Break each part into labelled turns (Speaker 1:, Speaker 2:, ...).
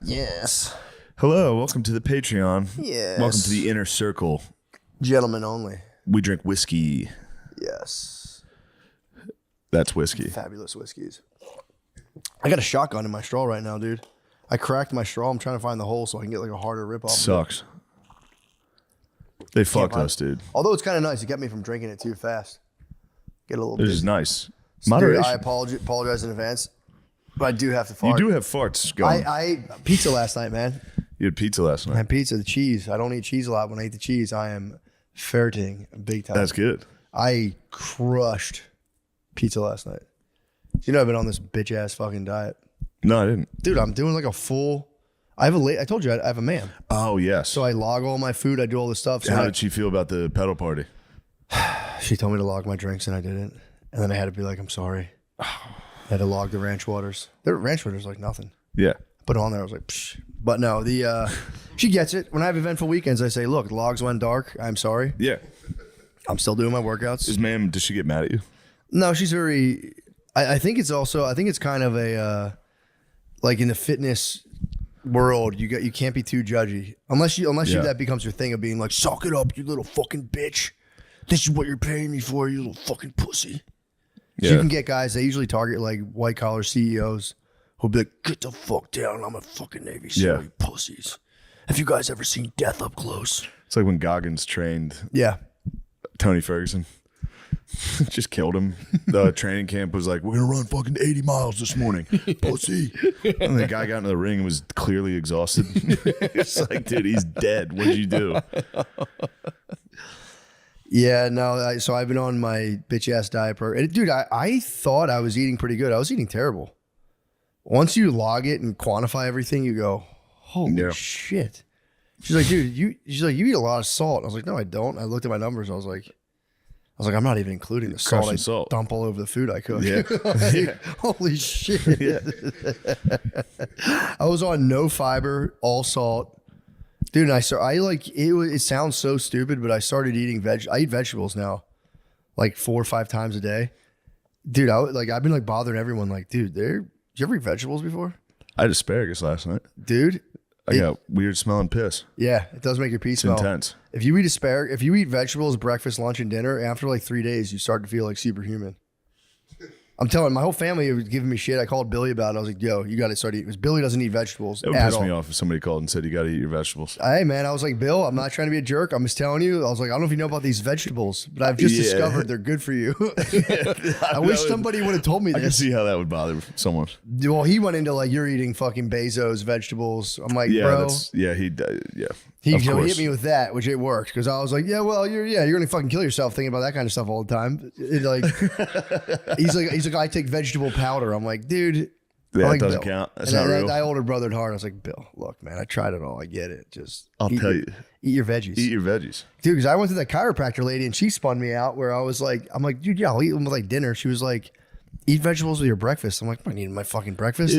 Speaker 1: Yes.
Speaker 2: Hello, welcome to the Patreon.
Speaker 1: Yes.
Speaker 2: Welcome to the inner circle.
Speaker 1: Gentlemen only.
Speaker 2: We drink whiskey.
Speaker 1: Yes.
Speaker 2: That's whiskey.
Speaker 1: Fabulous whiskeys. I got a shotgun in my straw right now, dude. I cracked my straw. I'm trying to find the hole so I can get like a harder rip off.
Speaker 2: Sucks. They fucked us, dude.
Speaker 1: Although it's kind of nice. It kept me from drinking it too fast. Get a little
Speaker 2: This
Speaker 1: bit.
Speaker 2: is nice.
Speaker 1: So,
Speaker 2: Moderation.
Speaker 1: dude, I apologize in advance, but I do have to fart.
Speaker 2: You do have farts going.
Speaker 1: I ate pizza last night, man.
Speaker 2: You had pizza last
Speaker 1: I
Speaker 2: night.
Speaker 1: had pizza, the cheese. I don't eat cheese a lot. When I eat the cheese, I am ferreting big time.
Speaker 2: That's good.
Speaker 1: I crushed pizza last night. You know I've been on this bitch ass fucking diet.
Speaker 2: No, I didn't.
Speaker 1: Dude, I'm doing like a full. I told you I have a man.
Speaker 2: Oh, yes.
Speaker 1: So I log all my food. I do all this stuff. So
Speaker 2: How did she feel about the pedal party?
Speaker 1: she told me to log my drinks and I didn't. And then I had to be like, I'm sorry. I had to log the ranch waters. The ranch waters like nothing.
Speaker 2: Yeah.
Speaker 1: Put it on there. I was like, psh. But no, she gets it. When I have eventful weekends, I say, look, logs went dark. I'm sorry.
Speaker 2: Yeah.
Speaker 1: I'm still doing my workouts.
Speaker 2: Does she get mad at you?
Speaker 1: No, she's very. I think it's kind of a like in the fitness world, you can't be too judgy unless that becomes your thing of being like, suck it up, you little fucking bitch. This is what you're paying me for, you little fucking pussy. Yeah. So you can get guys. They usually target like white collar CEOs who'll be like, get the fuck down. I'm a fucking Navy SEAL, you pussies. Have you guys ever seen death up close?
Speaker 2: It's like when Goggins trained Tony Ferguson. Just killed him. The training camp was like, we're going to run fucking 80 miles this morning. Pussy. And the guy got into the ring and was clearly exhausted. It's like, dude, he's dead. What'd you do?
Speaker 1: Yeah, no. So I've been on my bitch ass diet program. Dude, I thought I was eating pretty good. I was eating terrible. Once you log it and quantify everything, you go, holy shit. She's like, dude, you eat a lot of salt. I was like, no, I don't. I looked at my numbers. I was like, I'm not even including the salt.
Speaker 2: Salt.
Speaker 1: Dump all over the food I cook.
Speaker 2: Yeah.
Speaker 1: Holy shit. Yeah. I was on no fiber, all salt. Dude, it sounds so stupid, but I started eating I eat vegetables now like 4 or 5 times a day. Dude, I've been like bothering everyone like, dude, did you ever eat vegetables before?
Speaker 2: I had asparagus last night.
Speaker 1: Dude.
Speaker 2: I got weird smelling piss.
Speaker 1: Yeah, it does make your pee smell.
Speaker 2: Intense.
Speaker 1: If you eat vegetables, breakfast, lunch, and dinner, after like 3 days, you start to feel like superhuman. I'm telling my whole family was giving me shit. I called Billy about it. I was like, yo, you got to start eating. Because Billy doesn't eat vegetables
Speaker 2: It would piss me off if somebody called and said, you got to eat your vegetables.
Speaker 1: Hey, man, I was like, Bill, I'm not trying to be a jerk. I'm just telling you. I was like, I don't know if you know about these vegetables, but I've just discovered they're good for you. I wish somebody would have told me this.
Speaker 2: I can see how that would bother someone.
Speaker 1: Well, he went into like, you're eating fucking Bezos vegetables. I'm like, bro. He hit me with that, which it worked because I was like, yeah, well, you're gonna fucking kill yourself thinking about that kind of stuff all the time. He's like, I take vegetable powder. I'm like, dude,
Speaker 2: it doesn't count. That's not real.
Speaker 1: I older brother at heart. I was like, Bill, look, man, I tried it all. I get it. Just
Speaker 2: I'll tell you,
Speaker 1: eat your veggies.
Speaker 2: Eat your veggies,
Speaker 1: dude. Because I went to that chiropractor lady and she spun me out where I was like, I'm like, dude, yeah, I'll eat them with like dinner. She was like, eat vegetables with your breakfast. I'm like, I'm not eating my fucking breakfast.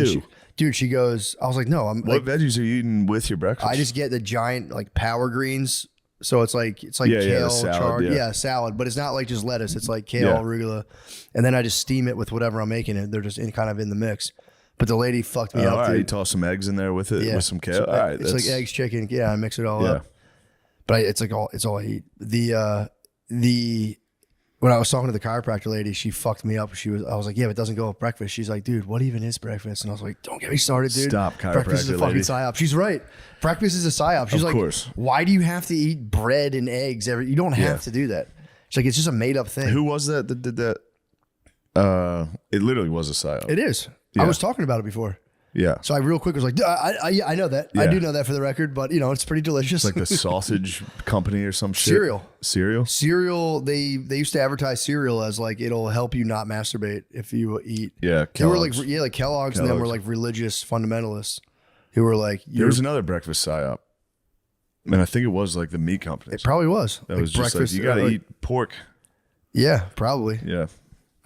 Speaker 1: She goes, I was like, no,
Speaker 2: what veggies are you eating with your breakfast?
Speaker 1: I just get the giant like power greens. So it's like kale, salad, salad, but it's not like just lettuce. It's like kale, arugula. And then I just steam it with whatever I'm making it. They're just kind of in the mix. But the lady fucked me up.
Speaker 2: All right, you toss some eggs in there with it, with some kale.
Speaker 1: So,
Speaker 2: all right,
Speaker 1: it's like eggs, chicken. Yeah, I mix it all up. But it's all I eat. When I was talking to the chiropractor lady, she fucked me up. I was like, yeah, but it doesn't go with breakfast. She's like, dude, what even is breakfast? And I was like, don't get me started, dude.
Speaker 2: Stop, chiropractor
Speaker 1: breakfast is a fucking
Speaker 2: lady.
Speaker 1: psyop. She's right. Breakfast is a psyop. She's like, why do you have to eat bread and eggs you don't have to do that. She's like, it's just a made up thing.
Speaker 2: Who was that did that? It literally was a psyop.
Speaker 1: It is. Yeah. I was talking about it before.
Speaker 2: Yeah.
Speaker 1: So I real quick was like, I know that. Yeah. I do know that for the record, but it's pretty delicious.
Speaker 2: It's like the sausage company or some shit.
Speaker 1: Cereal. They used to advertise cereal as like, it'll help you not masturbate if you eat.
Speaker 2: Yeah.
Speaker 1: They were like, like Kellogg's and them were like religious fundamentalists who were like,
Speaker 2: there was another breakfast psyop. And I think it was like the meat companies.
Speaker 1: It probably was.
Speaker 2: That was just like, you got to eat pork.
Speaker 1: Yeah, probably.
Speaker 2: Yeah.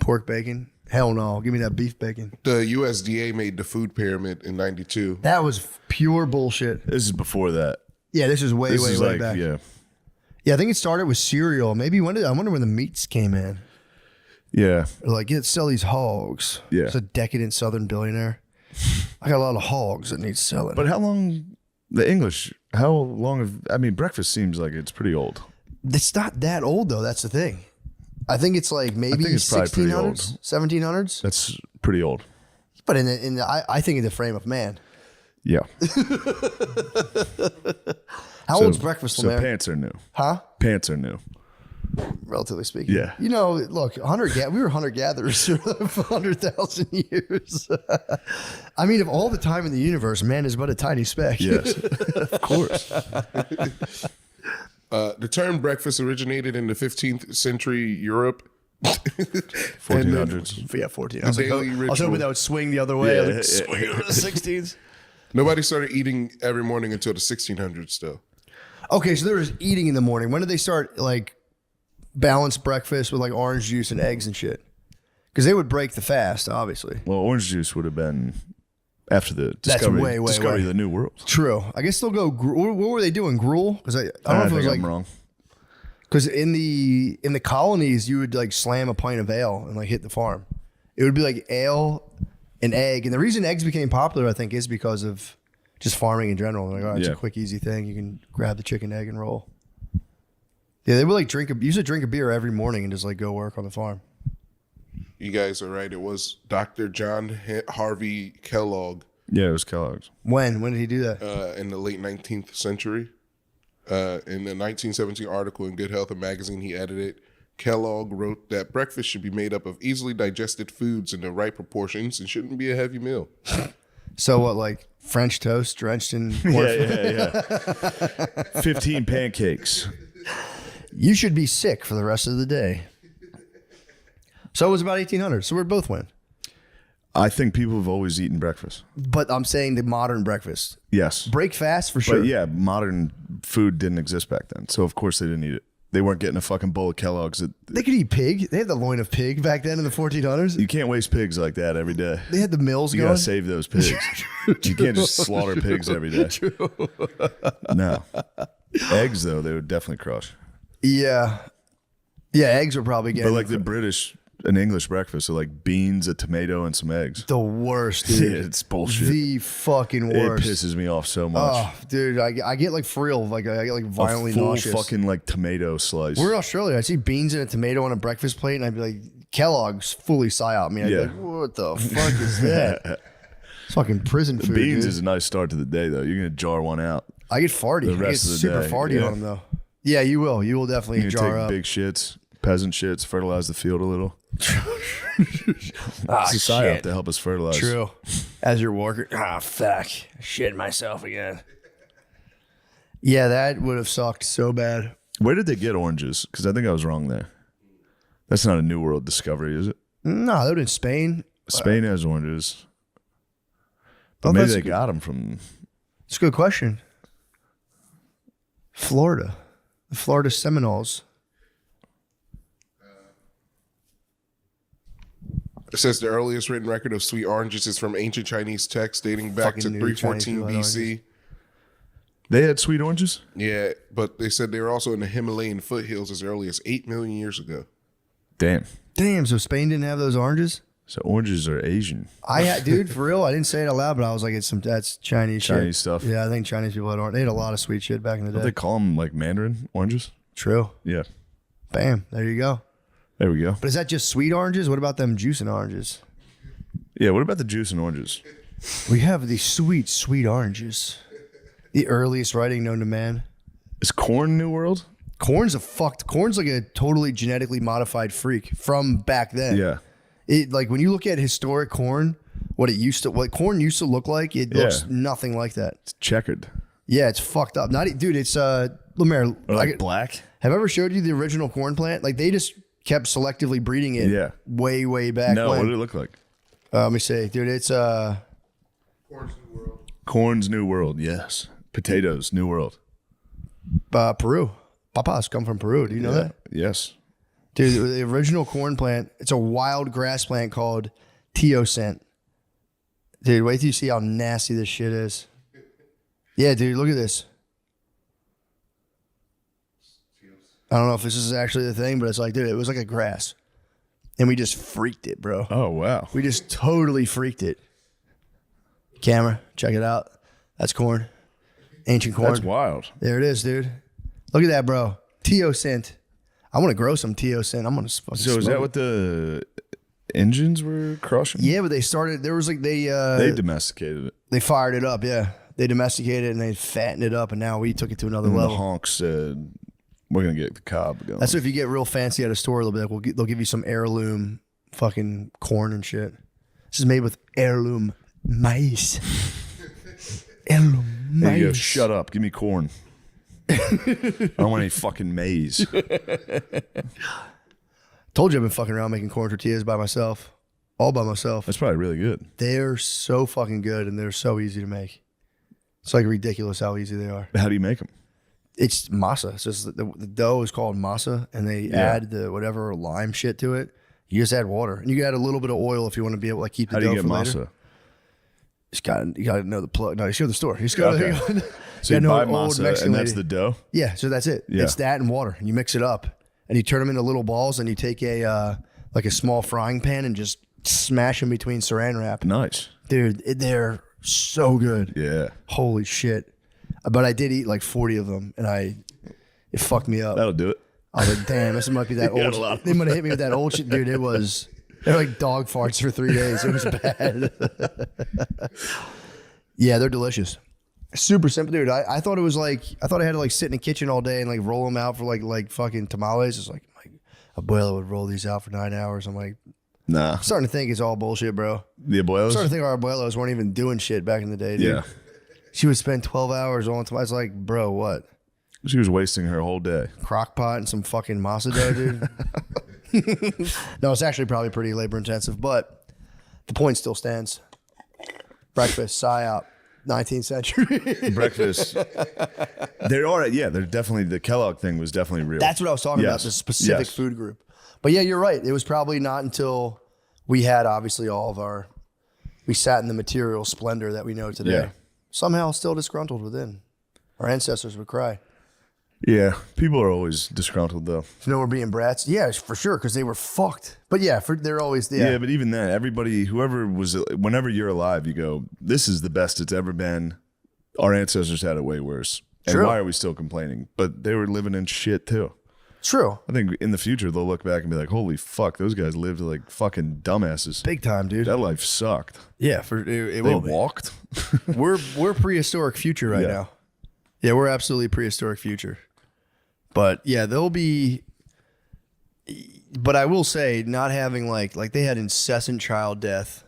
Speaker 1: Pork bacon. Hell no. Give me that beef bacon.
Speaker 3: The USDA made the food pyramid in 92.
Speaker 1: That was pure bullshit.
Speaker 2: This is before that.
Speaker 1: Yeah, this is way back.
Speaker 2: Yeah.
Speaker 1: Yeah, I think it started with cereal. Maybe I wonder when the meats came in.
Speaker 2: Yeah.
Speaker 1: Like, sell these hogs.
Speaker 2: Yeah.
Speaker 1: It's a decadent Southern billionaire. I got a lot of hogs that need selling.
Speaker 2: But how long breakfast seems like it's pretty old.
Speaker 1: It's not that old though. That's the thing. I think it's like maybe 1600s, 1700s.
Speaker 2: That's pretty old.
Speaker 1: But I think in the frame of man.
Speaker 2: Yeah.
Speaker 1: How old's breakfast,
Speaker 2: So
Speaker 1: man?
Speaker 2: pants are new.
Speaker 1: Huh?
Speaker 2: Pants are new.
Speaker 1: Relatively speaking.
Speaker 2: Yeah.
Speaker 1: You know, look, we were hunter-gatherers for 100,000 years. I mean, of all the time in the universe, man is but a tiny speck.
Speaker 2: Yes, of course.
Speaker 3: The term breakfast originated in the 15th century Europe.
Speaker 2: 1400s.
Speaker 1: Yeah, 14.
Speaker 3: The daily
Speaker 1: I was
Speaker 3: ritual.
Speaker 1: hoping that would swing the other way.
Speaker 2: Yeah,
Speaker 1: I was like, swing it to the 16s.
Speaker 3: Nobody started eating every morning until the 1600s, though.
Speaker 1: Okay, so there was eating in the morning. When did they start, like, balanced breakfast with, like, orange juice and eggs and shit? Because they would break the fast, obviously.
Speaker 2: Well, orange juice would have been after the discovery of the New World.
Speaker 1: True. I guess they'll go. What were they doing? Gruel? Because I don't know if it was like.
Speaker 2: I'm wrong.
Speaker 1: Because in the colonies, you would like slam a pint of ale and like hit the farm. It would be like ale and egg, and the reason eggs became popular, I think, is because of just farming in general. Like, oh, it's a quick, easy thing. You can grab the chicken, egg, and roll. Yeah, they would like used to drink a beer every morning and just like go work on the farm.
Speaker 3: You guys are right. It was Dr. John Harvey Kellogg.
Speaker 2: Yeah, it was Kellogg's.
Speaker 1: When did he do that?
Speaker 3: In the late 19th century. In the 1917 article in Good Health, a magazine he edited, Kellogg wrote that breakfast should be made up of easily digested foods in the right proportions and shouldn't be a heavy meal.
Speaker 1: So what, like French toast drenched in corn?
Speaker 2: Yeah. 15 pancakes.
Speaker 1: You should be sick for the rest of the day. So it was about 1800. So we both win.
Speaker 2: I think people have always eaten breakfast.
Speaker 1: But I'm saying the modern breakfast.
Speaker 2: Yes.
Speaker 1: Break fast for sure.
Speaker 2: But yeah, modern food didn't exist back then. So of course they didn't eat it. They weren't getting a fucking bowl of Kellogg's.
Speaker 1: They could eat pig. They had the loin of pig back then in the 1400s.
Speaker 2: You can't waste pigs like that every day.
Speaker 1: They had the mills
Speaker 2: You
Speaker 1: going.
Speaker 2: gotta save those pigs. You can't just slaughter pigs every day.
Speaker 1: True.
Speaker 2: No. Eggs though, they would definitely crush.
Speaker 1: Yeah. Yeah, eggs were probably getting.
Speaker 2: But like the British and English breakfast, so like beans, a tomato, and some eggs.
Speaker 1: The worst, dude.
Speaker 2: Yeah, it's bullshit.
Speaker 1: The fucking worst.
Speaker 2: It pisses me off so much.
Speaker 1: Oh, dude, I get like for real, like I get like violently
Speaker 2: a full
Speaker 1: nauseous.
Speaker 2: fucking like tomato slice.
Speaker 1: We're in Australia. I see beans and a tomato on a breakfast plate, and I'd be like, Kellogg's fully psyop me. I'd be like, what the fuck is that? It's fucking prison food.
Speaker 2: Beans
Speaker 1: dude.
Speaker 2: is a nice start to the day though. You're gonna jar one out.
Speaker 1: I get farty.
Speaker 2: The rest
Speaker 1: I get
Speaker 2: of the
Speaker 1: super
Speaker 2: day,
Speaker 1: farty
Speaker 2: yeah.
Speaker 1: on them though. Yeah, you will. You will definitely
Speaker 2: You
Speaker 1: jar
Speaker 2: take
Speaker 1: up.
Speaker 2: big shits, peasant shits, fertilize the field a little. It's a psyop to help us fertilize.
Speaker 1: True. As you're working, fuck, shit myself again. Yeah, that would have sucked so bad.
Speaker 2: Where did they get oranges? Because I think I was wrong there. That's not a New World discovery, is it?
Speaker 1: No, they were in Spain.
Speaker 2: Spain has oranges. But
Speaker 1: Oh,
Speaker 2: maybe
Speaker 1: that's
Speaker 2: they
Speaker 1: good.
Speaker 2: got them from...
Speaker 1: It's a good question. Florida. The Florida Seminoles.
Speaker 3: It says the earliest written record of sweet oranges is from ancient Chinese texts dating back to
Speaker 1: Fucking new Chinese
Speaker 3: 314
Speaker 1: people had
Speaker 3: BC.
Speaker 2: They had sweet oranges?
Speaker 3: Yeah, but they said they were also in the Himalayan foothills as early as 8 million years ago.
Speaker 2: Damn.
Speaker 1: Damn, so Spain didn't have those oranges?
Speaker 2: So oranges are Asian.
Speaker 1: Dude, for real, I didn't say it out loud, but I was like, that's Chinese shit.
Speaker 2: Chinese stuff.
Speaker 1: Yeah, I think Chinese people had orange. They had a lot of sweet shit back in the
Speaker 2: Don't
Speaker 1: day.
Speaker 2: they call them like Mandarin oranges?
Speaker 1: True.
Speaker 2: Yeah.
Speaker 1: Bam, there you go.
Speaker 2: There we go.
Speaker 1: But is that just sweet oranges? What about them juicing oranges?
Speaker 2: Yeah, what about the juice and oranges?
Speaker 1: We have the sweet, sweet oranges. The earliest writing known to man.
Speaker 2: Is corn New World?
Speaker 1: Corn's like a totally genetically modified freak from back then.
Speaker 2: Yeah.
Speaker 1: It like when you look at historic corn, what corn used to look like, it looks nothing like that.
Speaker 2: It's checkered.
Speaker 1: Yeah, it's fucked up. Dude, it's Lemaire.
Speaker 2: Or like black?
Speaker 1: Have I ever showed you the original corn plant? Like they just kept selectively breeding it.
Speaker 2: Yeah.
Speaker 1: Way back.
Speaker 2: No,
Speaker 1: when.
Speaker 2: what did it look like?
Speaker 1: Let me see, dude. It's
Speaker 3: Corn's New World.
Speaker 2: Corn's New World, yes. Potatoes, New World.
Speaker 1: Peru. Papas come from Peru. Do you know that?
Speaker 2: Yes.
Speaker 1: Dude, the original corn plant, it's a wild grass plant called teosint. Dude, wait till you see how nasty this shit is. Yeah, dude, look at this. I don't know if this is actually the thing, but it's like, dude, it was like a grass. And we just freaked it, bro.
Speaker 2: Oh, wow.
Speaker 1: We just totally freaked it. Camera, check it out. That's corn. Ancient corn.
Speaker 2: That's wild.
Speaker 1: There it is, dude. Look at that, bro. teosint. I want to grow some teosint. I'm gonna fucking
Speaker 2: So is that what the engines were crushing?
Speaker 1: Yeah, but they started. There was like they
Speaker 2: domesticated it.
Speaker 1: They fired it up. Yeah, they domesticated it and they fattened it up, and now we took it to another
Speaker 2: And
Speaker 1: level.
Speaker 2: the honk said, "We're gonna get the cob going."
Speaker 1: That's if you get real fancy at a store, they'll be like, they'll give you some heirloom fucking corn and shit. This is made with heirloom maize. Heirloom maize.
Speaker 2: There you go. Shut up. Give me corn. I don't want any fucking maize.
Speaker 1: Told you I've been fucking around making corn tortillas by myself. All by myself.
Speaker 2: That's probably really good.
Speaker 1: They're so fucking good and they're so easy to make. It's like ridiculous how easy they are.
Speaker 2: How do you make them?
Speaker 1: It's masa. It's just the dough is called masa, and they add the whatever lime shit to it. You just add water, and you can add a little bit of oil if you want to be able to keep the
Speaker 2: How
Speaker 1: dough
Speaker 2: do you get
Speaker 1: for
Speaker 2: masa?
Speaker 1: later. You got to know the plug. No, you show the store. You just go.
Speaker 2: Okay. So you
Speaker 1: know
Speaker 2: buy
Speaker 1: an old
Speaker 2: masa,
Speaker 1: Mexican
Speaker 2: and that's
Speaker 1: lady.
Speaker 2: the dough?
Speaker 1: Yeah, so that's it.
Speaker 2: Yeah.
Speaker 1: It's that and water, and you mix it up, and you turn them into little balls, and you take a like a small frying pan and just smash them between Saran wrap.
Speaker 2: Nice.
Speaker 1: Dude, they're so good.
Speaker 2: Yeah.
Speaker 1: Holy shit! But I did eat like 40 of them, and it fucked me up.
Speaker 2: That'll do it.
Speaker 1: I was like, damn, this might be that
Speaker 2: You got
Speaker 1: old
Speaker 2: a lot
Speaker 1: shit.
Speaker 2: of
Speaker 1: They might have hit me with that old shit. Dude, they're like dog farts for 3 days. It was bad. Yeah, they're delicious. Super simple, dude. I thought it was like, I thought I had to like sit in the kitchen all day and like roll them out for like fucking tamales. It's like abuela would roll these out for 9 hours. I'm like,
Speaker 2: Nah.
Speaker 1: I'm starting to think it's all bullshit, bro.
Speaker 2: The
Speaker 1: I'm
Speaker 2: abuelos?
Speaker 1: starting to think our abuelos weren't even doing shit back in the day, dude.
Speaker 2: Yeah.
Speaker 1: She would spend 12 hours on tamales. Like, bro, what?
Speaker 2: She was wasting her whole day.
Speaker 1: Crock pot and some fucking masa dough, dude. No, it's actually probably pretty labor intensive, but the point still stands. Breakfast, psyop, 19th century.
Speaker 2: Breakfast. They're definitely, the Kellogg thing was definitely real.
Speaker 1: That's what I was talking about,
Speaker 2: Yes.
Speaker 1: the specific
Speaker 2: Yes.
Speaker 1: food group. But yeah, you're right. It was probably not until we had obviously we sat in the material splendor that we know today.
Speaker 2: Yeah.
Speaker 1: Somehow still disgruntled within. Our ancestors would cry.
Speaker 2: Yeah. People are always disgruntled though.
Speaker 1: You know, we're being brats. Yeah, for sure, because they were fucked. But yeah, they're always there.
Speaker 2: Yeah, but even then, everybody, whenever you're alive, you go, this is the best it's ever been. Our ancestors had it way worse. And
Speaker 1: True.
Speaker 2: why are we still complaining? But they were living in shit too.
Speaker 1: True.
Speaker 2: I think in the future, they'll look back and be like, holy fuck, those guys lived like fucking dumbasses.
Speaker 1: Big time, dude.
Speaker 2: That life sucked.
Speaker 1: Yeah, it
Speaker 2: They
Speaker 1: will be.
Speaker 2: walked.
Speaker 1: We're prehistoric future right
Speaker 2: Yeah.
Speaker 1: now. Yeah, we're absolutely prehistoric future. But yeah, they'll be. But I will say, not having like they had incessant child death,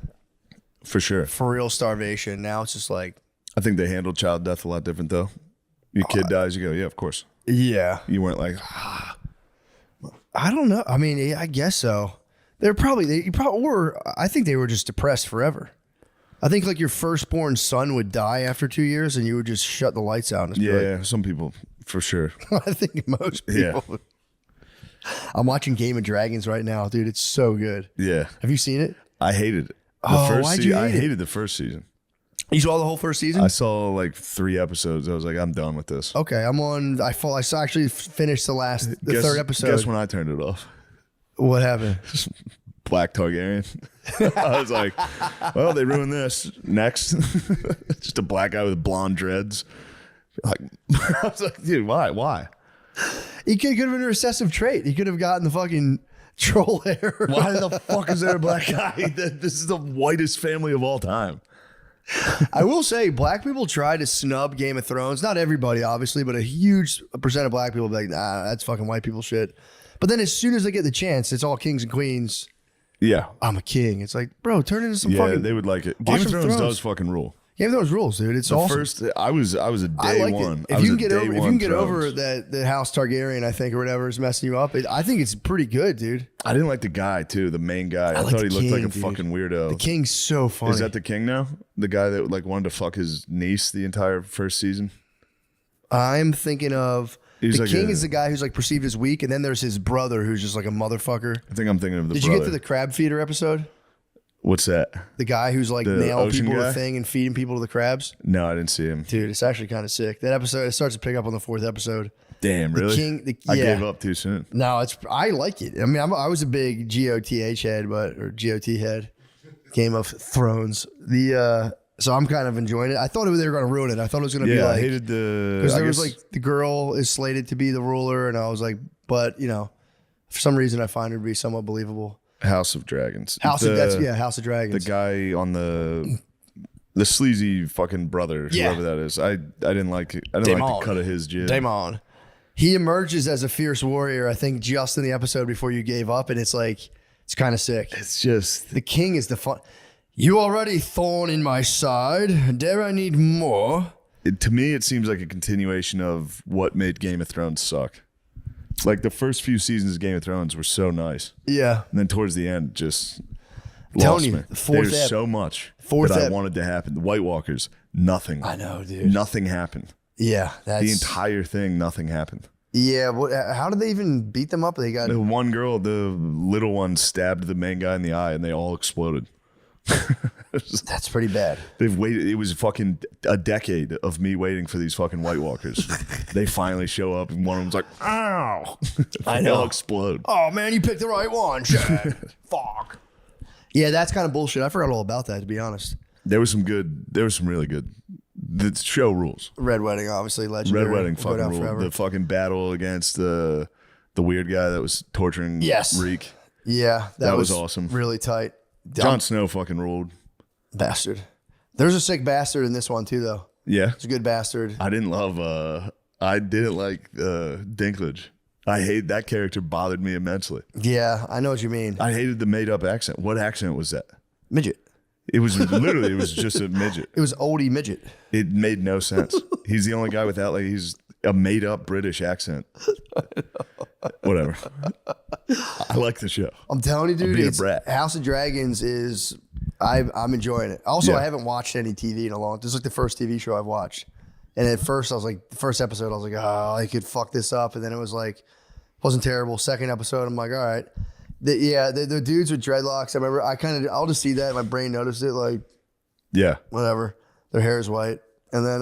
Speaker 2: For sure.
Speaker 1: for real starvation. Now it's just like,
Speaker 2: I think they handled child death a lot different though. Your kid dies, you go, yeah, of course.
Speaker 1: yeah,
Speaker 2: You weren't like,
Speaker 1: I don't know. I mean, yeah, I guess so. They're probably you probably were. I think they were just depressed forever. I think like your firstborn son would die after 2 years, and you would just shut the lights out. And just be
Speaker 2: yeah, some people for sure.
Speaker 1: like, I think most people.
Speaker 2: Yeah.
Speaker 1: I'm watching Game of Dragons right now, dude. It's so good.
Speaker 2: Yeah.
Speaker 1: Have you seen it?
Speaker 2: I hated it.
Speaker 1: Why'd you
Speaker 2: I
Speaker 1: hate it?
Speaker 2: hated the first season.
Speaker 1: You saw the whole first season?
Speaker 2: I saw like 3 episodes. I was like, I'm done with this.
Speaker 1: Okay, I'm on. I actually finished the third episode.
Speaker 2: Guess when I turned it off?
Speaker 1: What happened?
Speaker 2: Black Targaryen. I was like, well, they ruined this. Next. Just a black guy with blonde dreads. Like, I was like, dude, why?
Speaker 1: He could have been a recessive trait. He could have gotten the fucking troll hair.
Speaker 2: Why the fuck is there a black guy? This is the whitest family of all time.
Speaker 1: I will say, black people try to snub Game of Thrones. Not everybody, obviously, but a huge percent of black people be like, nah, that's fucking white people shit. But then as soon as they get the chance, it's all kings and queens.
Speaker 2: Yeah.
Speaker 1: I'm a king. It's like, bro, turn into some
Speaker 2: Yeah,
Speaker 1: fucking.
Speaker 2: they would like it.
Speaker 1: Watch
Speaker 2: Game of
Speaker 1: some
Speaker 2: Thrones
Speaker 1: Thrones.
Speaker 2: does fucking rule.
Speaker 1: Game of Thrones rules, dude. It's
Speaker 2: The
Speaker 1: awesome.
Speaker 2: first, I was a day
Speaker 1: I like
Speaker 2: one.
Speaker 1: it. If you can get over that the House Targaryen, I think, or whatever is messing you up, I think it's pretty good, dude.
Speaker 2: I didn't like the guy too, the main guy. I
Speaker 1: like
Speaker 2: thought he
Speaker 1: the
Speaker 2: looked like
Speaker 1: king,
Speaker 2: a
Speaker 1: dude.
Speaker 2: fucking weirdo.
Speaker 1: The king's so funny.
Speaker 2: Is that the king now? The guy that like wanted to fuck his niece the entire first season?
Speaker 1: I'm thinking of
Speaker 2: He's
Speaker 1: the
Speaker 2: like
Speaker 1: king
Speaker 2: a-
Speaker 1: is the guy who's like perceived as weak, and then there's his brother who's just like a motherfucker.
Speaker 2: I think I'm thinking of the
Speaker 1: Did
Speaker 2: brother.
Speaker 1: you get to the crab feeder episode?
Speaker 2: What's that?
Speaker 1: The guy who's like
Speaker 2: The
Speaker 1: nailing
Speaker 2: ocean
Speaker 1: people to
Speaker 2: guy?
Speaker 1: the thing and feeding people to the crabs?
Speaker 2: No, I didn't see him.
Speaker 1: Dude, it's actually kind of sick. That episode, it starts to pick up on the 4th episode.
Speaker 2: Damn, really? I
Speaker 1: yeah.
Speaker 2: gave up too soon.
Speaker 1: No, I like it. I mean, I was a big GOTH head, or GOT head. Game of Thrones. So I'm kind of enjoying it. I thought they were going to ruin it. I thought it was going to be like,
Speaker 2: I hated
Speaker 1: because there was like the girl is slated to be the ruler, and I was like, but you know, for some reason I find her to be somewhat believable.
Speaker 2: House of Dragons.
Speaker 1: House of Dragons.
Speaker 2: The guy on the sleazy fucking brother, whoever that is. I didn't like it. I didn't like the cut of his jib.
Speaker 1: Daemon. He emerges as a fierce warrior, I think, just in the episode before you gave up, and it's like it's kind of sick.
Speaker 2: It's just
Speaker 1: the king is the fun. You already thorn in my side. Dare I need more?
Speaker 2: To me, it seems like a continuation of what made Game of Thrones suck. Like the first few seasons of Game of Thrones were so nice.
Speaker 1: Yeah.
Speaker 2: And then towards the end, just
Speaker 1: lost
Speaker 2: me. There's so much that I wanted to happen. The White Walkers, nothing.
Speaker 1: I know, dude.
Speaker 2: Nothing happened.
Speaker 1: Yeah.
Speaker 2: The entire thing, nothing happened.
Speaker 1: Yeah. How did they even beat them up? They got
Speaker 2: the one girl, the little one, stabbed the main guy in the eye, and they all exploded.
Speaker 1: That's pretty bad.
Speaker 2: They've waited. It was fucking a decade of me waiting for these fucking White Walkers. They finally show up, and one of them's like, "Ow!"
Speaker 1: I know.
Speaker 2: They all explode.
Speaker 1: Oh man, you picked the right one. Chad. Fuck. Yeah, that's kind of bullshit. I forgot all about that, to be honest.
Speaker 2: There was some really good. The show rules.
Speaker 1: Red Wedding, obviously legendary.
Speaker 2: Red Wedding fucking ruled. Forever. The fucking battle against the weird guy that was torturing Reek.
Speaker 1: Yeah, that was
Speaker 2: awesome.
Speaker 1: Really tight.
Speaker 2: Jon Snow fucking ruled.
Speaker 1: Bastard. There's a sick bastard in this one too, though.
Speaker 2: Yeah,
Speaker 1: it's a good bastard.
Speaker 2: I didn't like Dinklage. I hate that character. Bothered me immensely.
Speaker 1: Yeah, I know what you mean.
Speaker 2: I hated the made up accent. What accent was that?
Speaker 1: Midget.
Speaker 2: It was literally. It was just a midget.
Speaker 1: It was oldie midget.
Speaker 2: It made no sense. He's the only guy without he's a made up British accent. Whatever. I like the show.
Speaker 1: I'm telling you, dude. House of Dragons is. I'm enjoying it. Also, I haven't watched any TV in a long. This is like the first TV show I've watched. And at first, I was like, the first episode, I was like, oh, I could fuck this up. And then it was like, wasn't terrible. Second episode, I'm like, all right. The dudes with dreadlocks. I remember. I'll just see that. My brain noticed it. Like,
Speaker 2: yeah,
Speaker 1: whatever. Their hair is white. And then,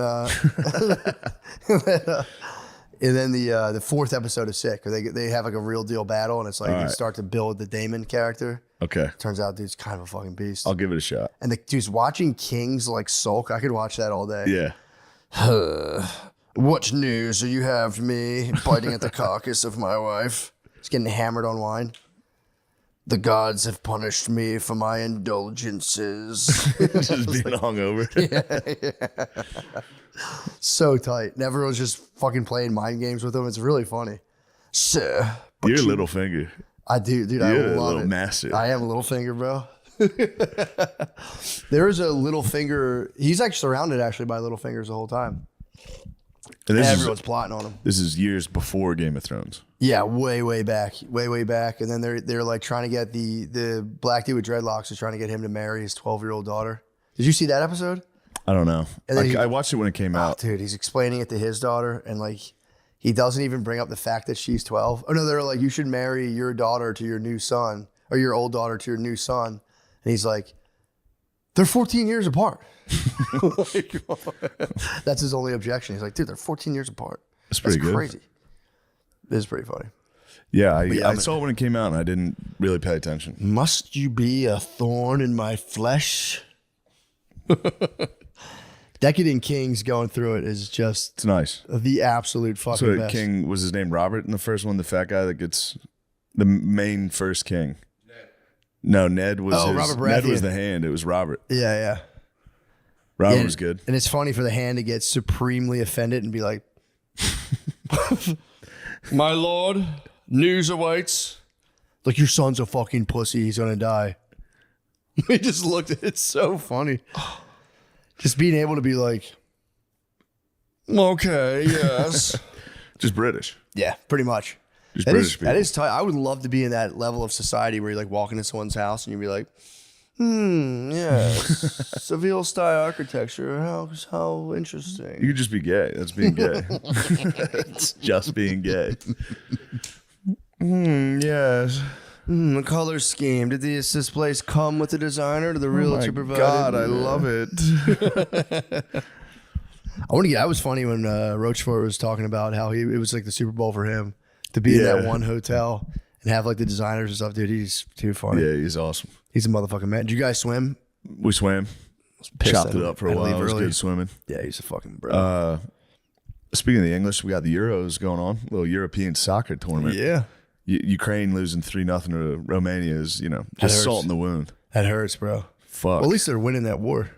Speaker 1: the fourth episode is sick. They have like a real deal battle, and it's like you start to build the Daemon character.
Speaker 2: Okay.
Speaker 1: Turns out, dude's kind of a fucking beast.
Speaker 2: I'll give it a shot.
Speaker 1: And dude's watching Kings like sulk. I could watch that all day.
Speaker 2: Yeah.
Speaker 1: What news do you have for me? Biting at the carcass of my wife. He's getting hammered on wine. The gods have punished me for my indulgences.
Speaker 2: Just being hungover.
Speaker 1: Yeah. So tight. Never was just fucking playing mind games with him. It's really funny. Sir.
Speaker 2: You're Littlefinger.
Speaker 1: I do, dude.
Speaker 2: You're
Speaker 1: I
Speaker 2: a
Speaker 1: love
Speaker 2: little
Speaker 1: it.
Speaker 2: master.
Speaker 1: I am Littlefinger, bro. There is a Littlefinger. He's like surrounded actually by Littlefingers the whole time.
Speaker 2: And
Speaker 1: everyone's plotting on him.
Speaker 2: This is years before Game of Thrones.
Speaker 1: Yeah, way back. And then they're like trying to get the black dude with dreadlocks is trying to get him to marry his 12-year-old daughter. Did you see that episode?
Speaker 2: I don't know. I watched it when it came out.
Speaker 1: Dude, he's explaining it to his daughter, and like he doesn't even bring up the fact that she's 12. Oh no, they're like, you should marry your daughter to your new son, or your old daughter to your new son. And he's like, they're 14 years apart. That's his only objection. He's like, dude, they're 14 years apart.
Speaker 2: That's pretty good.
Speaker 1: Crazy. It is pretty funny.
Speaker 2: Yeah, I saw it when it came out, and I didn't really pay attention.
Speaker 1: Must you be a thorn in my flesh? Decadent Kings going through it is just
Speaker 2: it's nice.
Speaker 1: The absolute fucking best.
Speaker 2: King was his name Robert in the first one, the fat guy that gets the main first king. No, Ned was
Speaker 1: Robert Baratheon.
Speaker 2: Ned was the hand. It was Robert.
Speaker 1: Yeah.
Speaker 2: Robert was good.
Speaker 1: And it's funny for the hand to get supremely offended and be like, my lord, news awaits. Like, your son's a fucking pussy. He's going to die. He just looked at it. So funny. Just being able to be like, okay, yes.
Speaker 2: Just British.
Speaker 1: Yeah, pretty much.
Speaker 2: Just British people.
Speaker 1: That is tight. I would love to be in that level of society where you like walk into someone's house and you'd be like, yes, Seville style architecture. How interesting.
Speaker 2: You could just be gay. That's being gay. It's just being gay. Yes.
Speaker 1: The color scheme. Did this place come with a designer? Did the realtor provide?
Speaker 2: God, I love it.
Speaker 1: I was funny when Rochefort was talking about how it was like the Super Bowl for him to be in that one hotel and have like the designers and stuff. Dude, he's too funny.
Speaker 2: Yeah, he's awesome.
Speaker 1: He's a motherfucking man. Did you guys swim?
Speaker 2: We swam. Chopped it up for a while. It was good swimming.
Speaker 1: Yeah, he's a fucking bro.
Speaker 2: Speaking of the English, we got the Euros going on. A little European soccer tournament.
Speaker 1: Yeah.
Speaker 2: Ukraine losing 3-0 to Romania is, just salt in the wound.
Speaker 1: That hurts, bro.
Speaker 2: Fuck.
Speaker 1: Well, at least they're winning that war.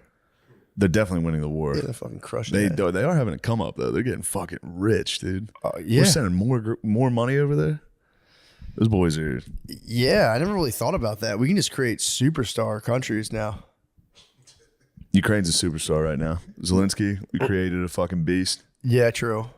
Speaker 2: They're definitely winning the war.
Speaker 1: Yeah, they're fucking crushing it.
Speaker 2: They are having a come up, though. They're getting fucking rich, dude.
Speaker 1: Yeah.
Speaker 2: We're sending more money over there. Those boys are...
Speaker 1: Yeah, I never really thought about that. We can just create superstar countries now.
Speaker 2: Ukraine's a superstar right now. Zelensky, we created a fucking beast.
Speaker 1: Yeah, true.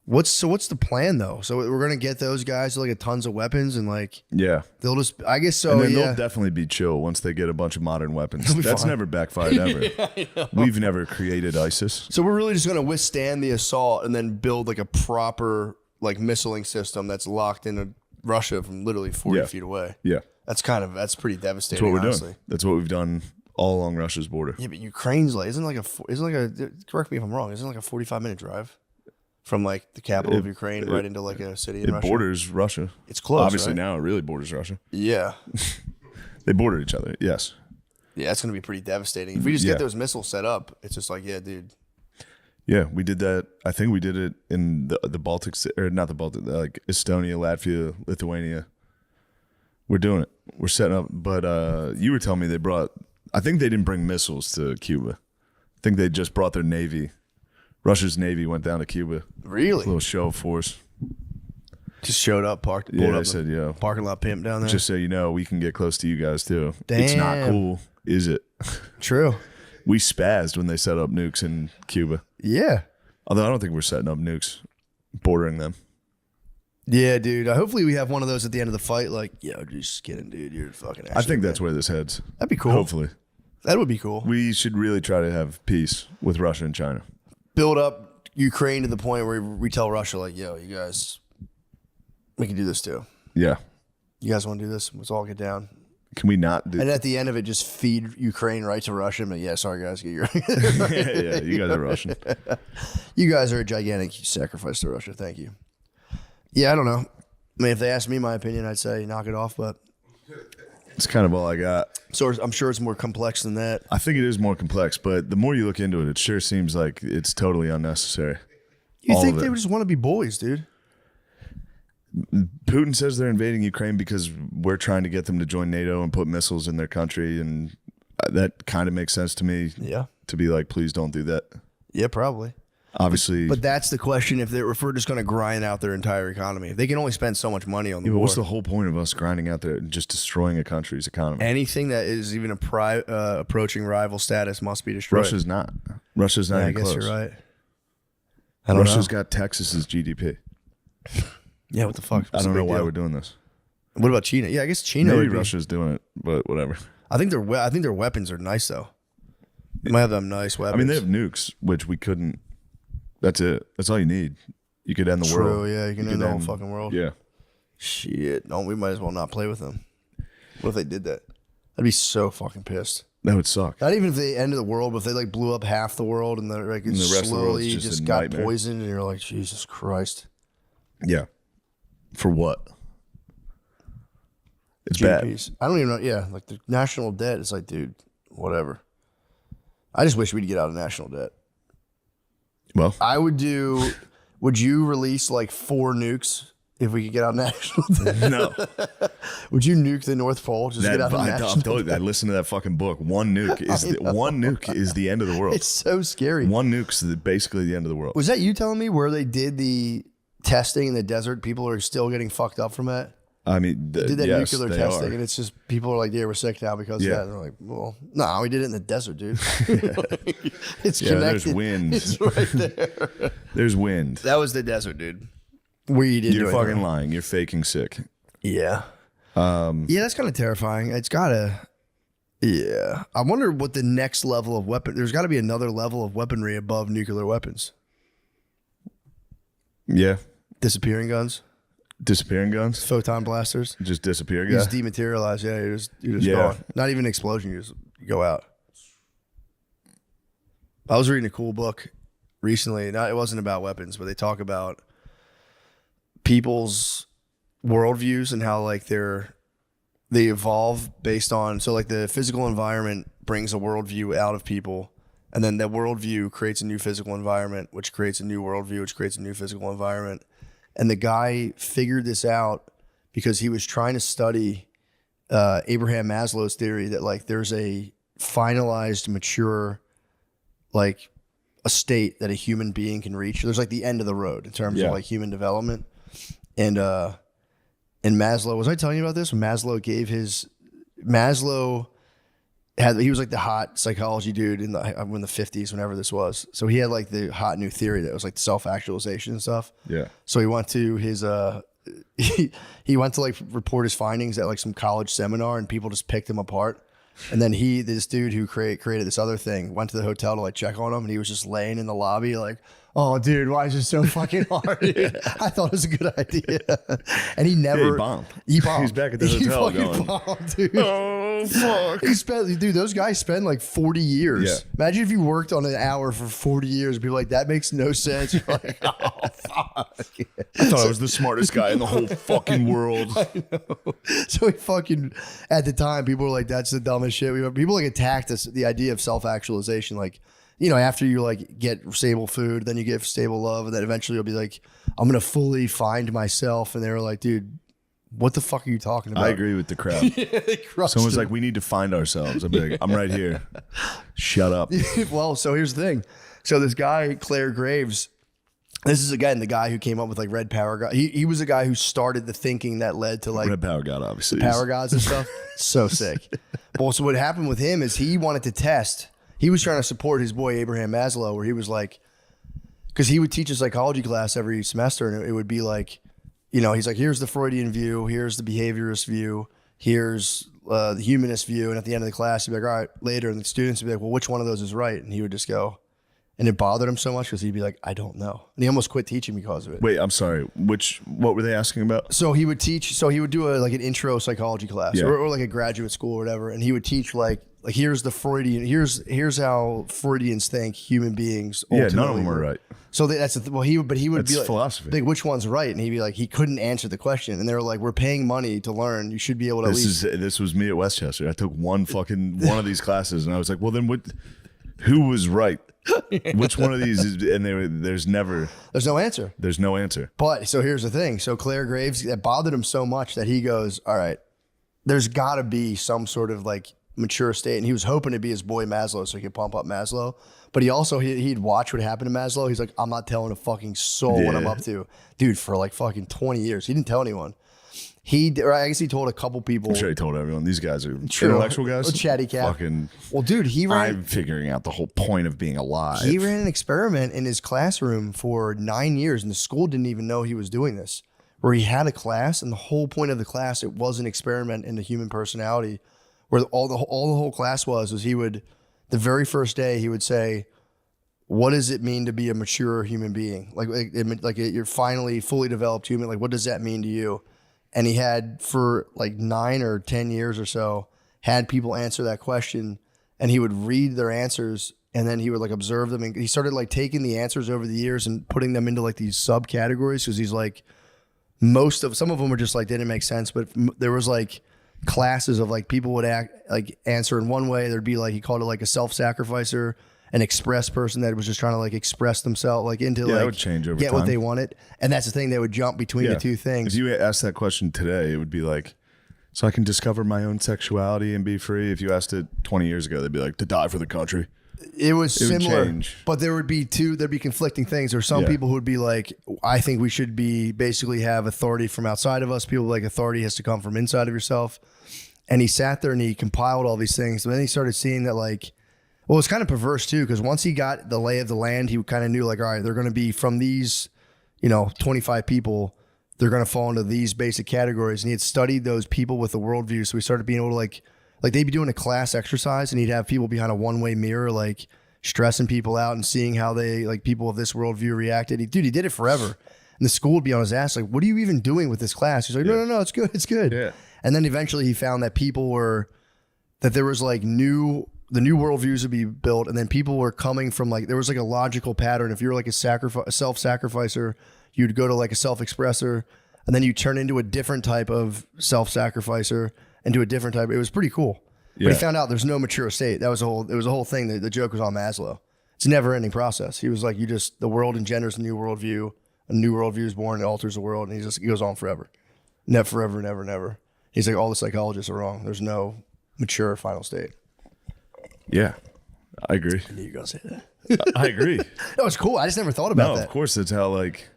Speaker 1: What's the plan though? So we're gonna get those guys like tons of weapons and they'll just I guess so.
Speaker 2: And then they'll definitely be chill once they get a bunch of modern weapons. That's never backfired ever. We've never created ISIS.
Speaker 1: So we're really just gonna withstand the assault and then build like a proper missiling system that's locked into Russia from literally 40 feet away.
Speaker 2: Yeah,
Speaker 1: that's pretty devastating.
Speaker 2: That's what we're
Speaker 1: honestly.
Speaker 2: doing. That's what we've done all along Russia's border.
Speaker 1: Yeah, but Ukraine's isn't like a correct me if I'm wrong. Isn't like a 45-minute drive from the capital of Ukraine right into a city in Russia?
Speaker 2: It borders Russia.
Speaker 1: It's close.
Speaker 2: Obviously
Speaker 1: right?
Speaker 2: now it really borders Russia.
Speaker 1: Yeah.
Speaker 2: They border each other. Yes.
Speaker 1: Yeah, that's gonna be pretty devastating. If we just get those missiles set up, it's just yeah, dude.
Speaker 2: Yeah, we did that. I think we did it in the Baltic, or not the Baltic, Estonia, Latvia, Lithuania. We're doing it. We're setting up. But you were telling me I think they didn't bring missiles to Cuba. I think they just brought their navy. Russia's navy went down to Cuba.
Speaker 1: Really?
Speaker 2: A little show of force.
Speaker 1: Just showed up, parked.
Speaker 2: Yeah, I said, yeah.
Speaker 1: Parking lot pimp down there.
Speaker 2: Just so you know, we can get close to you guys too.
Speaker 1: Damn.
Speaker 2: It's not cool, is it?
Speaker 1: True.
Speaker 2: We spazzed when they set up nukes in Cuba.
Speaker 1: Yeah.
Speaker 2: Although I don't think we're setting up nukes, bordering them.
Speaker 1: Yeah, dude. Hopefully we have one of those at the end of the fight. Yo, just kidding, dude. You're fucking.
Speaker 2: I think that's where this heads.
Speaker 1: That'd be cool.
Speaker 2: Hopefully.
Speaker 1: That would be cool.
Speaker 2: We should really try to have peace with Russia and China.
Speaker 1: Build up Ukraine to the point where we tell Russia, yo, you guys, we can do this too.
Speaker 2: Yeah.
Speaker 1: You guys want to do this? Let's all get down.
Speaker 2: Can we not do?
Speaker 1: And at the end of it, just feed Ukraine right to Russia. But yeah, sorry guys, get your.
Speaker 2: yeah, you guys are Russian.
Speaker 1: You guys are a gigantic sacrifice to Russia. Thank you. Yeah, I don't know. I mean, if they asked me my opinion, I'd say knock it off. But
Speaker 2: it's kind of all I got.
Speaker 1: So I'm sure it's more complex than that.
Speaker 2: I think it is more complex, but the more you look into it, it sure seems like it's totally unnecessary.
Speaker 1: You think they would just want to be boys, dude?
Speaker 2: Putin says they're invading Ukraine because we're trying to get them to join NATO and put missiles in their country, and that kind of makes sense to me.
Speaker 1: Yeah.
Speaker 2: To be please don't do that.
Speaker 1: Yeah, probably.
Speaker 2: Obviously.
Speaker 1: But that's the question. If we're just going to grind out their entire economy, if they can only spend so much money on the war.
Speaker 2: What's the whole point of us grinding out there and just destroying a country's economy?
Speaker 1: Anything that is even approaching rival status must be destroyed.
Speaker 2: Russia's not. Russia's not even close.
Speaker 1: I guess you're right.
Speaker 2: Russia's got Texas's GDP.
Speaker 1: Yeah, what the fuck?
Speaker 2: I don't know why we're doing this.
Speaker 1: What about China? Yeah, I guess China.
Speaker 2: Maybe Russia's doing it, but whatever.
Speaker 1: I think their weapons are nice though. They might have them nice weapons.
Speaker 2: I mean, they have nukes, which we couldn't. That's it. That's all you need. You could end the world.
Speaker 1: True. Yeah, you can end the whole fucking world.
Speaker 2: Yeah.
Speaker 1: Shit. No, we might as well not play with them. What if they did that? I'd be so fucking pissed.
Speaker 2: That would suck.
Speaker 1: Not even if they ended the world, but if they blew up half the world and the rest of the world just got nightmare. Poisoned, and you're like, Jesus Christ.
Speaker 2: Yeah. For what? It's
Speaker 1: GDPs.
Speaker 2: bad.
Speaker 1: I don't even know. Yeah, the national debt is dude, whatever. I just wish we'd get out of national debt.
Speaker 2: Well,
Speaker 1: I would do. Would you release 4 nukes if we could get out of national debt?
Speaker 2: No.
Speaker 1: Would you nuke the North Pole? Just get out of national
Speaker 2: debt? I listened to that fucking book. One nuke is the end of the world.
Speaker 1: It's so scary.
Speaker 2: One nuke's basically the end of the world.
Speaker 1: Was that you telling me where they did the testing in the desert? People are still getting fucked up from that.
Speaker 2: I mean,
Speaker 1: they did that nuclear testing, and it's just people are like, "Yeah, we're sick now because of that." And they're like, "Well, no, we did it in the desert, dude." It's connected.
Speaker 2: There's wind.
Speaker 1: It's right there.
Speaker 2: There's wind.
Speaker 1: That was the desert, dude. You're
Speaker 2: fucking lying. You're faking sick.
Speaker 1: Yeah. Yeah, that's kind of terrifying. It's gotta. Yeah, I wonder what the next level of weapon. There's got to be another level of weaponry above nuclear weapons.
Speaker 2: Yeah.
Speaker 1: Disappearing guns.
Speaker 2: Disappearing guns?
Speaker 1: Photon blasters.
Speaker 2: Just disappear,
Speaker 1: You just dematerialize. Yeah, you're just gone. Not even an explosion. You just go out. I was reading a cool book recently. It wasn't about weapons, but they talk about people's worldviews and how they evolve based on the physical environment brings a worldview out of people. And then that worldview creates a new physical environment, which creates a new worldview, which creates a new physical environment. And the guy figured this out because he was trying to study Abraham Maslow's theory that like there's a finalized, mature, like a state that a human being can reach. There's like the end of the road in terms of like human development. And Maslow, was I telling you about this? When Maslow he was like the hot psychology dude in the 50s, whenever this was. So he had like the hot new theory that was like self-actualization and stuff. Yeah. So he went to his he went to like report his findings at like some college seminar, and people just picked him apart. And then this dude who created this other thing went to the hotel to like check on him, and he was just laying in the lobby like, "Oh, dude, why is it so fucking hard?" I thought it was a good idea, and he never
Speaker 2: he bombed.
Speaker 1: He bombed.
Speaker 2: He's back at the hotel going,
Speaker 1: bombed, dude.
Speaker 2: "Oh fuck!"
Speaker 1: Dude, those guys spend like 40 years. Yeah. Imagine if you worked on an hour for 40 years, and be like, "That makes no sense." You're like, "Oh fuck!"
Speaker 2: I thought I was the smartest guy in the whole fucking world.
Speaker 1: I know. So he fucking, at the time, people were like, "That's the dumbest shit." People like attacked us, the idea of self-actualization, like, you know, after you like get stable food, then you get stable love, and then eventually you'll be like, I'm going to fully find myself. And they were like, dude, what the fuck are you talking about?
Speaker 2: I agree with the crowd. Someone's like, we need to find ourselves. I'd be like, I'm right here. Shut up.
Speaker 1: Well, so here's the thing. So this guy, Claire Graves, this is again the guy who came up with like Red Power God. He was the guy who started the thinking that led to like
Speaker 2: Red Power God, obviously.
Speaker 1: Power Gods and stuff. So sick. Well, so what happened with him is he wanted to test. He was trying to support his boy Abraham Maslow, where he was like, because he would teach a psychology class every semester, and it would be like, you know, he's like, here's the Freudian view, here's the behaviorist view, here's the humanist view, and at the end of the class, he'd be like, all right, later, and the students would be like, well, which one of those is right? And he would just go, and it bothered him so much because he'd be like, I don't know, and he almost quit teaching because of it.
Speaker 2: Wait, I'm sorry. What were they asking about?
Speaker 1: So he would teach. So he would do like an intro psychology class, or like a graduate school or whatever, and he would teach like here's the Freudian. Here's how Freudians think human beings.
Speaker 2: Yeah, none of them are right.
Speaker 1: So that's he would be like
Speaker 2: philosophy.
Speaker 1: Like, which one's right? And he'd be like, he couldn't answer the question, and they were like, we're paying money to learn. You should be able to.
Speaker 2: This was me at Westchester. I took one of these classes, and I was like, well, then what? Who was right? Which one of these is, and there's no answer. There's no answer.
Speaker 1: But so here's the thing. So Claire Graves, that bothered him so much that he goes, all right, there's got to be some sort of like mature state. And he was hoping to be his boy Maslow so he could pump up Maslow. But he'd watch what happened to Maslow. He's like, I'm not telling a fucking soul what I'm up to. Dude, for like fucking 20 years. He didn't tell anyone. I guess he told a couple people.
Speaker 2: I'm sure he told everyone. These guys are intellectual guys.
Speaker 1: Chatty cat.
Speaker 2: Fucking.
Speaker 1: Well, dude,
Speaker 2: I'm figuring out the whole point of being alive.
Speaker 1: He ran an experiment in his classroom for 9 years, and the school didn't even know he was doing this. Where he had a class, and the whole point of the class, it was an experiment in the human personality. Where all the whole class was he would, the very first day, he would say, what does it mean to be a mature human being? Like you're finally fully developed human. Like, what does that mean to you? And he had, for like 9 or 10 years or so, had people answer that question, and he would read their answers, and then he would like observe them. And he started like taking the answers over the years and putting them into like these subcategories, because he's like, some of them were just like, didn't make sense, but there was like classes of like people would answer in one way. There'd be like, he called it like a self-sacrificer, an express person that was just trying to like express themselves like into
Speaker 2: that would change over
Speaker 1: get
Speaker 2: time.
Speaker 1: What they wanted. And that's the thing, they would jump between the two things.
Speaker 2: If you asked that question today, it would be like, so I can discover my own sexuality and be free. If you asked it 20 years ago, they'd be like, to die for the country.
Speaker 1: It was similar,
Speaker 2: would change.
Speaker 1: But there'd be conflicting things. There's some people who would be like, I think we should basically have authority from outside of us. People like authority has to come from inside of yourself. And he sat there and he compiled all these things. And then he started seeing that like, well, it's kind of perverse too, because once he got the lay of the land, he kind of knew like, all right, they're going to be from these, 25 people, they're going to fall into these basic categories. And he had studied those people with the worldview. So he started being able to like they'd be doing a class exercise, and he'd have people behind a one-way mirror, like stressing people out and seeing how they, like people of this worldview reacted. He did it forever. And the school would be on his ass, like, what are you even doing with this class? He's like, no, it's good. It's good. Yeah. And then eventually he found that that there was like the new worldviews would be built, and then people were coming from like, there was like a logical pattern. If you're like a self-sacrificer, you'd go to like a self-expressor, and then you turn into a different type of self-sacrificer, into a different type. It was pretty cool. But he found out there's no mature state. It was a whole thing. The joke was on Maslow. It's a never ending process. He was like, the world engenders a new worldview. A new worldview is born. It alters the world. And he goes on forever. Never, forever, never, never. He's like, all the psychologists are wrong. There's no mature final state.
Speaker 2: Yeah, I agree.
Speaker 1: I knew you were going to say that.
Speaker 2: I agree.
Speaker 1: That was cool. I just never thought about that.
Speaker 2: No, of course. That's how, like,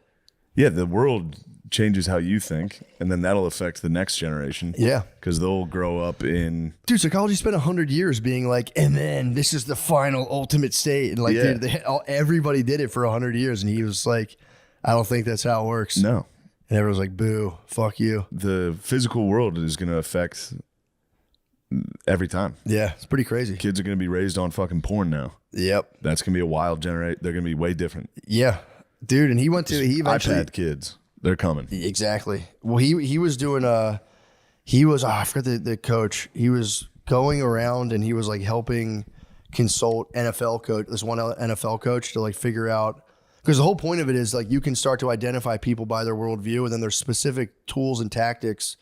Speaker 2: the world changes how you think, and then that'll affect the next generation.
Speaker 1: Yeah.
Speaker 2: Because they'll grow up in...
Speaker 1: Dude, psychology spent 100 years being like, and then this is the final ultimate state. And like, dude, everybody did it for 100 years. And he was like, I don't think that's how it works.
Speaker 2: No.
Speaker 1: And everyone's like, boo, fuck you.
Speaker 2: The physical world is going to affect every time.
Speaker 1: Yeah, it's pretty crazy.
Speaker 2: Kids are going to be raised on fucking porn now.
Speaker 1: Yep.
Speaker 2: That's going to be a wild generation. They're going to be way different.
Speaker 1: Yeah. Dude, and he eventually...
Speaker 2: iPad kids. They're coming.
Speaker 1: Exactly. Well, he was doing I forgot the coach. He was going around and he was like helping consult NFL coach, this one NFL coach, to like figure out, because the whole point of it is like you can start to identify people by their worldview, and then there's specific tools and tactics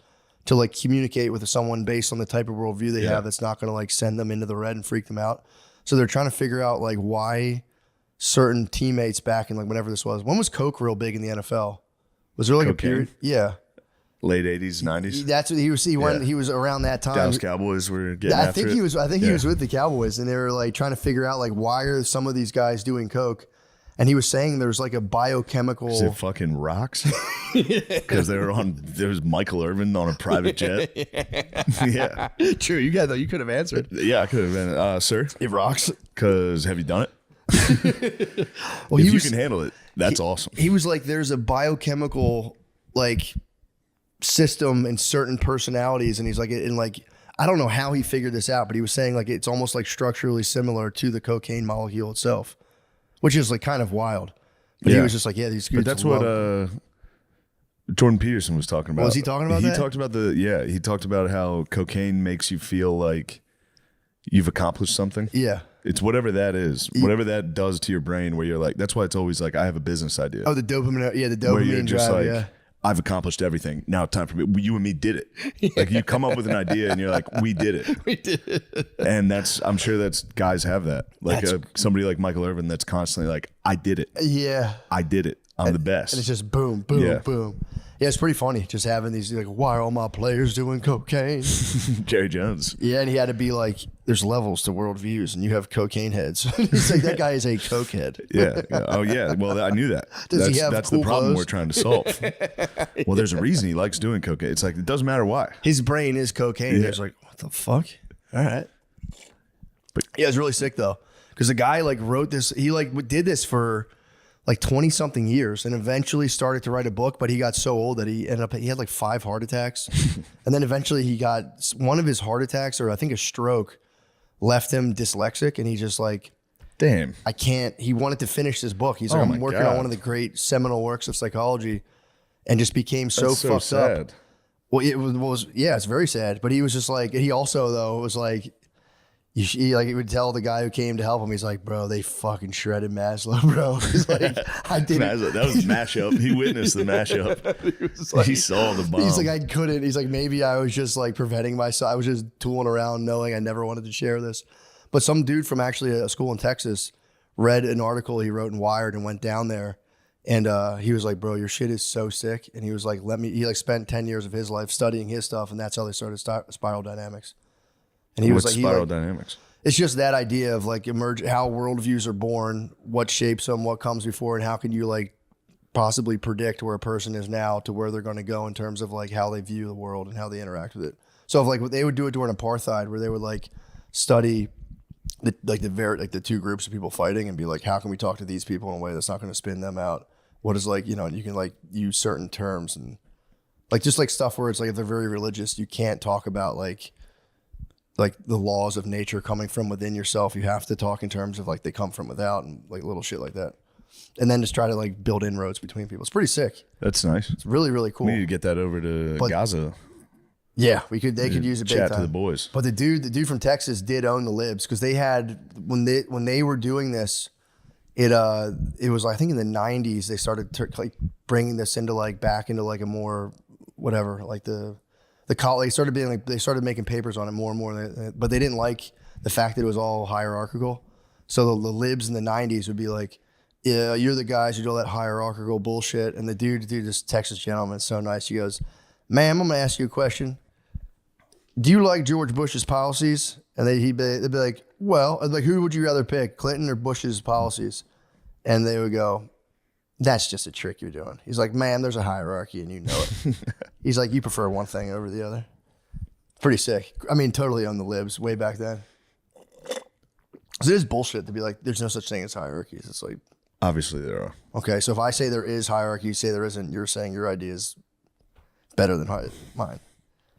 Speaker 1: to like communicate with someone based on the type of worldview they have that's not going to like send them into the red and freak them out. So they're trying to figure out like why certain teammates back in like whenever this was. When was Coke real big in the NFL? Was there like
Speaker 2: Cocaine?
Speaker 1: a period? Yeah.
Speaker 2: Late 80s, 90s.
Speaker 1: That's what he was. He was around that time.
Speaker 2: Dallas Cowboys were getting after it.
Speaker 1: He was with the Cowboys, and they were like trying to figure out like why are some of these guys doing coke, and he was saying there's like a biochemical.
Speaker 2: Is it fucking rocks? Because there was Michael Irvin on a private jet. Yeah,
Speaker 1: true. You could have answered.
Speaker 2: Yeah, I could have been, sir.
Speaker 1: It rocks.
Speaker 2: Because have you done it?
Speaker 1: Well,
Speaker 2: if you can handle it, that's awesome.
Speaker 1: He was like, there's a biochemical like system in certain personalities, and he's like, and like I don't know how he figured this out, but he was saying like it's almost like structurally similar to the cocaine molecule itself, which is like kind of wild. But he was just like, these.
Speaker 2: But that's what Jordan Peterson was talking about.
Speaker 1: Was he talking about that?
Speaker 2: He talked about he talked about how cocaine makes you feel like you've accomplished something.
Speaker 1: Yeah.
Speaker 2: It's whatever that is, whatever that does to your brain, where you're like, that's why it's always like, I have a business idea.
Speaker 1: Oh, the dopamine, the dopamine
Speaker 2: where you're just
Speaker 1: drive,
Speaker 2: like, I've accomplished everything. Now time for me. You and me did it. Like you come up with an idea and you're like, we did it.
Speaker 1: We did it.
Speaker 2: And I'm sure guys have that. Like somebody like Michael Irvin that's constantly like, I did it.
Speaker 1: Yeah.
Speaker 2: I did it. I'm the best.
Speaker 1: And it's just boom, boom, boom. Yeah, it's pretty funny just having these like, why are all my players doing cocaine?
Speaker 2: Jerry Jones.
Speaker 1: Yeah, and he had to be like, there's levels to worldviews, and you have cocaine heads. He's like, that guy is a coke head.
Speaker 2: Yeah. Oh yeah. Well, I knew that. That's
Speaker 1: cool
Speaker 2: the problem
Speaker 1: clothes?
Speaker 2: we're trying to solve. Well, there's a reason he likes doing cocaine. It's like it doesn't matter why.
Speaker 1: His brain is cocaine. Yeah. He's like, what the fuck? All right. But yeah, it's really sick though, because the guy like wrote this. He like did this for like 20 something years and eventually started to write a book, but he got so old that he had like 5 heart attacks. And then eventually he got one of his heart attacks, or I think a stroke, left him dyslexic. And he just like,
Speaker 2: damn,
Speaker 1: I can't, he wanted to finish this book. He's like, I'm working on one of the great seminal works of psychology, and just became so fucked
Speaker 2: sad.
Speaker 1: up. Well, it was, it's very sad, but he was just like, he also though was like, he would tell the guy who came to help him, he's like, bro, they fucking shredded Maslow, bro. He's like, I didn't.
Speaker 2: That was mashup. He witnessed the mashup. He saw the bomb.
Speaker 1: He's like, I couldn't. He's like, maybe I was just like preventing myself. I was just tooling around knowing I never wanted to share this. But some dude from actually a school in Texas read an article he wrote in Wired and went down there. And he was like, bro, your shit is so sick. And he was like, he like spent 10 years of his life studying his stuff. And that's how they started Spiral Dynamics. And he was like,
Speaker 2: Spiral Dynamics?
Speaker 1: It's just that idea of like how worldviews are born, what shapes them, what comes before, and how can you like possibly predict where a person is now to where they're going to go in terms of like how they view the world and how they interact with it. So if like they would do it during apartheid, where they would like study the two groups of people fighting and be like, how can we talk to these people in a way that's not going to spin them out? What is like, you can like use certain terms and like just like stuff where it's like if they're very religious, you can't talk about like the laws of nature coming from within yourself. You have to talk in terms of like they come from without and like little shit like that. And then just try to like build inroads between people. It's pretty sick.
Speaker 2: That's nice.
Speaker 1: It's really, really cool.
Speaker 2: We need to get that over to Gaza.
Speaker 1: Yeah, they could use it big time.
Speaker 2: Chat to the boys.
Speaker 1: But the dude from Texas did own the libs, because they had, when they were doing this, it was, I think in the 90s, they started like bringing this into like back into like a more whatever, like the they started being like, they started making papers on it more and more, but they didn't like the fact that it was all hierarchical. So the libs in the 90s would be like, yeah, you're the guys who do all that hierarchical bullshit. And the dude, this Texas gentleman, so nice. He goes, ma'am, I'm going to ask you a question. Do you like George Bush's policies? And they'd be like, well, like, who would you rather pick, Clinton or Bush's policies? And they would go, that's just a trick you're doing. He's like, man, there's a hierarchy and you know it. He's like, you prefer one thing over the other. Pretty sick. I mean, totally on the libs way back then. So it is bullshit to be like, there's no such thing as hierarchies. It's like,
Speaker 2: obviously there are.
Speaker 1: Okay, so if I say there is hierarchy, you say there isn't, you're saying your idea is better than mine.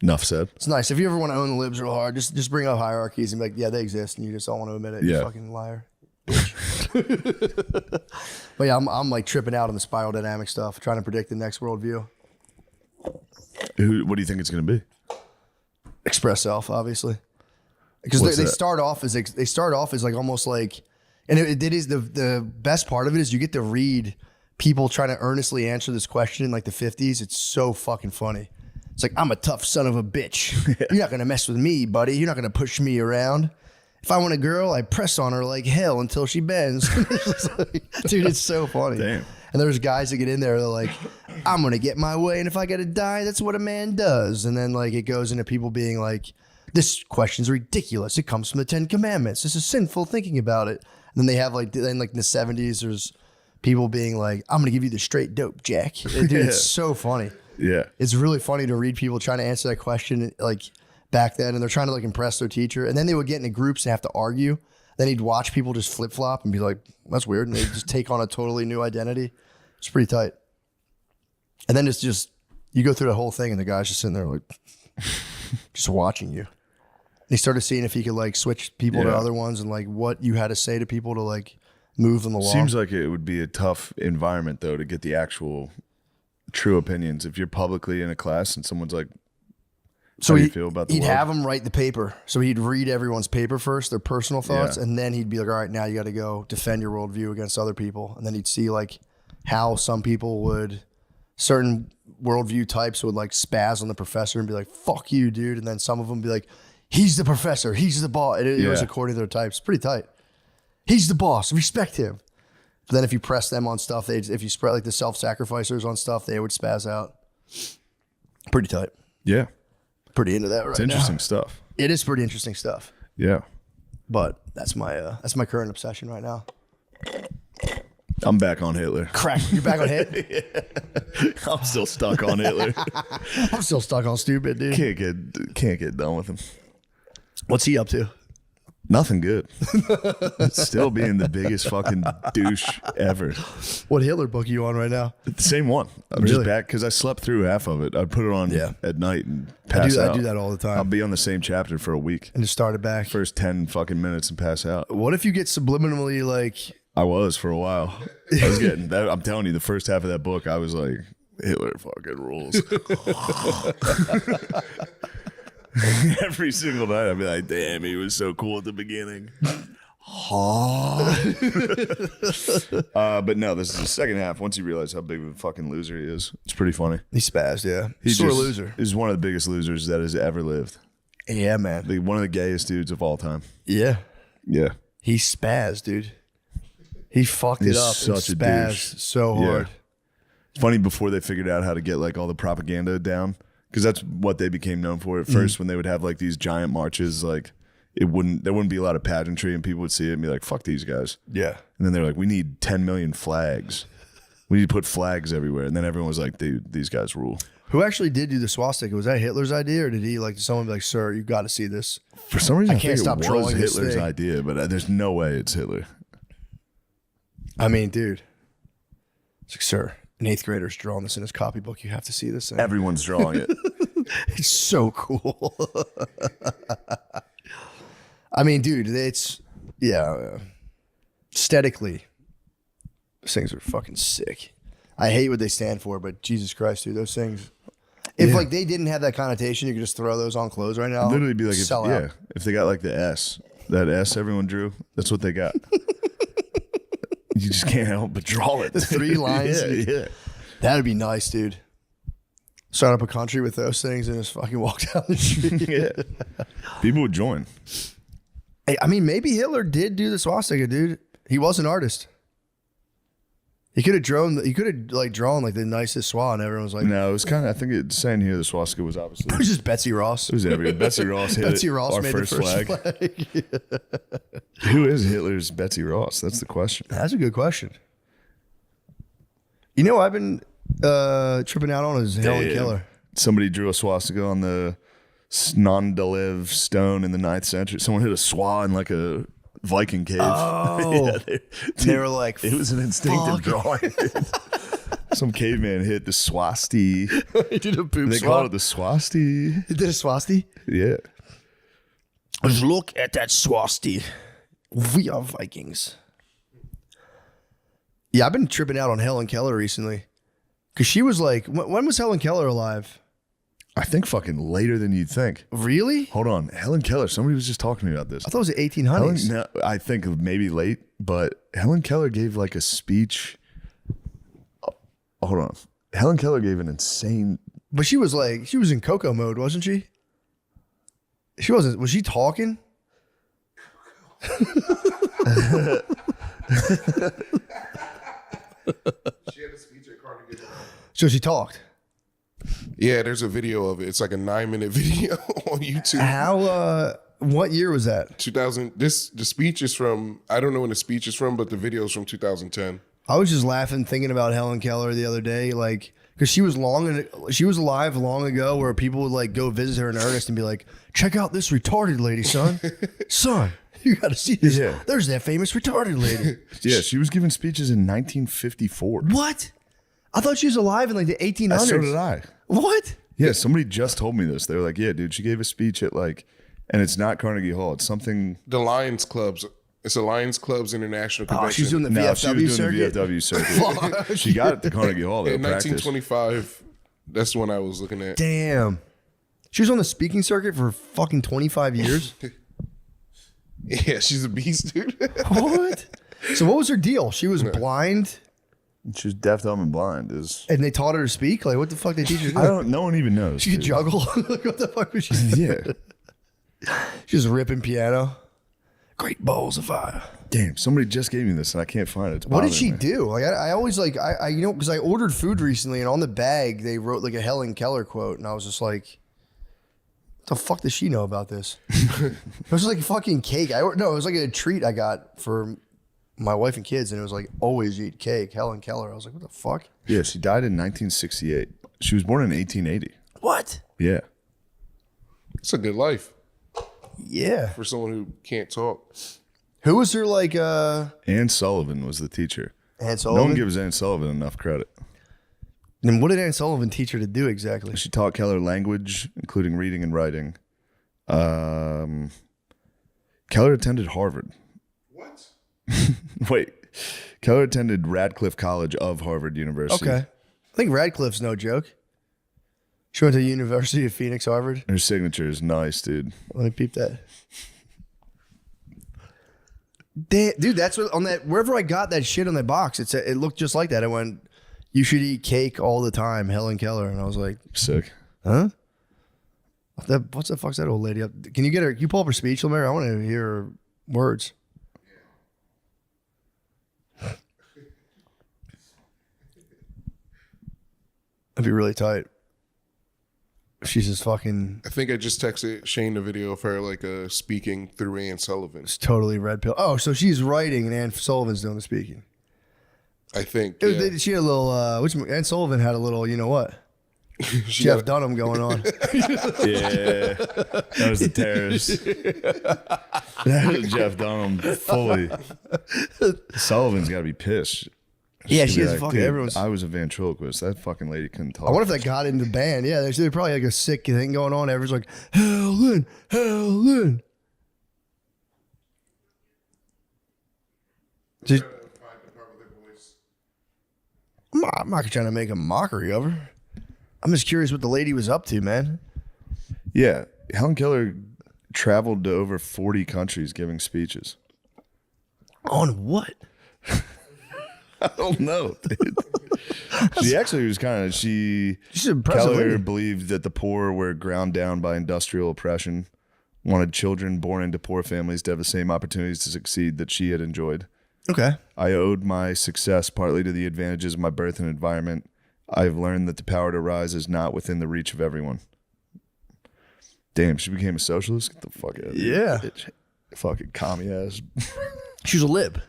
Speaker 2: Enough said.
Speaker 1: It's nice. If you ever want to own the libs real hard, just bring up hierarchies and be like, yeah, they exist, and you just don't want to admit it. You fucking liar. But yeah, I'm like tripping out on the spiral dynamic stuff, trying to predict the next worldview.
Speaker 2: What do you think it's going to be?
Speaker 1: Express self, obviously, because they start off as like almost like, and it is the best part of it is you get to read people trying to earnestly answer this question in like the 50s. It's so fucking funny. It's like, I'm a tough son of a bitch. You're not going to mess with me, buddy. You're not going to push me around. If I want a girl, I press on her like hell until she bends. Dude, it's so funny.
Speaker 2: Damn.
Speaker 1: And there's guys that get in there, they're like, I'm going to get my way, and if I got to die, that's what a man does. And then like it goes into people being like, this question's ridiculous. It comes from the 10 Commandments. This is sinful thinking about it. And then they have like, then like in the 70s, there's people being like, I'm going to give you the straight dope, Jack. Dude, it's so funny.
Speaker 2: Yeah.
Speaker 1: It's really funny to read people trying to answer that question like back then, and they're trying to like impress their teacher. And then they would get into groups and have to argue. Then he'd watch people just flip flop and be like, that's weird. And they just take on a totally new identity. It's pretty tight. And then it's just, you go through the whole thing and the guy's just sitting there like, just watching you. And he started seeing if he could like switch people to other ones and like what you had to say to people to like move them along.
Speaker 2: Seems like it would be a tough environment though to get the actual true opinions. If you're publicly in a class and someone's like, how do you feel about the
Speaker 1: world? He'd have them write the paper. So he'd read everyone's paper first, their personal thoughts, and then he'd be like, all right, now you got to go defend your worldview against other people. And then he'd see like how some people would, certain worldview types would like spaz on the professor and be like, fuck you, dude. And then some of them be like, he's the professor, he's the boss. It was according to their types. Pretty tight. He's the boss, respect him. But then if you press them on stuff, if you spread like the self-sacrificers on stuff, they would spaz out. Pretty tight.
Speaker 2: Yeah.
Speaker 1: Pretty into that right now.
Speaker 2: It's interesting stuff.
Speaker 1: It is pretty interesting stuff.
Speaker 2: Yeah.
Speaker 1: But that's my current obsession right now.
Speaker 2: I'm back on Hitler.
Speaker 1: Crack. You're back on Hitler?
Speaker 2: Yeah. I'm still stuck on Hitler.
Speaker 1: I'm still stuck on stupid, dude.
Speaker 2: Can't get done with him.
Speaker 1: What's he up to?
Speaker 2: Nothing good. Still being the biggest fucking douche ever.
Speaker 1: What Hitler book are you on right now?
Speaker 2: The same one. I'm just back because I slept through half of it. I put it on at night and pass out.
Speaker 1: I do that all the time.
Speaker 2: I'll be on the same chapter for a week.
Speaker 1: And just start it back.
Speaker 2: First 10 fucking minutes and pass out.
Speaker 1: What if you get subliminally like...
Speaker 2: I was for a while. I was getting that. I'm telling you, the first half of that book, I was like, Hitler fucking rules. Every single night, I'd be like, damn, he was so cool at the beginning. But no, this is the second half. Once you realize how big of a fucking loser he is, it's pretty funny.
Speaker 1: He's spazzed, yeah.
Speaker 2: He's
Speaker 1: sore loser.
Speaker 2: He's one of the biggest losers that has ever lived.
Speaker 1: Yeah, man.
Speaker 2: One of the gayest dudes of all time.
Speaker 1: Yeah.
Speaker 2: Yeah.
Speaker 1: He spazzed, dude. He fucked it up.
Speaker 2: Such a
Speaker 1: spazzed
Speaker 2: douche.
Speaker 1: so hard.
Speaker 2: Yeah. It's funny before they figured out how to get like all the propaganda down, because that's what they became known for at first. When they would have like these giant marches, like there wouldn't be a lot of pageantry, and people would see it and be like, "Fuck these guys."
Speaker 1: Yeah.
Speaker 2: And then they're like, "We need 10 million flags. We need to put flags everywhere." And then everyone was like, "Dude, these guys rule."
Speaker 1: Who actually did do the swastika? Was that Hitler's idea, or did he like someone be like, "Sir, you've got to see this"?
Speaker 2: For some reason,
Speaker 1: I can't stop
Speaker 2: it was
Speaker 1: drawing this
Speaker 2: Hitler's
Speaker 1: thing.
Speaker 2: idea, but there's no way it's Hitler.
Speaker 1: I mean, dude, it's like, sir, an 8th grader's drawing this in his copybook. You have to see this thing.
Speaker 2: Everyone's drawing it.
Speaker 1: It's so cool. I mean, dude, it's aesthetically, those things are fucking sick. I hate what they stand for, but Jesus Christ, dude, those things. If like they didn't have that connotation, you could just throw those on clothes right now.
Speaker 2: Literally be like,
Speaker 1: sell out.
Speaker 2: if they got like the S, that S everyone drew, that's what they got. You just can't help but draw it.
Speaker 1: The 3 lines.
Speaker 2: Yeah.
Speaker 1: That'd be nice, dude. Start up a country with those things and just fucking walk down the street.
Speaker 2: Yeah. People would join.
Speaker 1: Hey, I mean, maybe Hitler did do the swastika, dude. He was an artist. He could have drawn. He could have like drawn like the nicest swan. Everyone was like,
Speaker 2: No, it was kind of. I think it's saying here the swastika was obviously.
Speaker 1: it was just Betsy Ross.
Speaker 2: It was everywhere. Betsy Ross hit
Speaker 1: Betsy Ross
Speaker 2: our
Speaker 1: made
Speaker 2: first
Speaker 1: the first
Speaker 2: flag. Who is Hitler's Betsy Ross? That's the question.
Speaker 1: That's a good question. You know, I've been tripping out on is Helen Keller.
Speaker 2: Somebody drew a swastika on the Snondalev stone in the 9th century. Someone hit a swa in like a Viking cave.
Speaker 1: Oh,
Speaker 2: yeah,
Speaker 1: they were like,
Speaker 2: it was an instinctive drawing. Some caveman hit the swasti.
Speaker 1: he did a poop
Speaker 2: They called it the swasti.
Speaker 1: He did a swasti?
Speaker 2: Yeah.
Speaker 1: Just look at that swasti. We are Vikings. Yeah, I've been tripping out on Helen Keller recently. Because she was like, when was Helen Keller alive?
Speaker 2: I think fucking later than you'd think.
Speaker 1: Really?
Speaker 2: Hold on. Helen Keller. Somebody was just talking to me about this.
Speaker 1: I thought it was the 1800s.
Speaker 2: No, I think maybe late, but Helen Keller gave like a speech. Hold on. Helen Keller gave an insane.
Speaker 1: But she was like, she was in Coco mode, wasn't she? She wasn't. Was she talking?
Speaker 3: She had a speech at Carnegie Hall.
Speaker 1: So she talked.
Speaker 3: Yeah, there's a video of it. It's like a 9-minute video on YouTube.
Speaker 1: How, what year was that?
Speaker 3: 2000. The speech is from, I don't know when the speech is from, but the video is from 2010.
Speaker 1: I was just laughing thinking about Helen Keller the other day, like, because she was alive long ago where people would like go visit her in earnest and be like, check out this retarded lady, son. Son, you got to see this.
Speaker 2: Yeah.
Speaker 1: There's that famous retarded lady.
Speaker 2: Yeah, she was giving speeches in 1954.
Speaker 1: What? I thought she was alive in like the 1800s.
Speaker 2: So did I.
Speaker 1: What?
Speaker 2: Yeah, somebody just told me this. They were like, yeah, dude, she gave a speech at like, and it's not Carnegie Hall. It's something.
Speaker 3: The Lions Clubs. It's a Lions Clubs International Convention.
Speaker 1: Oh, she's doing the
Speaker 2: No,
Speaker 1: VFW
Speaker 2: she was doing
Speaker 1: circuit?
Speaker 2: the VFW circuit. She got it to Carnegie Hall. Though,
Speaker 3: In 1925, that's the one I was looking at.
Speaker 1: Damn. She was on the speaking circuit for fucking 25 years?
Speaker 3: Yeah, she's a beast, dude.
Speaker 1: What? So what was her deal? She was blind
Speaker 2: She was deaf, dumb, and blind.
Speaker 1: and they taught her to speak? Like, what the fuck did they teach her to do?
Speaker 2: I don't. No one even knows.
Speaker 1: She could
Speaker 2: dude.
Speaker 1: juggle? Like, what the fuck was she doing?
Speaker 2: Yeah.
Speaker 1: She was ripping piano. Great balls of fire.
Speaker 2: Damn. Somebody just gave me this, and I can't find it. It's
Speaker 1: What did she
Speaker 2: bothering me.
Speaker 1: do? Like, I always like, you know, because I ordered food recently and on the bag they wrote like a Helen Keller quote, and I was just like, what the fuck does she know about this? It was like fucking cake. No, it was like a treat I got for my wife and kids, and it was like, always eat cake, Helen Keller. I was like, what the fuck?
Speaker 2: Yeah, she died in 1968. She was born in 1880.
Speaker 1: What?
Speaker 2: Yeah.
Speaker 3: It's a good life
Speaker 1: Yeah.
Speaker 3: for someone who can't talk.
Speaker 1: Who was her like
Speaker 2: Anne Sullivan was the teacher.
Speaker 1: Anne
Speaker 2: No
Speaker 1: Sullivan?
Speaker 2: one gives Anne Sullivan enough credit.
Speaker 1: And what did Anne Sullivan teach her to do exactly?
Speaker 2: She taught Keller language, including reading and writing. Keller attended Harvard.
Speaker 3: What?
Speaker 2: Wait. Keller attended Radcliffe College of Harvard University.
Speaker 1: Okay. I think Radcliffe's no joke. She went to the University of Phoenix, Harvard.
Speaker 2: Her signature is nice, dude.
Speaker 1: Let me peep that. Damn, dude, that's what on that. Wherever I got that shit on that box, it looked just like that. It went, "You should eat cake all the time," Helen Keller, and I was like,
Speaker 2: Sick.
Speaker 1: "Huh? What's the fuck's that old lady up? Can you get her? Can you pull up her speech, Lemaire? I want to hear her words." That'd be really tight. She's just fucking.
Speaker 3: I think I just texted Shane a video of her like speaking through Anne Sullivan.
Speaker 1: It's totally red pill. Oh, so she's writing and Anne Sullivan's doing the speaking.
Speaker 3: I think.
Speaker 1: She had a little. Anne Sullivan had a little. You know what?
Speaker 3: She
Speaker 1: Jeff
Speaker 3: got-
Speaker 1: Dunham going on.
Speaker 2: Yeah. That was the terrorist. That was Jeff Dunham fully. Sullivan's got to be pissed.
Speaker 1: Yeah,
Speaker 2: She'd
Speaker 1: she
Speaker 2: be
Speaker 1: is
Speaker 2: like,
Speaker 1: fucking
Speaker 2: "Dude,
Speaker 1: everyone's.
Speaker 2: I was a ventriloquist. That fucking lady couldn't talk.
Speaker 1: I wonder if that got into the band. Yeah, there's probably like a sick thing going on. Everyone's like, Helen, Helen. I'm not trying to make a mockery of her. I'm just curious what the lady was up to, man.
Speaker 2: Yeah. Helen Keller traveled to over 40 countries giving speeches.
Speaker 1: On what?
Speaker 2: I don't know, dude. She actually was kind of,
Speaker 1: She's an impressive
Speaker 2: Keller
Speaker 1: lady.
Speaker 2: believed that the poor were ground down by industrial oppression, wanted children born into poor families to have the same opportunities to succeed that she had enjoyed.
Speaker 1: Okay.
Speaker 2: I owed my success partly to the advantages of my birth and environment. I have learned that the power to rise is not within the reach of everyone. Damn, she became a socialist? Get the fuck out of here.
Speaker 1: Yeah.
Speaker 2: Bitch. Fucking commie ass.
Speaker 1: She was a lib.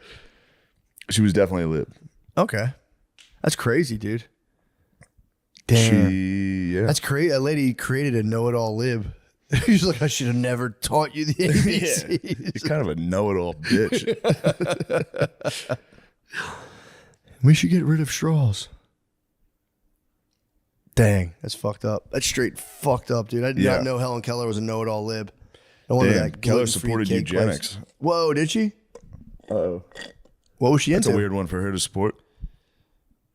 Speaker 2: She was definitely a lib.
Speaker 1: Okay. That's crazy, dude. Damn.
Speaker 2: Yeah.
Speaker 1: That's crazy. That lady created a know-it-all lib. She's like, I should have never taught you the ABCs.
Speaker 2: You're kind of a know-it-all bitch.
Speaker 1: We should get rid of straws. Dang, that's fucked up. That's straight fucked up, dude. I did not know Helen Keller was a know-it-all lib. No wonder
Speaker 2: Damn,
Speaker 1: that
Speaker 2: Keller
Speaker 1: gluten-free
Speaker 2: supported
Speaker 1: cake
Speaker 2: eugenics.
Speaker 1: place. Whoa, did she?
Speaker 2: Uh-oh.
Speaker 1: What was she
Speaker 2: That's
Speaker 1: into?
Speaker 2: a weird one for her to support.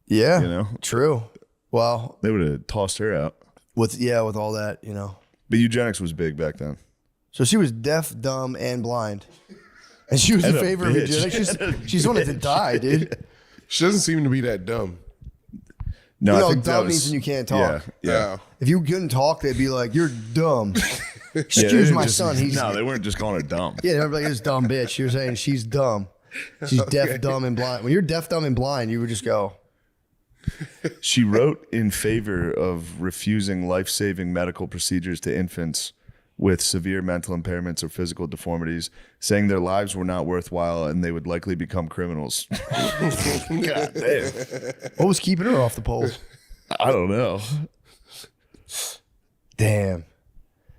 Speaker 1: Yeah,
Speaker 2: You know?
Speaker 1: true. Well,
Speaker 2: They would have tossed her out.
Speaker 1: with all that, you know.
Speaker 2: But eugenics was big back then.
Speaker 1: So she was deaf, dumb, and blind. And she was in
Speaker 2: And a
Speaker 1: favor of
Speaker 2: bitch.
Speaker 1: eugenics. She's wanted to die, dude.
Speaker 3: She doesn't seem to be that dumb.
Speaker 2: No,
Speaker 1: You
Speaker 2: I
Speaker 1: know,
Speaker 2: think that
Speaker 1: dumb
Speaker 2: was,
Speaker 1: means you can't talk.
Speaker 2: Yeah.
Speaker 1: If you couldn't talk, they'd be like, "You're dumb."
Speaker 2: Yeah, they
Speaker 1: Excuse
Speaker 2: didn't
Speaker 1: my
Speaker 2: just-
Speaker 1: son. He's
Speaker 2: No, they weren't just calling her dumb.
Speaker 1: yeah. They're like, "This dumb bitch." You're saying she's dumb. She's deaf, dumb, and blind. When you're deaf, dumb, and blind, you would just go.
Speaker 2: She wrote in favor of refusing life-saving medical procedures to infants with severe mental impairments or physical deformities, saying their lives were not worthwhile and they would likely become criminals. God damn.
Speaker 1: What was keeping her off the polls?
Speaker 2: I don't know.
Speaker 1: Damn.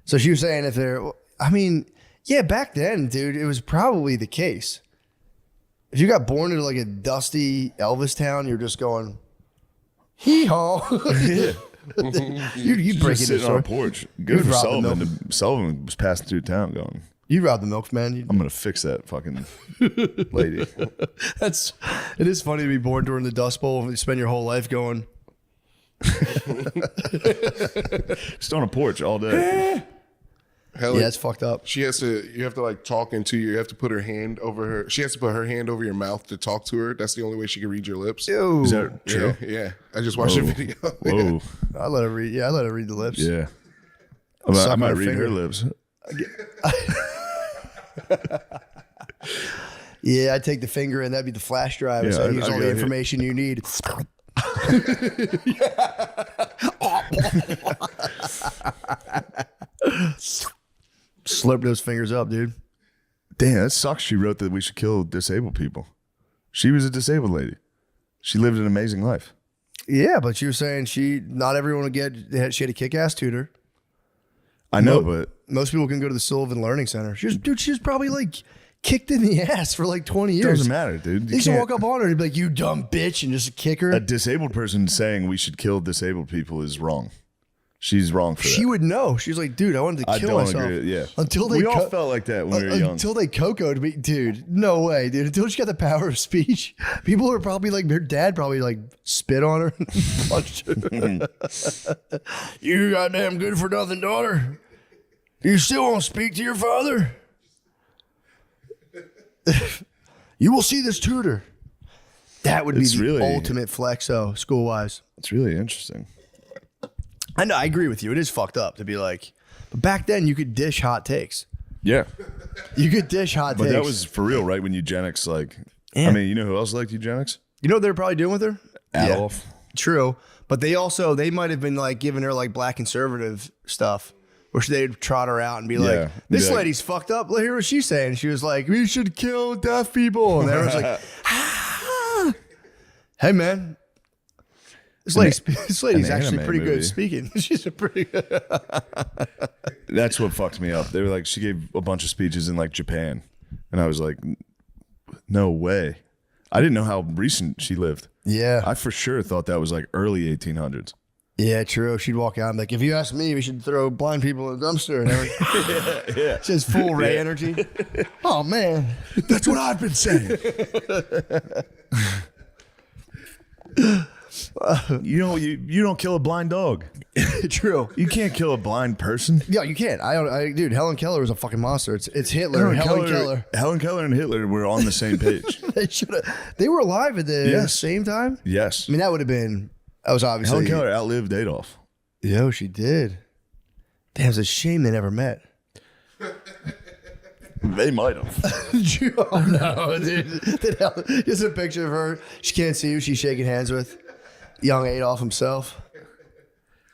Speaker 1: So she was saying if they're, I mean, yeah, back then, dude, it was probably the case. If you got born into like a dusty Elvis town, you're just going, hee haw. You'd break
Speaker 2: Just
Speaker 1: into
Speaker 2: sitting on a
Speaker 1: store.
Speaker 2: porch.
Speaker 1: You'd
Speaker 2: Good for
Speaker 1: rob the
Speaker 2: Sullivan.
Speaker 1: milk.
Speaker 2: Sullivan was passing through town going,
Speaker 1: You rob the milkman.
Speaker 2: I'm going to fix that fucking lady.
Speaker 1: It is funny to be born during the Dust Bowl and you spend your whole life going,
Speaker 2: Just on a porch all day.
Speaker 3: Hell,
Speaker 1: yeah, it's fucked up.
Speaker 3: you have to like talk into you have to put her hand over her. She has to put her hand over your mouth to talk to her. That's the only way she can read your lips.
Speaker 1: Ew.
Speaker 2: Is that true?
Speaker 3: Yeah. I just watched a video.
Speaker 2: Whoa.
Speaker 1: I let her read. Yeah, I let her read the lips.
Speaker 2: Yeah.
Speaker 1: Suck
Speaker 2: I
Speaker 1: on
Speaker 2: might
Speaker 1: her
Speaker 2: read
Speaker 1: finger.
Speaker 2: her lips.
Speaker 1: Yeah, I'd take the finger and that'd be the flash drive.
Speaker 2: Yeah,
Speaker 1: so
Speaker 2: I'd
Speaker 1: here's all
Speaker 2: go
Speaker 1: the
Speaker 2: hit-
Speaker 1: information you need. Slurp those fingers up, dude.
Speaker 2: Damn, that sucks. She wrote that we should kill disabled people. She was a disabled lady. She lived an amazing life.
Speaker 1: Yeah, but she was saying not everyone would get. She had a kick-ass tutor.
Speaker 2: I know, but
Speaker 1: Most people can go to the Sullivan Learning Center. She was probably like kicked in the ass for like 20
Speaker 2: it
Speaker 1: years.
Speaker 2: doesn't matter, dude.
Speaker 1: They used to walk up on her and be like, "You dumb bitch," and just kick her.
Speaker 2: A disabled person saying we should kill disabled people is wrong. She's wrong for
Speaker 1: She
Speaker 2: that.
Speaker 1: would know. She's like, "Dude, I wanted to
Speaker 2: I
Speaker 1: kill
Speaker 2: don't
Speaker 1: myself."
Speaker 2: agree. Yeah.
Speaker 1: Until they
Speaker 2: we all felt like that when we were young.
Speaker 1: Until they cocoed me, dude. No way, dude. Until she got the power of speech, people are probably like, her dad probably like spit on her, and punched her. You goddamn good for nothing, daughter. You still won't speak to your father. You will see this tutor. That would be
Speaker 2: It's
Speaker 1: the
Speaker 2: really-
Speaker 1: ultimate flexo, school wise.
Speaker 2: It's really interesting.
Speaker 1: I know. I agree with you. It is fucked up to be like, but back then you could dish hot takes.
Speaker 2: Yeah.
Speaker 1: You could dish hot
Speaker 2: But
Speaker 1: takes.
Speaker 2: that was for real, right? When eugenics, like,
Speaker 1: Yeah.
Speaker 2: I mean, you know who else liked eugenics?
Speaker 1: You know what they're probably doing with her?
Speaker 2: Adolf.
Speaker 1: Yeah, true. But they might have been like giving her like black conservative stuff, where they'd trot her out and be like,
Speaker 2: Yeah.
Speaker 1: "This
Speaker 2: Yeah.
Speaker 1: lady's fucked up. Let hear what she's saying." She was like, "We should kill deaf people," and everyone's like, ah. "Hey, man." This lady's
Speaker 2: an
Speaker 1: actually
Speaker 2: anime
Speaker 1: pretty good
Speaker 2: movie.
Speaker 1: at speaking. She's a pretty good.
Speaker 2: That's what fucked me up. They were like, she gave a bunch of speeches in like Japan. And I was like, no way. I didn't know how recent she lived.
Speaker 1: Yeah.
Speaker 2: I for sure thought that was like early 1800s.
Speaker 1: Yeah, true. She'd walk out and be like, "If you ask me, we should throw blind people in a dumpster." And everything.
Speaker 2: Yeah.
Speaker 1: She has full Ray energy. Oh, man.
Speaker 2: That's what I've been saying. You know, you don't kill a blind dog.
Speaker 1: True.
Speaker 2: You can't kill a blind person.
Speaker 1: Yeah, you can't. Dude, Helen Keller was a fucking monster. It's Hitler. Helen
Speaker 2: Keller and Hitler were on the same page.
Speaker 1: They were alive at the same time?
Speaker 2: Yes.
Speaker 1: I mean, that was obviously.
Speaker 2: Helen Keller outlived Adolf.
Speaker 1: Yo, she did. Damn, it's a shame they never met.
Speaker 2: They might have.
Speaker 1: Oh, no, dude. Just a picture of her. She can't see who she's shaking hands with. Young Adolf himself.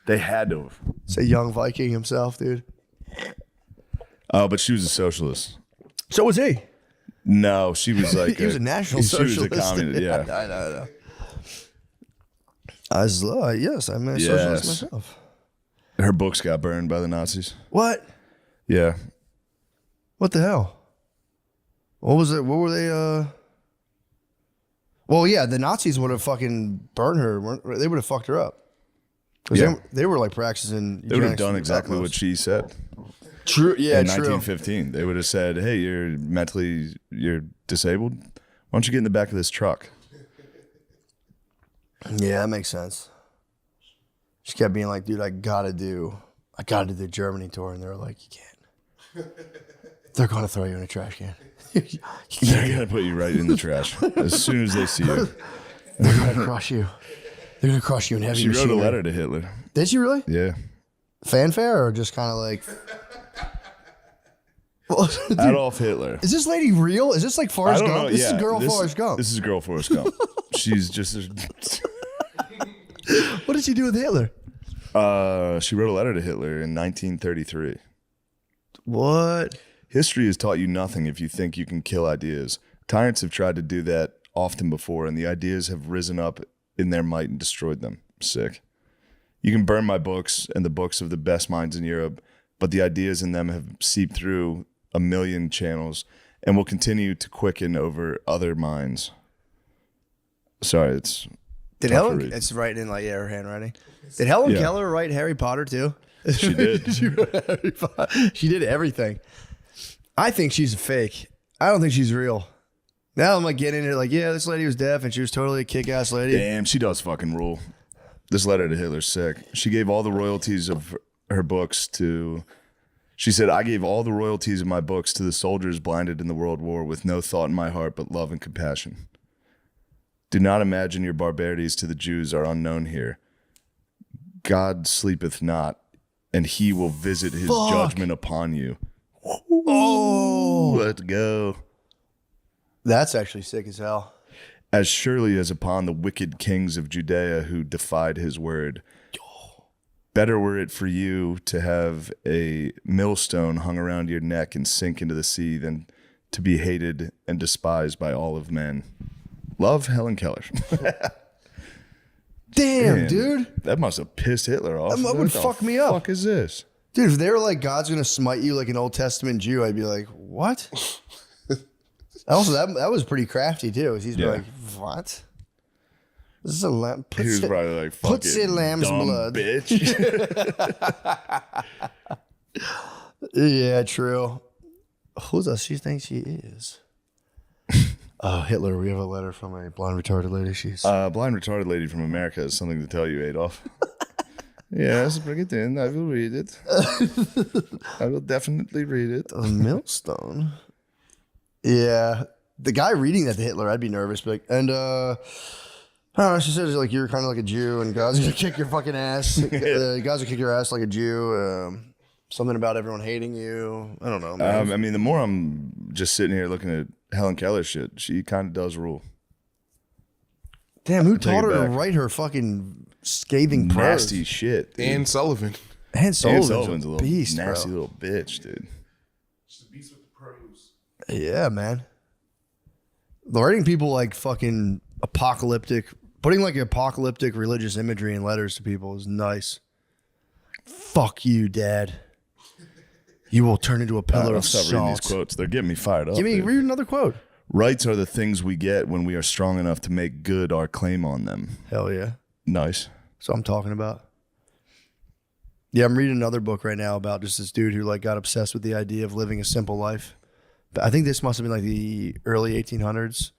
Speaker 2: They had to have.
Speaker 1: It's a young Viking himself, dude.
Speaker 2: Oh, but she was a socialist.
Speaker 1: So was he.
Speaker 2: No, she was like
Speaker 1: he was a national socialist.
Speaker 2: She was a communist, yeah.
Speaker 1: I know. Yes, I'm a socialist myself.
Speaker 2: Her books got burned by the Nazis.
Speaker 1: What?
Speaker 2: Yeah.
Speaker 1: What the hell? What was it? What were they? Well, yeah, the Nazis would have fucking burned her. They would have fucked her up. Yeah. They were like practicing.
Speaker 2: They would have done exactly what she said.
Speaker 1: True. Yeah.
Speaker 2: In 1915, they would have said, "Hey, you're disabled. Why don't you get in the back of this truck?"
Speaker 1: Yeah, that makes sense. She kept being like, "Dude, I gotta do the Germany tour," and they were like, "You can't. They're gonna throw you in a trash can.
Speaker 2: They're gonna put you right in the trash as soon as they see you.
Speaker 1: They're gonna crush you. They're gonna crush you in heavy machinery."
Speaker 2: She wrote a letter to Hitler.
Speaker 1: Did she really?
Speaker 2: Yeah.
Speaker 1: Fanfare or just kind of like
Speaker 2: dude, Adolf Hitler.
Speaker 1: Is this lady real? Is this like Forrest Gump? This is girl Forrest Gump.
Speaker 2: This is girl Forrest Gump. She's just.
Speaker 1: What did she do with Hitler?
Speaker 2: She wrote a letter to Hitler in 1933.
Speaker 1: What?
Speaker 2: History has taught you nothing if you think you can kill ideas. Tyrants have tried to do that often before, and the ideas have risen up in their might and destroyed them. Sick. You can burn my books and the books of the best minds in Europe, but the ideas in them have seeped through a million channels and will continue to quicken over other minds. Sorry, it's...
Speaker 1: It's writing in like her handwriting. Did Helen Keller write Harry Potter too?
Speaker 2: She did.
Speaker 1: She did everything. I think she's a fake. I don't think she's real. Now I'm like getting it like, yeah, this lady was deaf and she was totally a kick-ass lady.
Speaker 2: Damn, she does fucking rule. This letter to Hitler's sick. She gave all the royalties of her books to... She said, "I gave all the royalties of my books to the soldiers blinded in the World War with no thought in my heart but love and compassion. Do not imagine your barbarities to the Jews are unknown here. God sleepeth not, and he will visit his judgment upon you."
Speaker 1: Oh,
Speaker 2: let's go.
Speaker 1: That's actually sick as hell.
Speaker 2: "As surely as upon the wicked kings of Judea who defied his word. Better were it for you to have a millstone hung around your neck and sink into the sea than to be hated and despised by all of men. Love, Helen Keller."
Speaker 1: Damn, dude.
Speaker 2: That must have pissed Hitler off.
Speaker 1: That would fuck me up.
Speaker 2: What the fuck is this?
Speaker 1: Dude, if they were like, God's going to smite you like an Old Testament Jew, I'd be like, what? Also, that was pretty crafty, too. He's like, what? This is a lamb.
Speaker 2: He was probably like, fuck it,
Speaker 1: lamb's
Speaker 2: dumb
Speaker 1: blood.
Speaker 2: Bitch.
Speaker 1: Yeah, true. Who does she think she is? Hitler, we have a letter from a blind retarded lady. She's
Speaker 2: blind retarded lady from America has something to tell you, Adolf. Yes, bring it in. I will read it. I will definitely read it.
Speaker 1: A millstone. Yeah, the guy reading that to Hitler, I'd be nervous. But I don't know. She says like you're kind of like a Jew, and God's gonna kick your fucking ass. God's gonna kick your ass like a Jew. Something about everyone hating you. I don't know, man.
Speaker 2: I mean, the more I'm just sitting here looking at Helen Keller shit, she kind of does rule.
Speaker 1: Damn, who taught her to write her fucking scathing prose?
Speaker 2: Nasty shit. Dude.
Speaker 3: Anne Sullivan.
Speaker 1: Anne Sullivan's a
Speaker 2: little
Speaker 1: beast,
Speaker 2: nasty
Speaker 1: bro.
Speaker 2: little bitch, dude.
Speaker 3: She's a beast with the prose.
Speaker 1: Yeah, man. Writing people like fucking apocalyptic, putting like apocalyptic religious imagery in letters to people is nice. Fuck you, Dad. You will turn into a pillar of
Speaker 2: salt. Reading these
Speaker 1: salt.
Speaker 2: quotes. They're getting me fired up.
Speaker 1: Read another quote.
Speaker 2: Rights are the things we get when we are strong enough to make good our claim on them.
Speaker 1: Hell yeah.
Speaker 2: Nice.
Speaker 1: That's what I'm talking about. Yeah, I'm reading another book right now about just this dude who like got obsessed with the idea of living a simple life. But I think this must have been like the early 1800s.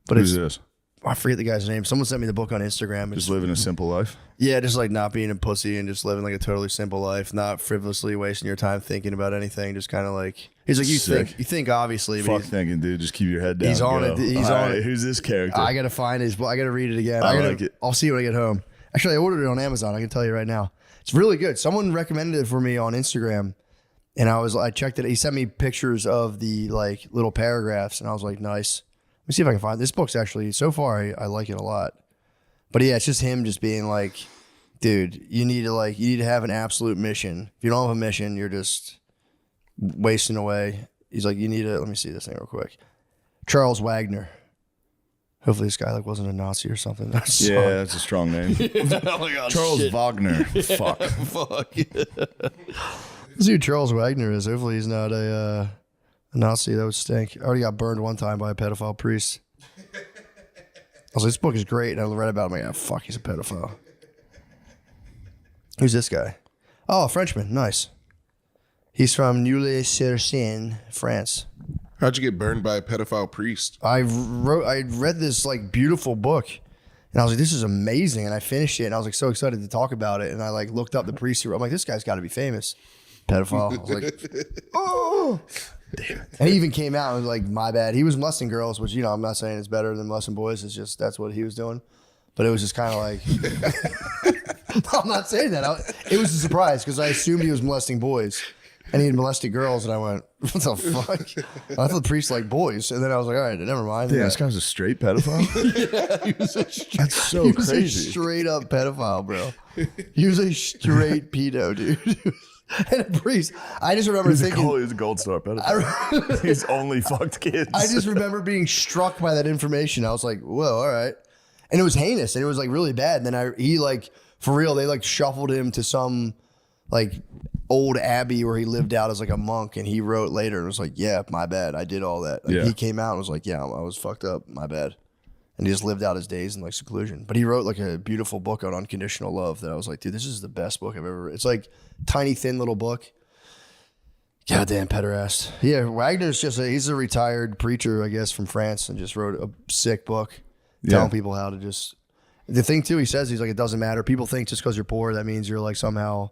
Speaker 1: But
Speaker 2: Who's this?
Speaker 1: I forget the guy's name. Someone sent me the book on Instagram.
Speaker 2: Just living a simple life.
Speaker 1: Yeah, just like not being a pussy and just living like a totally simple life, not frivolously wasting your time thinking about anything. Just kind of like he's like you think obviously.
Speaker 2: Fuck thinking, dude. Just keep your head down.
Speaker 1: He's on it. He's on it.
Speaker 2: Who's this character?
Speaker 1: I gotta find his book. I gotta read it again.
Speaker 2: I like it.
Speaker 1: I'll see when I get home. Actually, I ordered it on Amazon. I can tell you right now, it's really good. Someone recommended it for me on Instagram, and I checked it. He sent me pictures of the like little paragraphs, and I was like, nice. Let me see if I can find this book's actually so far. I like it a lot, but yeah, it's just him just being like, dude, you need to have an absolute mission. If you don't have a mission, you're just wasting away. He's like, you need to. Let me see this thing real quick. Charles Wagner. Hopefully this guy like wasn't a Nazi or something.
Speaker 2: That's a strong name.
Speaker 1: Oh my God,
Speaker 2: Charles
Speaker 1: shit.
Speaker 2: Wagner. Fuck.
Speaker 1: Fuck. Let's see who Charles Wagner is. Hopefully he's not a Nazi. That would stink. I already got burned one time by a pedophile priest. I was like, this book is great. And I read about him. I'm like, fuck, he's a pedophile. Who's this guy? Oh, a Frenchman. Nice. He's from Neuilly-sur-Seine, France.
Speaker 3: How'd you get burned by a pedophile priest?
Speaker 1: I read this like beautiful book, and I was like, this is amazing. And I finished it, and I was like so excited to talk about it. And I like looked up the priest who wrote. I'm like, this guy's got to be famous. Pedophile. I was like, oh, damn it. And he even came out and was like, my bad. He was molesting girls, which, you know, I'm not saying it's better than molesting boys. It's just that's what he was doing. But it was just kind of like, I'm not saying that. It was a surprise because I assumed he was molesting boys. And he had molested girls, and I went, what the fuck? I thought the priest liked boys. And then I was like, all right, never mind.
Speaker 2: Yeah, this guy was a straight pedophile?
Speaker 1: Yeah, he was
Speaker 2: That's so crazy.
Speaker 1: A straight up pedophile, bro. He was a straight pedo, dude. And a priest. I just remember thinking.
Speaker 2: He's a gold star pedophile. He's only fucked kids.
Speaker 1: I just remember being struck by that information. I was like, whoa, all right. And it was heinous, and it was like really bad. And then he like, for real, they like shuffled him to some like old abbey where he lived out as like a monk, and he wrote later and was like, yeah, my bad, I did all that. Like, he came out and was like, yeah, I was fucked up, my bad. And he just lived out his days in like seclusion. But he wrote like a beautiful book on unconditional love that I was like, dude, this is the best book I've ever read. It's like tiny thin little book. Goddamn pederast. Yeah, Wagner's he's a retired preacher, I guess, from France, and just wrote a sick book telling people how to just. The thing too, he says, he's like, it doesn't matter. People think just because you're poor that means you're like somehow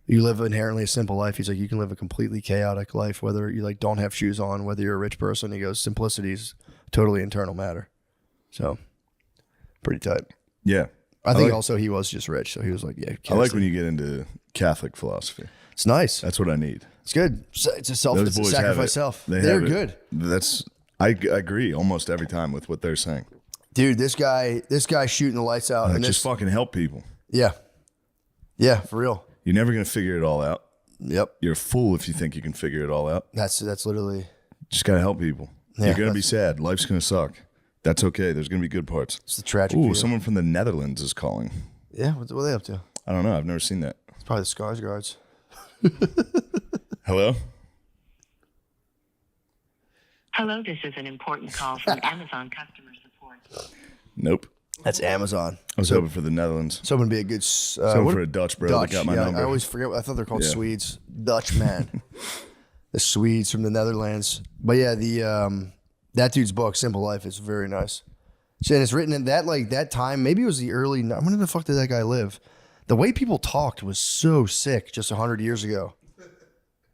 Speaker 1: you live inherently a simple life. He's like, you can live a completely chaotic life, whether you like don't have shoes on, whether you're a rich person. He goes, simplicity's totally internal matter. So, pretty tight.
Speaker 2: Yeah.
Speaker 1: I think also he was just rich, so he was like, yeah.
Speaker 2: I like when you get into Catholic philosophy.
Speaker 1: It's nice.
Speaker 2: That's what I need.
Speaker 1: It's good. It's a sacrifice self. They're good.
Speaker 2: I agree almost every time with what they're saying.
Speaker 1: Dude, this guy shooting the lights out. And
Speaker 2: just fucking help people.
Speaker 1: Yeah. Yeah, for real.
Speaker 2: You're never going to figure it all out.
Speaker 1: Yep.
Speaker 2: You're a fool if you think you can figure it all out.
Speaker 1: That's literally.
Speaker 2: Just got to help people. Yeah, you're going to be sad. Life's going to suck. That's okay. There's going to be good parts.
Speaker 1: It's the tragic.
Speaker 2: Ooh, someone from the Netherlands is calling.
Speaker 1: Yeah, what are they up to?
Speaker 2: I don't know. I've never seen that.
Speaker 1: It's probably the Skarsgårds.
Speaker 2: Hello?
Speaker 4: Hello, this is an important call from Amazon customer support.
Speaker 2: Nope.
Speaker 1: That's Amazon.
Speaker 2: I was hoping for the Netherlands.
Speaker 1: Someone be a good.
Speaker 2: For a Dutch bro that got my number.
Speaker 1: I always forget. I thought they're called Swedes. Dutch man. The Swedes from the Netherlands. But yeah, that dude's book, Simple Life, is very nice. And it's written in that time. Maybe it was the early. When the fuck did that guy live? The way people talked was so sick just 100 years ago.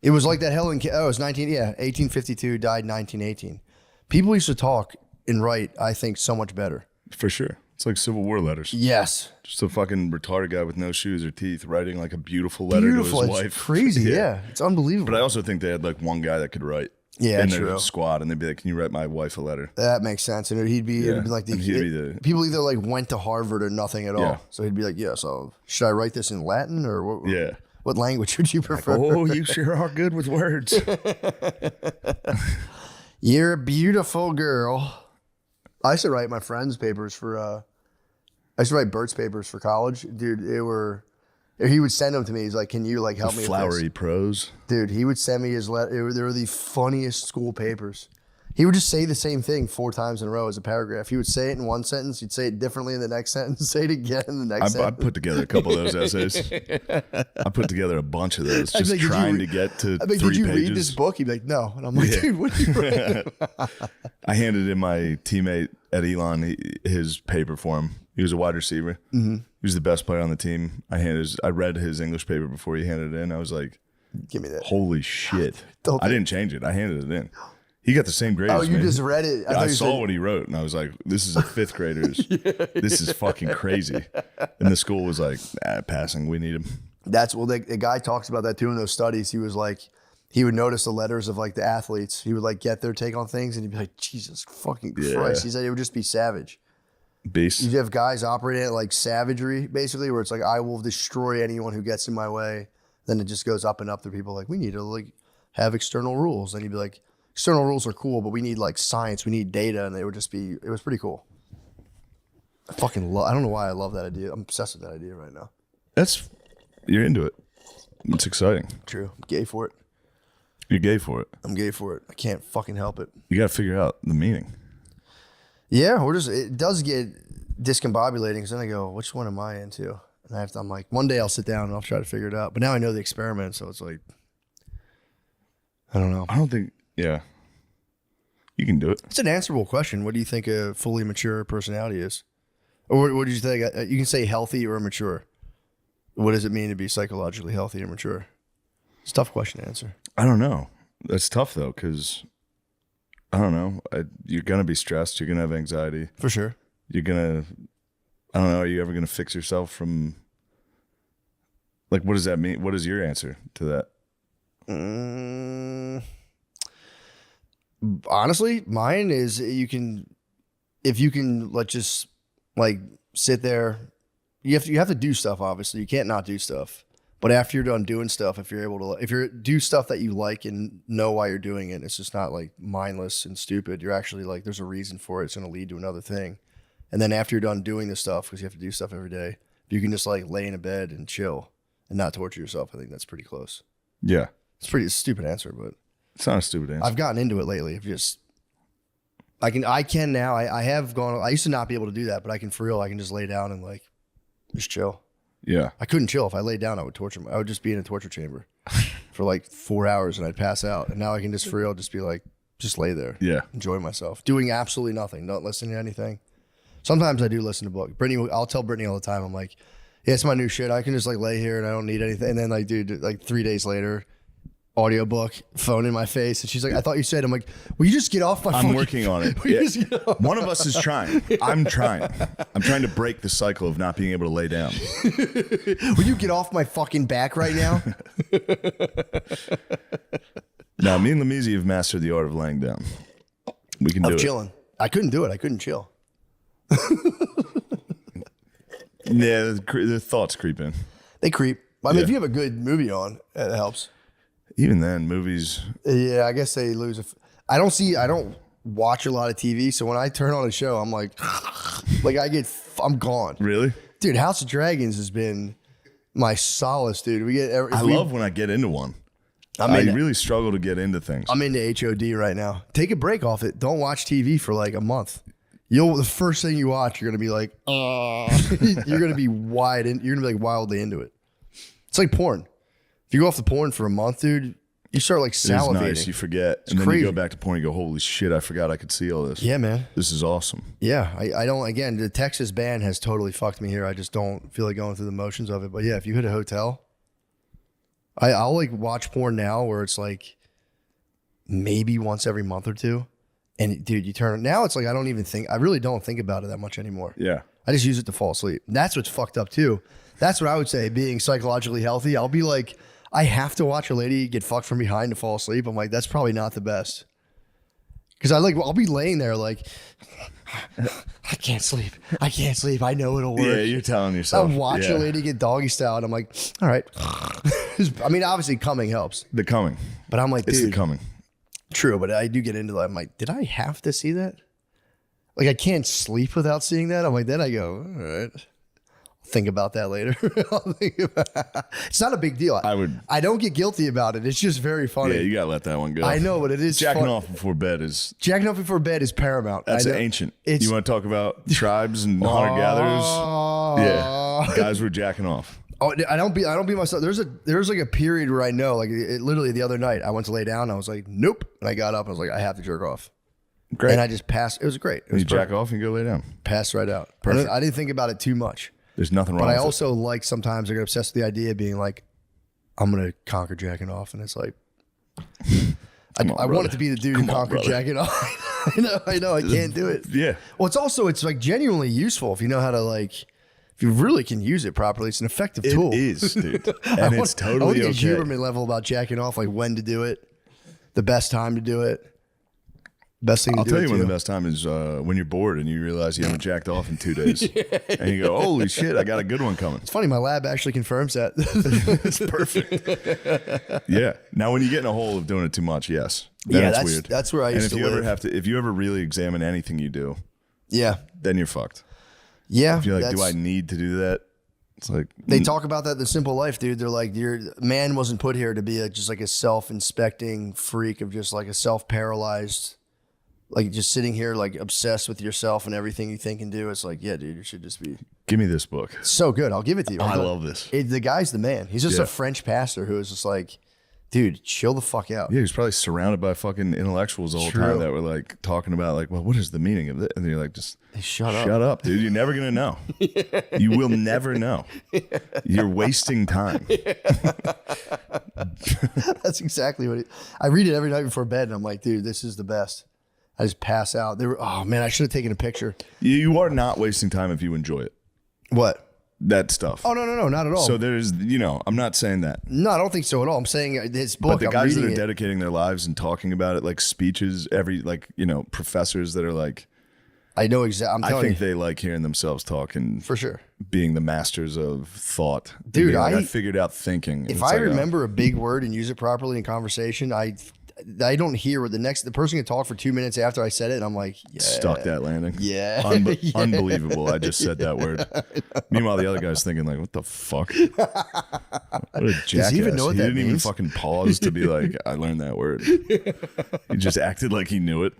Speaker 1: It was like that Helen. It was 1852, died 1918. People used to talk and write, I think, so much better.
Speaker 2: For sure. It's like Civil War letters.
Speaker 1: Yes.
Speaker 2: Just a fucking retarded guy with no shoes or teeth writing like a beautiful letter to his wife.
Speaker 1: It's crazy. Yeah. It's unbelievable.
Speaker 2: But I also think they had like one guy that could write.
Speaker 1: Yeah,
Speaker 2: in
Speaker 1: true.
Speaker 2: their squad, and they'd be like, "Can you write my wife a letter?"
Speaker 1: That makes sense. And it'd be like people either like went to Harvard or nothing at all. Yeah. So he'd be like, "Yeah, so should I write this in Latin or what?
Speaker 2: Yeah,
Speaker 1: what language would you prefer?"
Speaker 2: Like, oh, you sure are good with words.
Speaker 1: You're a beautiful girl. I used to write my friends' papers for. I used to write Bert's papers for college, dude. He would send them to me. He's like, "Can you like help me?"
Speaker 2: Flowery
Speaker 1: with this?
Speaker 2: prose,
Speaker 1: dude. He would send me his letter. They were the funniest school papers. He would just say the same thing 4 times in a row as a paragraph. He would say it in one sentence. He'd say it differently in the next sentence. Say it again in the next sentence.
Speaker 2: I put together a couple of those essays. I put together a bunch of those, just trying to get to 3 pages.
Speaker 1: Did you read this book? He'd be like, no. And I'm like, dude, what are you reading?
Speaker 2: I handed in my teammate at Elon his paper for him. He was a wide receiver. Mm-hmm. He was the best player on the team. I read his English paper before he handed it in. I was like,
Speaker 1: give me that.
Speaker 2: Holy shit. I didn't change it. I handed it in. He got the same grade as me.
Speaker 1: Oh, you just read it?
Speaker 2: I saw what he wrote, and I was like, this is a 5th grader's. This is fucking crazy. And the school was like, passing, we need him.
Speaker 1: The guy talks about that too in those studies. He was like, he would notice the letters of like the athletes. He would like get their take on things, and he'd be like, Jesus fucking Christ. He said it would just be savage.
Speaker 2: Beast.
Speaker 1: You have guys operating at like savagery, basically, where it's like, I will destroy anyone who gets in my way. Then it just goes up and up to people like, we need to like have external rules. And he'd be like, external rules are cool, but we need like science, we need data, and it was pretty cool. I don't know why I love that idea. I'm obsessed with that idea right now.
Speaker 2: You're into it. It's exciting.
Speaker 1: True. I'm gay for it.
Speaker 2: You're gay for it.
Speaker 1: I'm gay for it. I can't fucking help it.
Speaker 2: You got to figure out the meaning.
Speaker 1: Yeah, it does get discombobulating because then I go, which one am I into? And I'm like, one day I'll sit down and I'll try to figure it out. But now I know the experiment, so it's like, I don't know.
Speaker 2: I don't think, yeah. You can do it.
Speaker 1: It's an answerable question. What do you think a fully mature personality is? Or what do you think? You can say healthy or mature. What does it mean to be psychologically healthy or mature? It's a tough question to answer.
Speaker 2: I don't know. That's tough, though, because, I don't know. You're going to be stressed. You're going to have anxiety.
Speaker 1: For sure.
Speaker 2: You're going to, I don't know. Are you ever going to fix yourself from, like, what does that mean? What is your answer to that?
Speaker 1: Honestly, mine is if you can just like sit there, you have to do stuff. Obviously, you can't not do stuff. But after you're done doing stuff, if you do stuff that you like and know why you're doing it, it's just not like mindless and stupid. You're actually like, there's a reason for it. It's going to lead to another thing. And then after you're done doing this stuff, because you have to do stuff every day, if you can just like lay in a bed and chill and not torture yourself, I think that's pretty close.
Speaker 2: Yeah.
Speaker 1: It's a pretty stupid answer, but
Speaker 2: it's not a stupid answer.
Speaker 1: I've gotten into it lately. I can now. I have gone. I used to not be able to do that, but I can for real. I can just lay down and like just chill.
Speaker 2: Yeah.
Speaker 1: I couldn't chill. If I laid down, I would torture. I would just be in a torture chamber for like 4 hours and I'd pass out. And now I can just for real just be like, just lay there.
Speaker 2: Yeah.
Speaker 1: Enjoy myself. Doing absolutely nothing. Not listening to anything. Sometimes I do listen to books. Brittany, I'll tell Brittany all the time. I'm like, yeah, it's my new shit. I can just like lay here and I don't need anything. And then like, dude, like 3 days later, audiobook, phone in my face, and she's like, I thought you said. I'm like, will you just get off my phone?
Speaker 2: I'm working on it. Yeah. One of us is trying. I'm trying. I'm trying to break the cycle of not being able to lay down.
Speaker 1: Will you get off my fucking back right now?
Speaker 2: Now, me and Lamisi have mastered the art of laying down. We can do it.
Speaker 1: Chilling. I couldn't do it. I couldn't chill.
Speaker 2: Yeah, the thoughts creep in.
Speaker 1: They creep. I mean, if you have a good movie on, it helps.
Speaker 2: Even then, movies.
Speaker 1: Yeah, I guess they lose. I don't watch a lot of TV, so when I turn on a show, I'm like I'm gone.
Speaker 2: Really?
Speaker 1: Dude, House of Dragons has been my solace, dude.
Speaker 2: I love when I get into one. I really struggle to get into things.
Speaker 1: I'm into HOD right now. Take a break off it. Don't watch TV for like a month. The first thing you watch, you're gonna be like, you're gonna be you're gonna be like wildly into it. It's like porn. If you go off the porn for a month, dude, you start like salivating.
Speaker 2: It's nice. You forget. And then you go back to porn and you go, holy shit, I forgot I could see all this.
Speaker 1: Yeah, man.
Speaker 2: This is awesome.
Speaker 1: Yeah. I don't, again, the Texas ban has totally fucked me here. I just don't feel like going through the motions of it. But yeah, if you hit a hotel, I'll like watch porn now where it's like maybe once every month or two. And dude, you turn it. Now it's like I really don't think about it that much anymore.
Speaker 2: Yeah.
Speaker 1: I just use it to fall asleep. And that's what's fucked up too. That's what I would say, being psychologically healthy. I'll be like, I have to watch a lady get fucked from behind to fall asleep. I'm like, that's probably not the best. Because I'll be laying there like, I can't sleep. I know it'll work.
Speaker 2: Yeah, you're telling yourself.
Speaker 1: I'll watch a lady get doggy style and I'm like, all right. I mean, obviously coming helps.
Speaker 2: The coming.
Speaker 1: But I'm like, dude.
Speaker 2: It's the coming.
Speaker 1: True, but I do get into that. I'm like, did I have to see that? Like, I can't sleep without seeing that. I'm like, then I go, all right. Think about that later. It's not a big deal. I don't get guilty about it. It's just very funny.
Speaker 2: Yeah, you gotta let that one go.
Speaker 1: I know, but it is
Speaker 2: jacking off before bed is
Speaker 1: paramount.
Speaker 2: That's ancient. You want to talk about tribes and hunter gatherers? Yeah, guys were jacking off.
Speaker 1: Oh, I don't be myself. There's like a period where I know, like literally the other night, I went to lay down. I was like, nope, and I got up. I was like, I have to jerk off.
Speaker 2: Great.
Speaker 1: And I just passed. It was great. It was
Speaker 2: you jack off and go lay down.
Speaker 1: Passed right out.
Speaker 2: Perfect.
Speaker 1: I didn't think about it too much.
Speaker 2: There's nothing wrong
Speaker 1: But
Speaker 2: with
Speaker 1: I also like sometimes I get obsessed with the idea of being like, I'm going to conquer jacking off. And it's like, I want it to be the dude who conquered jacking off. I know. I can't do it.
Speaker 2: Yeah.
Speaker 1: Well, it's like genuinely useful if you know how to like, if you really can use it properly. It's an effective tool.
Speaker 2: It is, dude. And it's totally okay.
Speaker 1: I want to get Huberman level about jacking off, like when to do it, the best time to do it. Best thing to do.
Speaker 2: I'll tell you when the best time is when you're bored and you realize you haven't jacked off in 2 days. And you go, holy shit, I got a good one coming.
Speaker 1: It's funny, my lab actually confirms that.
Speaker 2: It's perfect. Yeah. Now, when you get in a hole of doing it too much, yes. That's weird.
Speaker 1: That's where I used to live.
Speaker 2: If you ever really examine anything you do, then you're fucked.
Speaker 1: Yeah.
Speaker 2: If you're like, do I need to do that? It's like
Speaker 1: they talk about that in The Simple Life, dude. They're like, man wasn't put here to be just like a self-inspecting freak of just like a self-paralyzed, like just sitting here like obsessed with yourself and everything you think and do. It's like, yeah, dude, you should just be.
Speaker 2: Give me this book.
Speaker 1: It's so good. I'll give it to you.
Speaker 2: I love this.
Speaker 1: The guy's the man. He's just a French pastor who is just like, dude, chill the fuck out.
Speaker 2: Yeah, he's probably surrounded by fucking intellectuals the whole time that were like talking about like, well, what is the meaning of this? And you're like, just shut up, dude. You're never gonna know. You will never know. You're wasting time.
Speaker 1: That's exactly what I read it every night before bed, and I'm like, dude, this is the best. I just pass out. Oh man, I should have taken a picture.
Speaker 2: You are not wasting time if you enjoy it.
Speaker 1: What?
Speaker 2: That stuff.
Speaker 1: Oh, no, not at all.
Speaker 2: So there's, I'm not saying that.
Speaker 1: No, I don't think so at all. I'm saying his book.
Speaker 2: But the guys that are dedicating their lives and talking about it, like speeches, professors that are like,
Speaker 1: I know exactly.
Speaker 2: I think they like hearing themselves talk and
Speaker 1: for sure
Speaker 2: being the masters of thought.
Speaker 1: Dude,
Speaker 2: I figured out thinking.
Speaker 1: If I remember a big word and use it properly in conversation, I don't hear what the person can talk for 2 minutes after I said it, and I'm like, yeah.
Speaker 2: Stuck that landing.
Speaker 1: Yeah.
Speaker 2: Unbelievable. I just said that word. Meanwhile, the other guy's thinking like, what the fuck? What a jackass.
Speaker 1: Does he even know what that
Speaker 2: didn't
Speaker 1: means?
Speaker 2: even fucking pause to be like, I learned that word. He just acted like he knew it.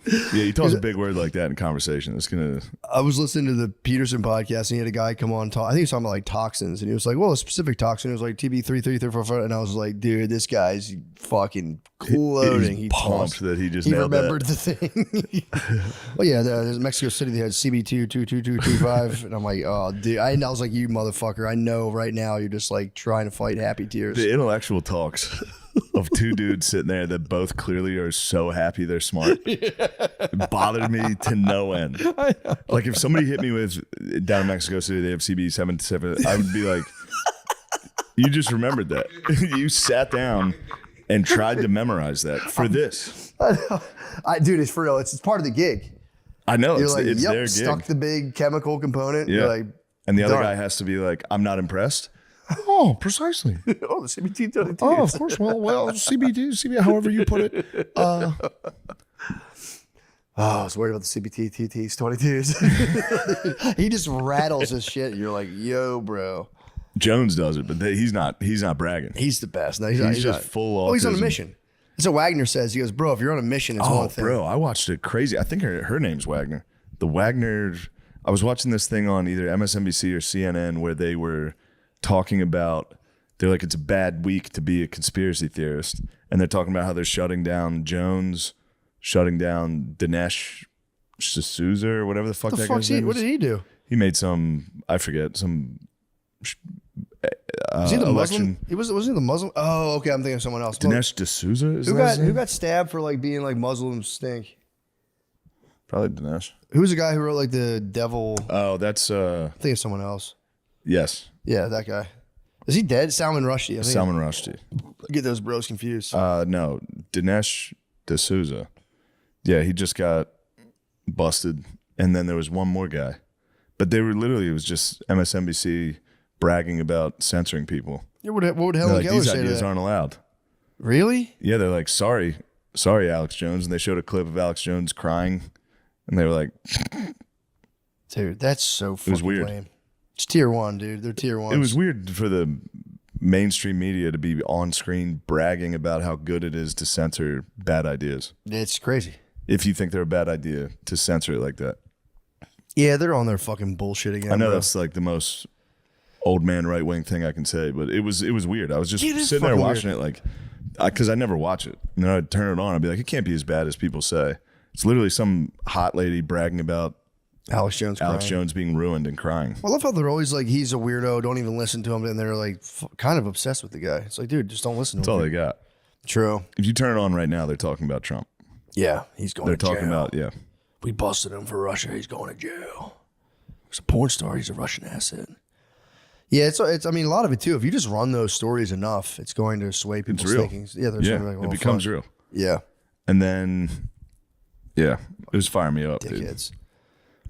Speaker 2: Yeah, he tells a big word like that in conversation. It's gonna.
Speaker 1: I was listening to the Peterson podcast, and he had a guy come on talk. I think he was talking about like toxins, and he was like, well, a specific toxin was like TB33344, and I was like, dude, this guy's fucking gloating.
Speaker 2: He's pumped that he just
Speaker 1: remembered the thing. Well, yeah, there's Mexico City. They had CB22225, and I'm like, oh, dude. I was like, you motherfucker. I know right now you're just like trying to fight happy tears.
Speaker 2: The intellectual talks of two dudes sitting there that both clearly are so happy they're smart. It bothered me to no end. Like if somebody hit me with down in Mexico City, they have CB777, I would be like, you just remembered that. You sat down and tried to memorize that for this.
Speaker 1: Dude, it's for real. It's part of the gig.
Speaker 2: I know.
Speaker 1: You're
Speaker 2: it's their gig.
Speaker 1: Stuck the big chemical component.
Speaker 2: Yeah.
Speaker 1: You're like,
Speaker 2: and the other guy has to be like, I'm not impressed. Oh, precisely.
Speaker 1: Oh, the CBT.
Speaker 2: Oh, of course. Well, CBT, however you put it.
Speaker 1: I was worried about the CBT, TTs, 22s. He just rattles his shit. You're like, yo, bro.
Speaker 2: Jones does it, but he's not bragging.
Speaker 1: He's the best. No,
Speaker 2: he's just full autism.
Speaker 1: Oh, he's on a mission. That's what Wagner says. He goes, bro, if you're on a mission, it's one thing.
Speaker 2: Bro, I watched it crazy. I think her name's Wagner. The Wagner. I was watching this thing on either MSNBC or CNN where they were talking about, they're like, it's a bad week to be a conspiracy theorist. And they're talking about how they're shutting down Jones, shutting down Dinesh D'Souza or whatever the fuck that guy's name is.
Speaker 1: What did he do?
Speaker 2: He made some, I forget, some
Speaker 1: is he the
Speaker 2: election.
Speaker 1: Muslim? Wasn't he the Muslim? Oh, okay. I'm thinking of someone else.
Speaker 2: Dinesh D'Souza is
Speaker 1: who got stabbed for like being like Muslims stink?
Speaker 2: Probably Dinesh.
Speaker 1: Who was the guy who wrote like the devil?
Speaker 2: Oh, that's
Speaker 1: I think it's someone else.
Speaker 2: Yes.
Speaker 1: Yeah, that guy. Is he dead? Salman Rushdie.
Speaker 2: Salman Rushdie.
Speaker 1: I get those bros confused.
Speaker 2: No, Dinesh D'Souza. Yeah, he just got busted, and then there was one more guy, but they were literally, it was just MSNBC bragging about censoring people.
Speaker 1: Yeah, what would Helen Keller
Speaker 2: these
Speaker 1: say
Speaker 2: ideas
Speaker 1: to that?
Speaker 2: aren't allowed.
Speaker 1: Really?
Speaker 2: Yeah, they're like, sorry, Alex Jones, and they showed a clip of Alex Jones crying, and they were like,
Speaker 1: Dude, that's so fucking
Speaker 2: was weird.
Speaker 1: lame. It's tier 1, dude. They're tier 1.
Speaker 2: It was weird for the mainstream media to be on screen bragging about how good it is to censor bad ideas.
Speaker 1: It's crazy.
Speaker 2: If you think they're a bad idea, to censor it like that.
Speaker 1: Yeah, they're on their fucking bullshit again.
Speaker 2: I know
Speaker 1: bro.
Speaker 2: that's like the most old man right wing thing I can say, but it was weird. I was just
Speaker 1: It is
Speaker 2: sitting there
Speaker 1: fucking
Speaker 2: watching it like, because I never watch it. And then I'd turn it on. I'd be like, it can't be as bad as people say. It's literally some hot lady bragging about
Speaker 1: Alex Jones
Speaker 2: being ruined and crying.
Speaker 1: Well, I love how they're always like, he's a weirdo, don't even listen to him, and they're like kind of obsessed with the guy. It's like, dude, just don't listen to
Speaker 2: That's
Speaker 1: him.
Speaker 2: all they got.
Speaker 1: True.
Speaker 2: If you turn it on right now, they're talking about Trump.
Speaker 1: Yeah, he's going
Speaker 2: They're
Speaker 1: to jail.
Speaker 2: talking about, yeah.
Speaker 1: We busted him for Russia. He's going to jail. He's a porn star. He's a Russian asset. Yeah, it's. I mean, a lot of it too. If you just run those stories enough, it's going to sway people's
Speaker 2: real.
Speaker 1: thinking. Yeah, they're
Speaker 2: Yeah,
Speaker 1: like, well,
Speaker 2: it becomes
Speaker 1: fuck.
Speaker 2: real.
Speaker 1: Yeah,
Speaker 2: And then, yeah, it was firing me up, dude.
Speaker 1: dickheads.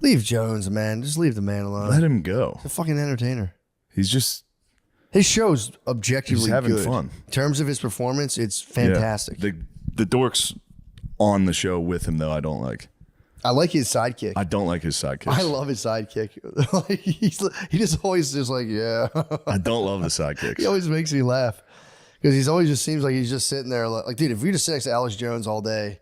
Speaker 1: Leave Jones, man. Just leave the man alone.
Speaker 2: Let him go.
Speaker 1: He's a fucking entertainer.
Speaker 2: He's just
Speaker 1: His show's objectively
Speaker 2: He's having
Speaker 1: good.
Speaker 2: fun.
Speaker 1: In terms of his performance, it's fantastic.
Speaker 2: Yeah. The dorks on the show with him though, I don't like.
Speaker 1: I like his sidekick.
Speaker 2: I don't like his sidekicks.
Speaker 1: I love his sidekick. Like, he just always just like, yeah.
Speaker 2: I don't love the sidekicks.
Speaker 1: He always makes me laugh because he's always just seems like he's just sitting there like, dude, if we just sit next to Alex Jones all day,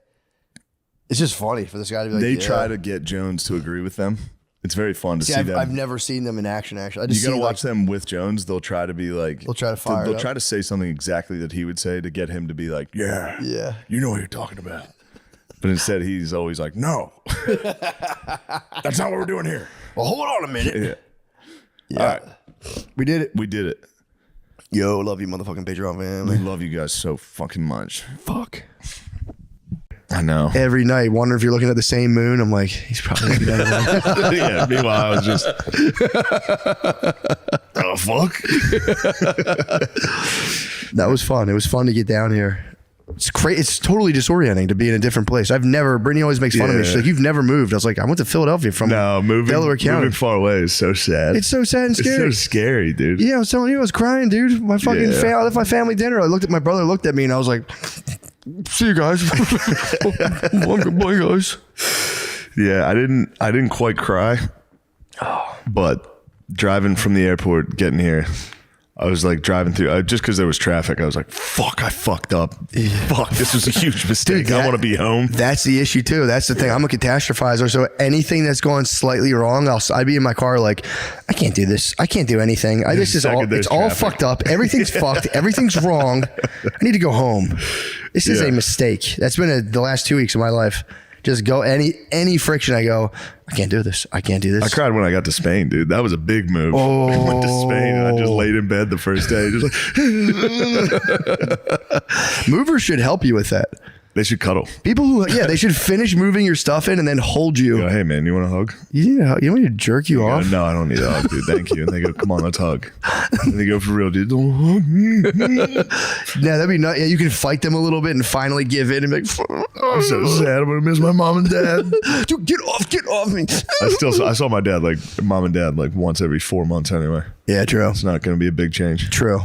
Speaker 1: it's just funny for this guy to be like,
Speaker 2: They
Speaker 1: yeah.
Speaker 2: try to get Jones to agree with them. It's very fun to see them.
Speaker 1: I've never seen them in action. Actually, I just
Speaker 2: You gotta
Speaker 1: see,
Speaker 2: watch them with Jones. They'll try to be like.
Speaker 1: They'll try to fire it
Speaker 2: They'll
Speaker 1: up.
Speaker 2: try to say something exactly that he would say to get him to be like, yeah,
Speaker 1: Yeah.
Speaker 2: you know what you're talking about. But instead, he's always like, no, that's not what we're doing here.
Speaker 1: Well, hold on a minute.
Speaker 2: Yeah. All right,
Speaker 1: We did it.
Speaker 2: we did it.
Speaker 1: Yo, love you, motherfucking Patreon
Speaker 2: We
Speaker 1: family.
Speaker 2: love you guys so fucking much.
Speaker 1: Fuck.
Speaker 2: I know.
Speaker 1: Every night, wondering if you're looking at the same moon. I'm like, he's probably looking at it.
Speaker 2: Yeah. Meanwhile, I was just, oh fuck.
Speaker 1: That was fun. It was fun to get down here. It's crazy. It's totally disorienting to be in a different place. Brittany always makes fun of me. She's
Speaker 2: Yeah.
Speaker 1: like, you've never moved. I was like, I went to Philadelphia from Delaware County.
Speaker 2: Moving far away is so sad.
Speaker 1: It's so sad and scary.
Speaker 2: It's so scary, dude.
Speaker 1: Yeah, I was telling you, I was crying, dude. My fucking
Speaker 2: Yeah.
Speaker 1: I left my family dinner. I looked at my brother, looked at me, and I was like, "See you guys, goodbye, guys."
Speaker 2: Yeah, I didn't quite cry, but driving from the airport, getting here, I was like driving through just because there was traffic. I was like, "Fuck, I fucked up. Fuck, this was a huge mistake.
Speaker 1: Dude,
Speaker 2: I want to be home."
Speaker 1: That's the issue too. That's the thing. I'm a catastrophizer, so anything that's going slightly wrong, I'd be in my car like, I can't do this. I can't do anything. This is all.
Speaker 2: Second there's
Speaker 1: It's all
Speaker 2: traffic.
Speaker 1: fucked up. Everything's fucked. Everything's wrong. I need to go home. This is
Speaker 2: Yeah.
Speaker 1: a mistake. That's been the last 2 weeks of my life. Just go any friction. I go, I can't do this. I can't do this.
Speaker 2: I cried when I got to Spain, dude. That was a big move. I went to Spain and I just laid in bed the first day, just like
Speaker 1: Movers should help you with that.
Speaker 2: they should cuddle.
Speaker 1: People who, they should finish moving your stuff in and then hold you.
Speaker 2: Go, hey man, you want a hug?
Speaker 1: You want me to jerk you
Speaker 2: I
Speaker 1: off?
Speaker 2: go, no, I don't need a hug, dude. Thank you. And they go, come on, let's hug. And they go, for real, dude. Don't hug me.
Speaker 1: Yeah, that'd be nice. Yeah, you can fight them a little bit and finally give in and be like,
Speaker 2: I'm so sad. I'm gonna miss my mom and dad.
Speaker 1: dude, get off me.
Speaker 2: I saw my dad, like mom and dad, like once every 4 months anyway.
Speaker 1: Yeah, true.
Speaker 2: It's not gonna be a big change.
Speaker 1: True.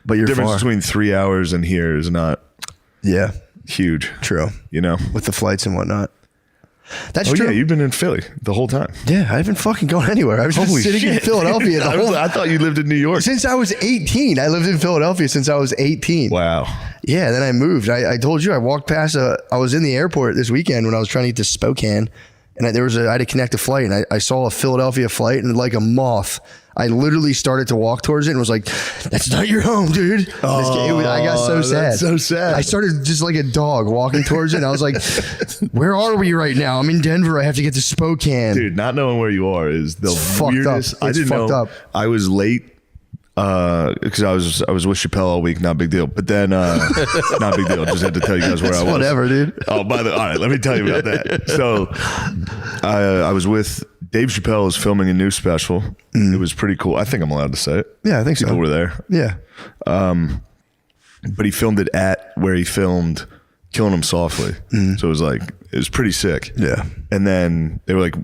Speaker 1: But you're
Speaker 2: Difference
Speaker 1: far.
Speaker 2: between 3 hours and here is not
Speaker 1: Yeah,
Speaker 2: huge.
Speaker 1: true.
Speaker 2: You know?
Speaker 1: With the flights and whatnot. That's
Speaker 2: Oh
Speaker 1: true.
Speaker 2: yeah, you've been in Philly the whole time.
Speaker 1: Yeah, I haven't fucking gone anywhere. I was just
Speaker 2: Holy
Speaker 1: sitting in
Speaker 2: shit.
Speaker 1: Philadelphia the whole
Speaker 2: I thought you lived in New York.
Speaker 1: since I was 18. I lived in Philadelphia since I was 18.
Speaker 2: Wow.
Speaker 1: Yeah, then I moved. I told you I walked past I was in the airport this weekend when I was trying to get to Spokane, and I had to connect a flight, and I saw a Philadelphia flight, and like a moth, I literally started to walk towards it and was like, "That's not your home, dude." I got so sad.
Speaker 2: That's so sad.
Speaker 1: I started just like a dog walking towards it, and I was like, "Where are we right now? I'm in Denver. I have to get to Spokane."
Speaker 2: Dude, not knowing where you are is the
Speaker 1: It's fucked
Speaker 2: weirdest.
Speaker 1: up.
Speaker 2: I
Speaker 1: It's
Speaker 2: didn't
Speaker 1: fucked
Speaker 2: know.
Speaker 1: up.
Speaker 2: I was late because I was with Chappelle all week. Not a big deal. But then, not a big deal. Just had to tell you guys where I was.
Speaker 1: Whatever, dude.
Speaker 2: Oh, all right. Let me tell you about that. So, I was with Dave Chappelle is filming a new special. It was pretty cool. I think I'm allowed to say it.
Speaker 1: Yeah, I think
Speaker 2: People
Speaker 1: so.
Speaker 2: were there.
Speaker 1: Yeah.
Speaker 2: But he filmed it at where he filmed Killing Him Softly. So it was pretty sick.
Speaker 1: Yeah.
Speaker 2: And then they were like,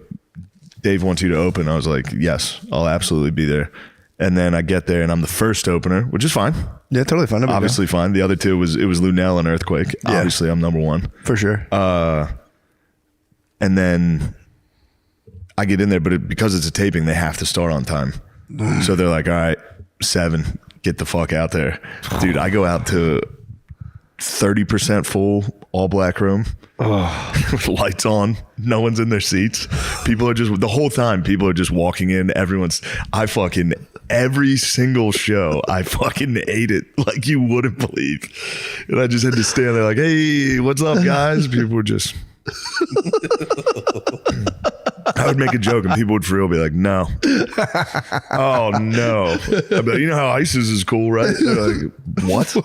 Speaker 2: Dave wants you to open. I was like, yes, I'll absolutely be there. And then I get there and I'm the first opener, which is fine.
Speaker 1: Yeah, totally fine.
Speaker 2: Obviously fine. The other two it was Lunel and Earthquake.
Speaker 1: Yeah.
Speaker 2: Obviously I'm number one.
Speaker 1: For sure.
Speaker 2: And then I get in there, but because it's a taping, they have to start on time. So they're like, all right, 7, get the fuck out there. Dude, I go out to 30% full, all black room. With lights on, no one's in their seats. People are just, the whole time, people are just walking in. Every single show, I fucking ate it like you wouldn't believe. And I just had to stand there like, hey, what's up, guys? People were just... I would make a joke and people would for real be like, no. Oh, no. I'd be like, you know how ISIS is cool, right? They're like, what?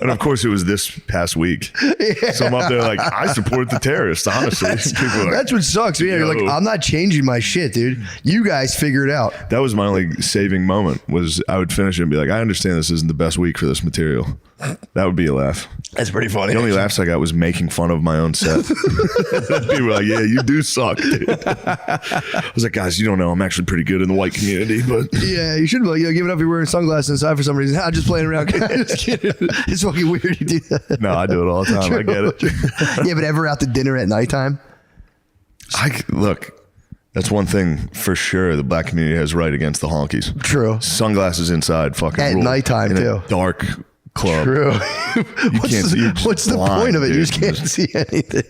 Speaker 2: And of course, it was this past week. Yeah. So I'm up there like, I support the terrorists, honestly.
Speaker 1: That's what sucks. Yeah, you're like, I'm not changing my shit, dude. You guys figure it out.
Speaker 2: That was my only saving moment, was I would finish it and be like, I understand this isn't the best week for this material. That would be a laugh.
Speaker 1: That's pretty funny.
Speaker 2: The only laughs I got was making fun of my own set. People were like, yeah, you do suck, dude. I was like, guys, you don't know, I'm actually pretty good in the white community, but
Speaker 1: yeah, you should be like, give it up, you're wearing sunglasses inside for some reason. I'm just playing around. Just kidding. It's fucking weird you do that.
Speaker 2: No, I do it all the time. True. I get it.
Speaker 1: Yeah, but ever out to dinner at nighttime?
Speaker 2: Look, that's one thing for sure the black community has right against the honkies.
Speaker 1: True.
Speaker 2: Sunglasses inside, fucking
Speaker 1: at
Speaker 2: rule.
Speaker 1: nighttime
Speaker 2: in
Speaker 1: too.
Speaker 2: A dark club.
Speaker 1: True.
Speaker 2: What's
Speaker 1: the point of it? You just can't see anything.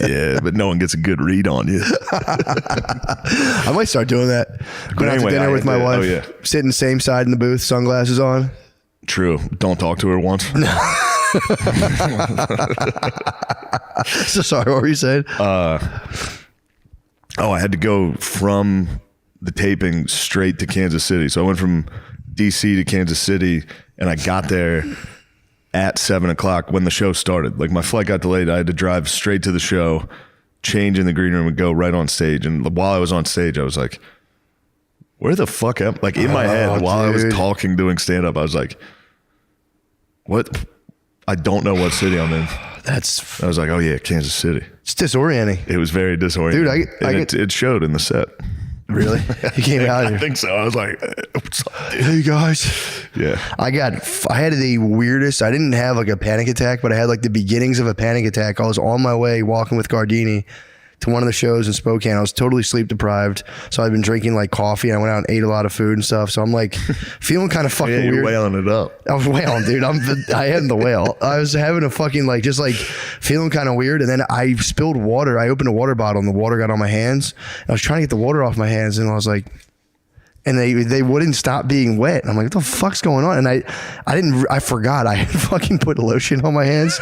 Speaker 2: Yeah, but no one gets a good read on you.
Speaker 1: I might start doing that. Going out to dinner with my wife.
Speaker 2: Oh, yeah.
Speaker 1: Sitting same side in the booth, sunglasses on.
Speaker 2: True. Don't talk to her once.
Speaker 1: So sorry, what were you saying?
Speaker 2: I had to go from the taping straight to Kansas City. So I went from DC to Kansas City, and I got there at 7:00 when the show started. Like, my flight got delayed. I had to drive straight to the show, change in the green room, and go right on stage. And while I was on stage, I was like, where the fuck am I? Like, in my head, while I was talking, doing stand-up, I was like, what? I don't know what city I'm in. I was like, oh yeah, Kansas City.
Speaker 1: It's disorienting.
Speaker 2: It was very disorienting.
Speaker 1: Dude,
Speaker 2: it showed in the set.
Speaker 1: Really? He came out here.
Speaker 2: I think so. I was like, what's up, dude?
Speaker 1: Hey guys.
Speaker 2: Yeah.
Speaker 1: I had the weirdest, I didn't have like a panic attack, but I had like the beginnings of a panic attack. I was on my way walking with Gardini to one of the shows in Spokane. I was totally sleep deprived. So I'd been drinking like coffee, and I went out and ate a lot of food and stuff. So I'm like feeling kind of fucking weird.
Speaker 2: You're wailing it up.
Speaker 1: I was wailing, dude. I am the whale. I was having a fucking just feeling kind of weird. And then I spilled water. I opened a water bottle and the water got on my hands. I was trying to get the water off my hands, and I was like, and they wouldn't stop being wet. And I'm like, what the fuck's going on? And I forgot I had fucking put lotion on my hands.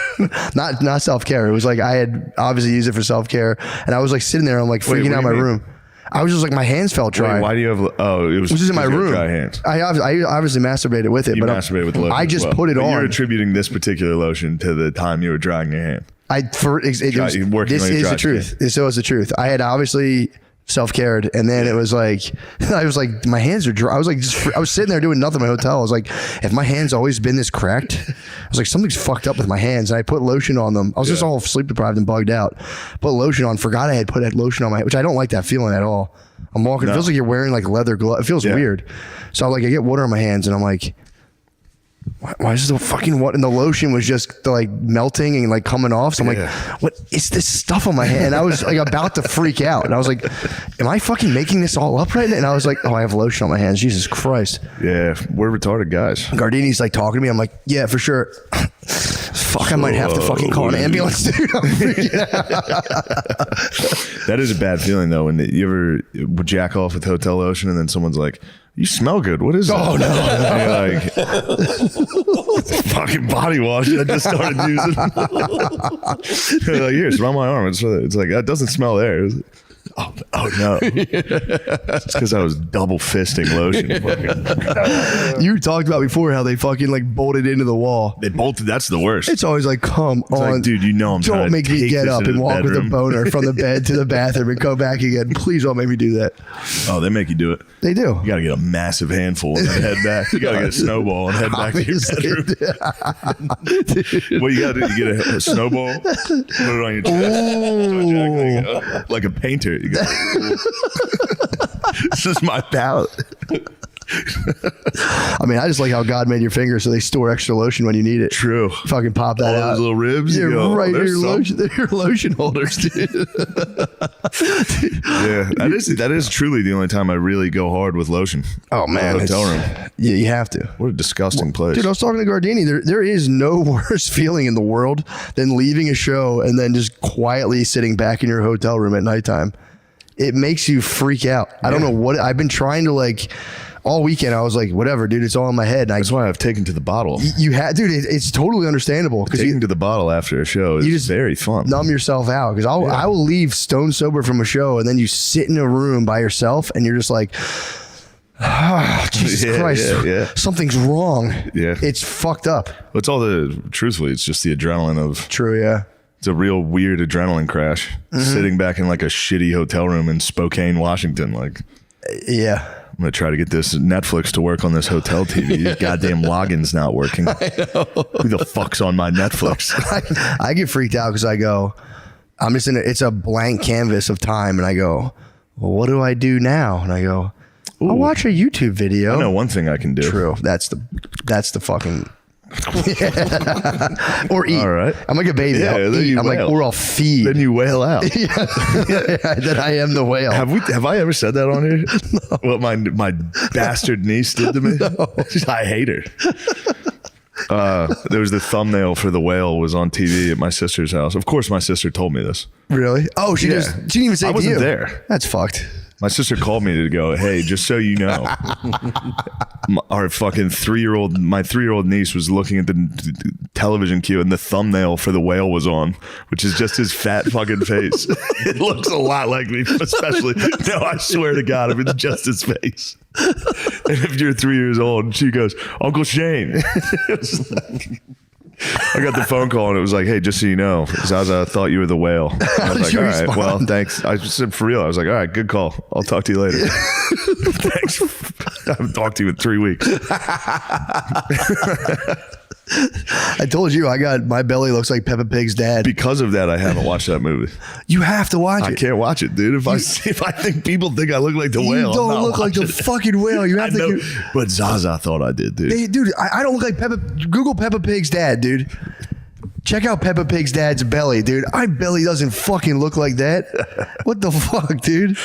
Speaker 1: not self-care. It was like I had obviously used it for self-care. And I was like sitting there, I'm like freaking out in my room. I was just like, my hands felt dry.
Speaker 2: Wait, why do you have, it was
Speaker 1: just in my room.
Speaker 2: Dry hands.
Speaker 1: I obviously masturbated with it.
Speaker 2: You masturbated with the lotion.
Speaker 1: I just put it on.
Speaker 2: You're attributing this particular lotion to the time you were drying your hand.
Speaker 1: This is the truth. This was the truth. I had obviously self-cared, and then it was like, I was like, my hands are dry. I was like, I was sitting there doing nothing in my hotel. I was like, if my hands always been this cracked, I was like, something's fucked up with my hands. And I put lotion on them. I was just all sleep deprived and bugged out. Put lotion on, forgot I had put that lotion on my, which I don't like that feeling at all. I'm walking, it feels like you're wearing like leather gloves. It feels weird. So I get water on my hands, and I'm like, why is the fucking what? And the lotion was just like melting and like coming off. So I'm like, what is this stuff on my hand? And I was like about to freak out. And I was like, am I fucking making this all up right now? And I was like, oh, I have lotion on my hands. Jesus Christ.
Speaker 2: Yeah, we're retarded guys.
Speaker 1: Gardini's like talking to me. I'm like, yeah, for sure. Fuck, I might have to fucking call an ambulance, dude. I'm freaking out.
Speaker 2: That is a bad feeling though. When you ever would jack off with hotel lotion and then someone's like, you smell good. What is that?
Speaker 1: Oh, no.
Speaker 2: And you're like, fucking body wash I just started using. They're like, here, smell my arm. It's like, that doesn't smell there. Oh no. It's because I was double fisting lotion.
Speaker 1: You talked about before how they fucking like bolted into the wall.
Speaker 2: They bolted. That's the worst.
Speaker 1: It's always like, come on.
Speaker 2: Like, dude, you know I'm trying to
Speaker 1: don't make me get up and walk with a boner from the bed to the bathroom and go back again. Please don't make me do that.
Speaker 2: Oh, they make you do it.
Speaker 1: They do.
Speaker 2: You got to get a massive handful and head back. You got to get a snowball and head back to your bedroom. What you got to do? You get a snowball, put it on your chest, like a painter. You go, this is my palette.
Speaker 1: I mean, I just like how God made your fingers so they store extra lotion when you need it.
Speaker 2: True.
Speaker 1: Fucking pop that
Speaker 2: All
Speaker 1: out.
Speaker 2: those little ribs.
Speaker 1: Yeah,
Speaker 2: go,
Speaker 1: right.
Speaker 2: there's
Speaker 1: They're your lotion holders, dude.
Speaker 2: Yeah, that is truly the only time I really go hard with lotion.
Speaker 1: Oh man,
Speaker 2: hotel room.
Speaker 1: Yeah, you have to.
Speaker 2: What a disgusting place.
Speaker 1: Dude, I was talking to Gardini. There is no worse feeling in the world than leaving a show and then just quietly sitting back in your hotel room at nighttime. It makes you freak out. I don't know what I've been trying to like all weekend. I was like, whatever, dude, it's all in my head.
Speaker 2: That's why I've taken to the bottle.
Speaker 1: You had, dude. It's totally understandable because
Speaker 2: Taking to the bottle after a show is just very fun.
Speaker 1: Numb yourself out because I will leave stone sober from a show and then you sit in a room by yourself and you're just like, oh, Jesus Christ, something's wrong.
Speaker 2: Yeah,
Speaker 1: it's fucked up.
Speaker 2: It's all truthfully, it's just the adrenaline of.
Speaker 1: True, yeah.
Speaker 2: It's a real weird adrenaline crash. Sitting back in like a shitty hotel room in Spokane, Washington. Like,
Speaker 1: yeah.
Speaker 2: I'm going to try to get this Netflix to work on this hotel TV. Your goddamn login's not working. Who the fuck's on my Netflix?
Speaker 1: I get freaked out because I go, I'm just it's a blank canvas of time. And I go, well, what do I do now? And I go, I'll watch a YouTube video.
Speaker 2: I know one thing I can do.
Speaker 1: True. That's the fucking... or eat.
Speaker 2: All right.
Speaker 1: I'm like a baby.
Speaker 2: Yeah,
Speaker 1: I'll eat. I'm like, or I'll feed.
Speaker 2: Then you wail out.
Speaker 1: That I am the whale.
Speaker 2: Have I ever said that on here? No. What my bastard niece did to me? No. I hate her. There was the thumbnail for the whale was on TV at my sister's house. Of course, my sister told me this.
Speaker 1: Really? Oh, she didn't even say
Speaker 2: I
Speaker 1: it to
Speaker 2: wasn't
Speaker 1: you.
Speaker 2: there.
Speaker 1: That's fucked.
Speaker 2: My sister called me to go, hey, just so you know, our fucking my 3-year-old niece was looking at the television queue and the thumbnail for the whale was on, which is just his fat fucking face. It looks a lot like me, especially. No, I swear to God, if it's just his face. And if you're 3 years old, she goes, Uncle Shane. I got the phone call and it was like, hey, just so you know, Zaza thought you were the whale. I was like, all right, well, thanks. I just said, for real. I was like, all right, good call. I'll talk to you later. Thanks. I haven't talked to you in 3 weeks.
Speaker 1: I told you my belly looks like Peppa Pig's dad.
Speaker 2: Because of that, I haven't watched that movie.
Speaker 1: You have to watch it.
Speaker 2: I can't watch it, dude. If I think people think I look like the whale,
Speaker 1: you don't look like the fucking whale. You have to.
Speaker 2: But Zaza thought I did, dude.
Speaker 1: Dude, I don't look like Peppa. Google Peppa Pig's dad, dude. Check out Peppa Pig's dad's belly, dude. My belly doesn't fucking look like that. What the fuck, dude?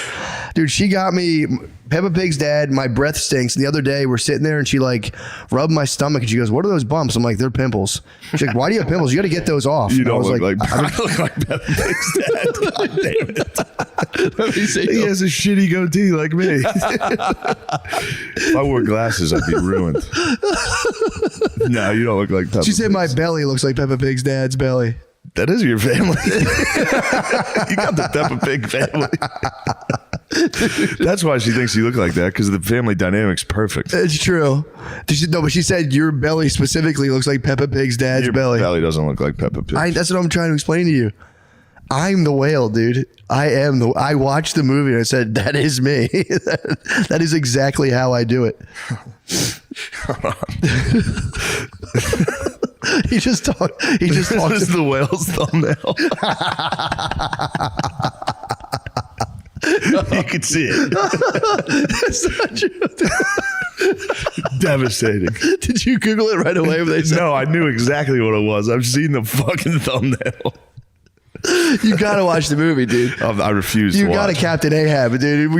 Speaker 1: Dude, she got me Peppa Pig's dad. My breath stinks. And the other day, we're sitting there and she like rubbed my stomach and she goes, "What are those bumps?" I'm like, "They're pimples." She's like, "Why do you have pimples? You got to get those off."
Speaker 2: You don't look like I look like Peppa Pig's dad. God damn it. Let me see. He has a shitty goatee like me. If I wore glasses, I'd be ruined. No, you don't look like Peppa.
Speaker 1: She said my belly looks like Peppa Pig's dad's belly.
Speaker 2: That is your family. You got the Peppa Pig family. That's why she thinks you look like that, because the family dynamic's perfect.
Speaker 1: It's true. But she said your belly specifically looks like Peppa Pig's dad's belly.
Speaker 2: Your belly doesn't look like Peppa Pig.
Speaker 1: That's what I'm trying to explain to you. I'm the whale, dude. I watched the movie and I said, that is me. That is exactly how I do it. He just talked.
Speaker 2: This is the whale's thumbnail. You could see it. That's not true. Devastating.
Speaker 1: Did you Google it right away when they said?
Speaker 2: No, I knew exactly what it was. I've seen the fucking thumbnail.
Speaker 1: You gotta watch the movie, dude.
Speaker 2: I refuse to watch.
Speaker 1: You got a Captain Ahab, dude.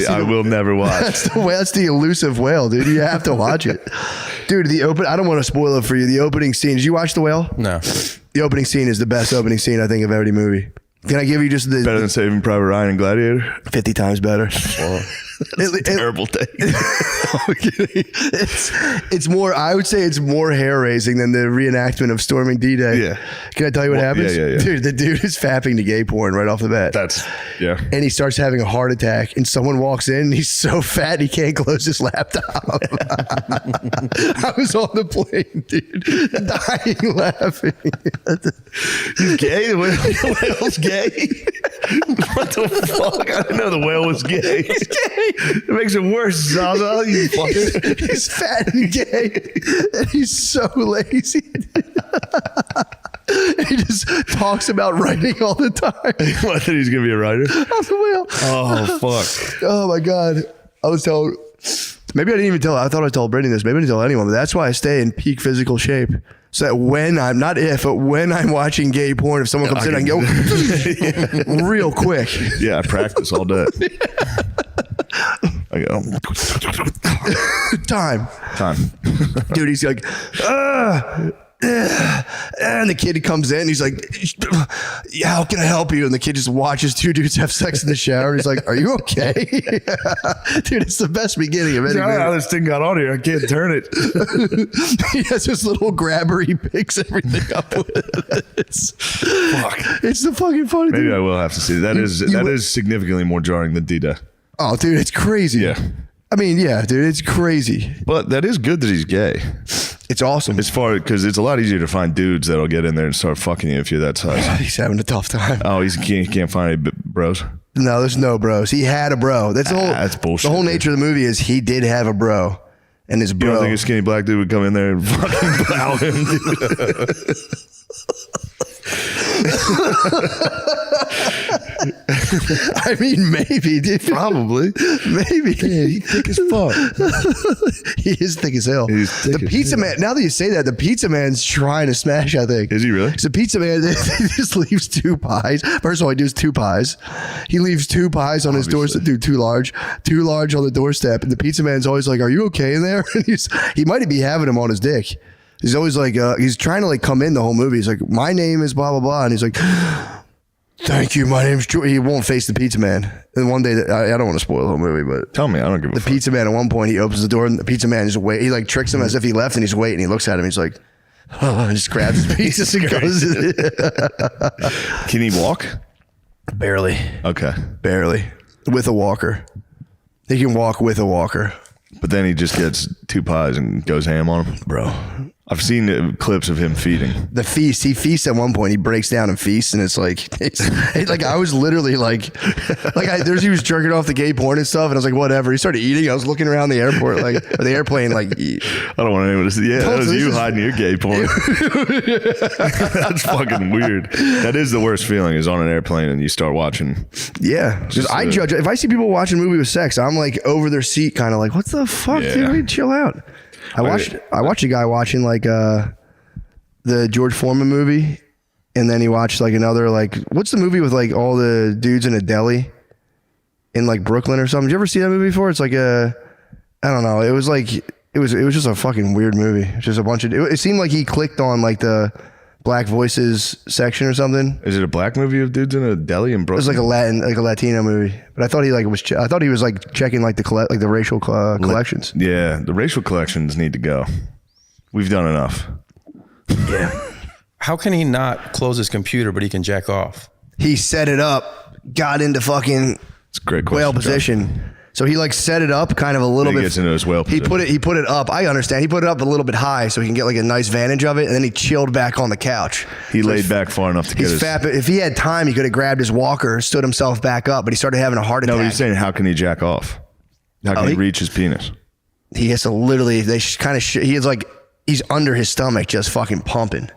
Speaker 2: I will never watch.
Speaker 1: That's the elusive whale, dude. You have to watch it. Dude, I don't want to spoil it for you. The opening scene. Did you watch The Whale?
Speaker 3: No.
Speaker 1: The opening scene is the best opening scene, I think, of every movie. Can I give you just
Speaker 2: better than Saving Private Ryan and Gladiator?
Speaker 1: 50 times better.
Speaker 2: It's a terrible take.
Speaker 1: It's more, I would say it's more hair raising than the reenactment of storming D-Day.
Speaker 2: Yeah.
Speaker 1: Can I tell you what happens?
Speaker 2: Yeah.
Speaker 1: Dude, the dude is fapping to gay porn right off the bat.
Speaker 2: Yeah.
Speaker 1: And he starts having a heart attack and someone walks in and he's so fat he can't close his laptop. I was on the plane, dude, dying laughing.
Speaker 2: He's gay? The whale's gay? What the fuck? I didn't know the whale was gay.
Speaker 1: He's gay.
Speaker 2: It makes it worse, Zaza. You fucker.
Speaker 1: He's fat and gay, and he's so lazy. He just talks about writing all the time.
Speaker 2: What, that he's gonna be a writer?
Speaker 1: Off the whale.
Speaker 2: Oh fuck.
Speaker 1: Oh my god. I was telling Maybe I didn't even tell. I thought I told Brittany this. Maybe I didn't tell anyone. But that's why I stay in peak physical shape. So that when I'm not if, but when I'm watching gay porn, if someone comes in, I can go real quick.
Speaker 2: Yeah, I practice all day. I go
Speaker 1: time, dude. He's like, and the kid comes in. He's like, yeah, how can I help you? And the kid just watches two dudes have sex in the shower. He's like, are you okay? Dude, it's the best beginning of any movie.
Speaker 2: How this thing got on here. I can't turn it.
Speaker 1: He has this little grabber. He picks everything up with. It's the fucking funny thing.
Speaker 2: Maybe I will have to see that. That is significantly more jarring than Dita.
Speaker 1: Oh, dude, it's crazy.
Speaker 2: Yeah.
Speaker 1: I mean, yeah, dude, it's crazy.
Speaker 2: But that is good that he's gay.
Speaker 1: It's awesome.
Speaker 2: As far because it's a lot easier to find dudes that'll get in there and start fucking you if you're that size.
Speaker 1: He's having a tough time.
Speaker 2: Oh, he can't find any bros.
Speaker 1: No, there's no bros. He had a bro. That's the whole.
Speaker 2: That's bullshit.
Speaker 1: The whole nature of the movie is he did have a bro, and his bro.
Speaker 2: You don't think a skinny black dude would come in there and fucking plow him?
Speaker 1: I mean, maybe, dude.
Speaker 2: Probably.
Speaker 1: Maybe.
Speaker 2: Yeah, he's thick as fuck.
Speaker 1: He is thick as hell.
Speaker 2: The
Speaker 1: pizza man, now that you say that, the pizza man's trying to smash, I think.
Speaker 2: Is he really?
Speaker 1: So pizza man, he just leaves 2 pies. First of all, he does 2 pies. He leaves 2 pies on his doorstep, dude, too large on the doorstep. And the pizza man's always like, are you okay in there? And he might be having him on his dick. He's always like, he's trying to like come in the whole movie. He's like, my name is blah, blah, blah. And he's like, thank you. My name's George. He won't face the pizza man. And one day, I don't want to spoil the whole movie, but
Speaker 2: tell me, I don't give a fuck.
Speaker 1: The pizza man at one point, he opens the door and the pizza man just wait. He like tricks him as if he left and he's waiting. He looks at him. He's like, oh, and just grabs his pizzas and goes.
Speaker 2: Can he walk?
Speaker 1: Barely.
Speaker 2: Okay.
Speaker 1: Barely. With a walker. He can walk with a walker.
Speaker 2: But then he just gets 2 pies and goes ham on them.
Speaker 1: Bro.
Speaker 2: I've seen clips of him feeding.
Speaker 1: The feast. He feasts at one point. He breaks down and feasts, and it's like I was literally like he was jerking off the gay porn and stuff, and I was like, whatever. He started eating. I was looking around the airport, or the airplane, like.
Speaker 2: I don't want anyone to see. Yeah, that was you hiding your gay porn. That's fucking weird. That is the worst feeling. Is on an airplane and you start watching.
Speaker 1: Yeah, just I judge. If I see people watching a movie with sex, I'm like over their seat, kind of like, what the fuck, dude? Chill out. I watched a guy watching like the George Foreman movie, and then he watched like another like what's the movie with like all the dudes in a deli in like Brooklyn or something? Did you ever see that movie before? It's like I don't know. It was like it was just a fucking weird movie. Just a bunch of it seemed like he clicked on like the Black Voices section or something.
Speaker 2: Is it a black movie of dudes in a deli in Brooklyn?
Speaker 1: It was like a Latino movie, but I thought he was like checking like the racial collections.
Speaker 2: Yeah, the racial collections need to go. We've done enough.
Speaker 1: Yeah.
Speaker 5: How can he not close his computer, but he can jack off?
Speaker 1: He set it up, got into fucking
Speaker 2: It's a great question,
Speaker 1: whale position. So he like set it up kind of a little bit.
Speaker 2: He gets into his whale position.
Speaker 1: He put it up. I understand. He put it up a little bit high so he can get like a nice vantage of it, and then he chilled back on the couch.
Speaker 2: He laid back far enough to get his.
Speaker 1: Fat, if he had time, he could have grabbed his walker, stood himself back up, but he started having a heart attack.
Speaker 2: No, he's saying how can he jack off? How can he reach his penis?
Speaker 1: He has to literally. He's under his stomach, just fucking pumping.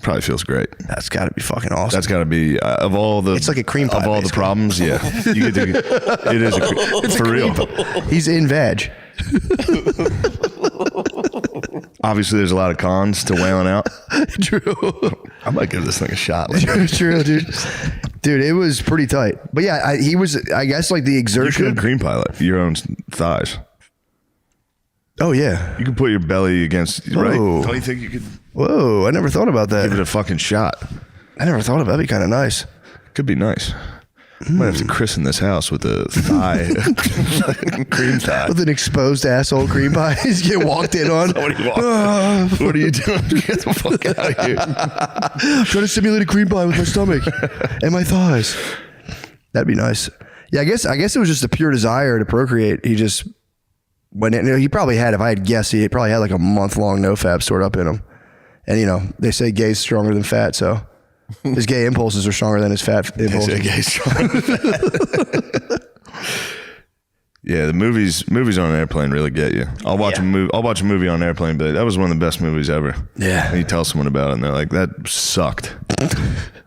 Speaker 2: Probably feels great.
Speaker 1: That's got to be fucking awesome.
Speaker 2: That's got to be of all the.
Speaker 1: It's like a cream pie.
Speaker 2: Of all the problems, yeah, you get to, it is for real.
Speaker 1: He's in veg.
Speaker 2: Obviously, there's a lot of cons to whaling out.
Speaker 1: True.
Speaker 2: I might give this thing a shot.
Speaker 1: True, dude. Dude, it was pretty tight. But yeah, he was. I guess like the exertion.
Speaker 2: You could cream pilot your own thighs.
Speaker 1: Oh yeah,
Speaker 2: you can put your belly against. Right? Don't you think you could?
Speaker 1: Whoa, I never thought about that.
Speaker 2: Give it a fucking shot.
Speaker 1: I never thought about that. That'd be kind of nice.
Speaker 2: Could be nice. Might have to christen this house with a thigh, cream thigh.
Speaker 1: With an exposed asshole cream pie. You get walked in on.
Speaker 2: What are you doing? Get the fuck out of here.
Speaker 1: I'm trying to simulate a cream pie with my stomach and my thighs. That'd be nice. Yeah, I guess it was just a pure desire to procreate. He just went in. He probably had, if I had guessed, he probably had like a month-long nofap stored up in him. And, they say gay's stronger than fat, so his gay impulses are stronger than his fat impulses.
Speaker 2: They say gay's stronger than fat. Yeah, the movies on an airplane really get you. I'll watch a movie on an airplane, but that was one of the best movies ever.
Speaker 1: Yeah.
Speaker 2: And you tell someone about it, and they're like, that sucked.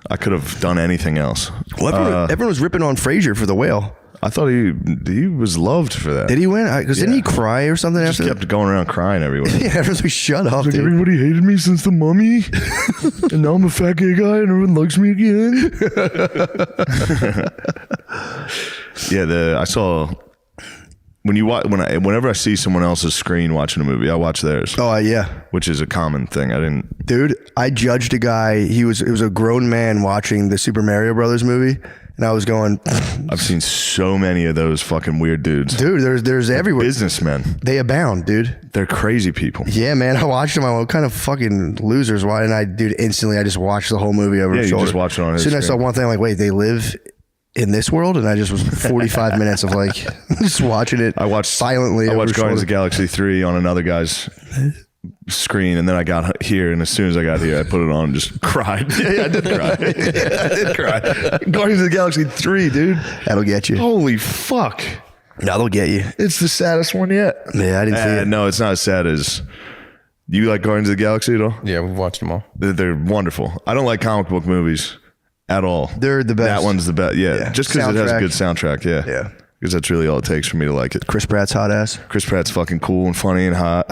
Speaker 2: I could have done anything else.
Speaker 1: Well, everyone was ripping on Frasier for The Whale.
Speaker 2: I thought he was loved for that.
Speaker 1: Did he win? Because didn't he cry or something
Speaker 2: Just
Speaker 1: after?
Speaker 2: kept going around crying everywhere.
Speaker 1: Yeah, everyone's like, shut up,
Speaker 2: Like,
Speaker 1: dude.
Speaker 2: everybody hated me since the Mummy, and now I'm a fat gay guy and everyone likes me again. I saw whenever I see someone else's screen watching a movie, I watch theirs.
Speaker 1: Oh, yeah.
Speaker 2: Which is a common thing.
Speaker 1: Dude, I judged a guy. It was a grown man watching the Super Mario Brothers movie, and I was going.
Speaker 2: I've seen so many of those fucking weird dudes.
Speaker 1: Dude, there's everywhere.
Speaker 2: Businessmen.
Speaker 1: They abound, dude.
Speaker 2: They're crazy people.
Speaker 1: Yeah, man. I watched them. I went, what kind of fucking losers? Why didn't I, dude? Instantly, I just watched the whole movie over his
Speaker 2: you
Speaker 1: shoulder.
Speaker 2: just watch it on his
Speaker 1: Soon as I saw
Speaker 2: screen.
Speaker 1: one thing, I'm like, wait, they live in this world, and I just was 45 minutes of like just watching it.
Speaker 2: I watched
Speaker 1: silently.
Speaker 2: I
Speaker 1: over
Speaker 2: watched
Speaker 1: his
Speaker 2: Guardians of
Speaker 1: shoulder.
Speaker 2: the Galaxy 3 on another guy's screen, and then I got here, and as soon as I got here, I put it on and just cried. I did cry. I did cry. Guardians of the Galaxy 3, dude.
Speaker 1: That'll get you.
Speaker 2: Holy fuck.
Speaker 1: That'll get you.
Speaker 2: It's the saddest one yet.
Speaker 1: Yeah, I didn't see it.
Speaker 2: No, it's not as sad as... You like Guardians of the Galaxy at all?
Speaker 5: Yeah, we've watched them all.
Speaker 2: They're wonderful. I don't like comic book movies at all.
Speaker 1: They're the best.
Speaker 2: That one's the best. Yeah. Just because it has a
Speaker 1: Soundtrack.
Speaker 2: good soundtrack. Yeah.
Speaker 1: Yeah.
Speaker 2: Because that's really all it takes for me to like it.
Speaker 1: Chris Pratt's hot ass.
Speaker 2: Chris Pratt's fucking cool and funny and hot.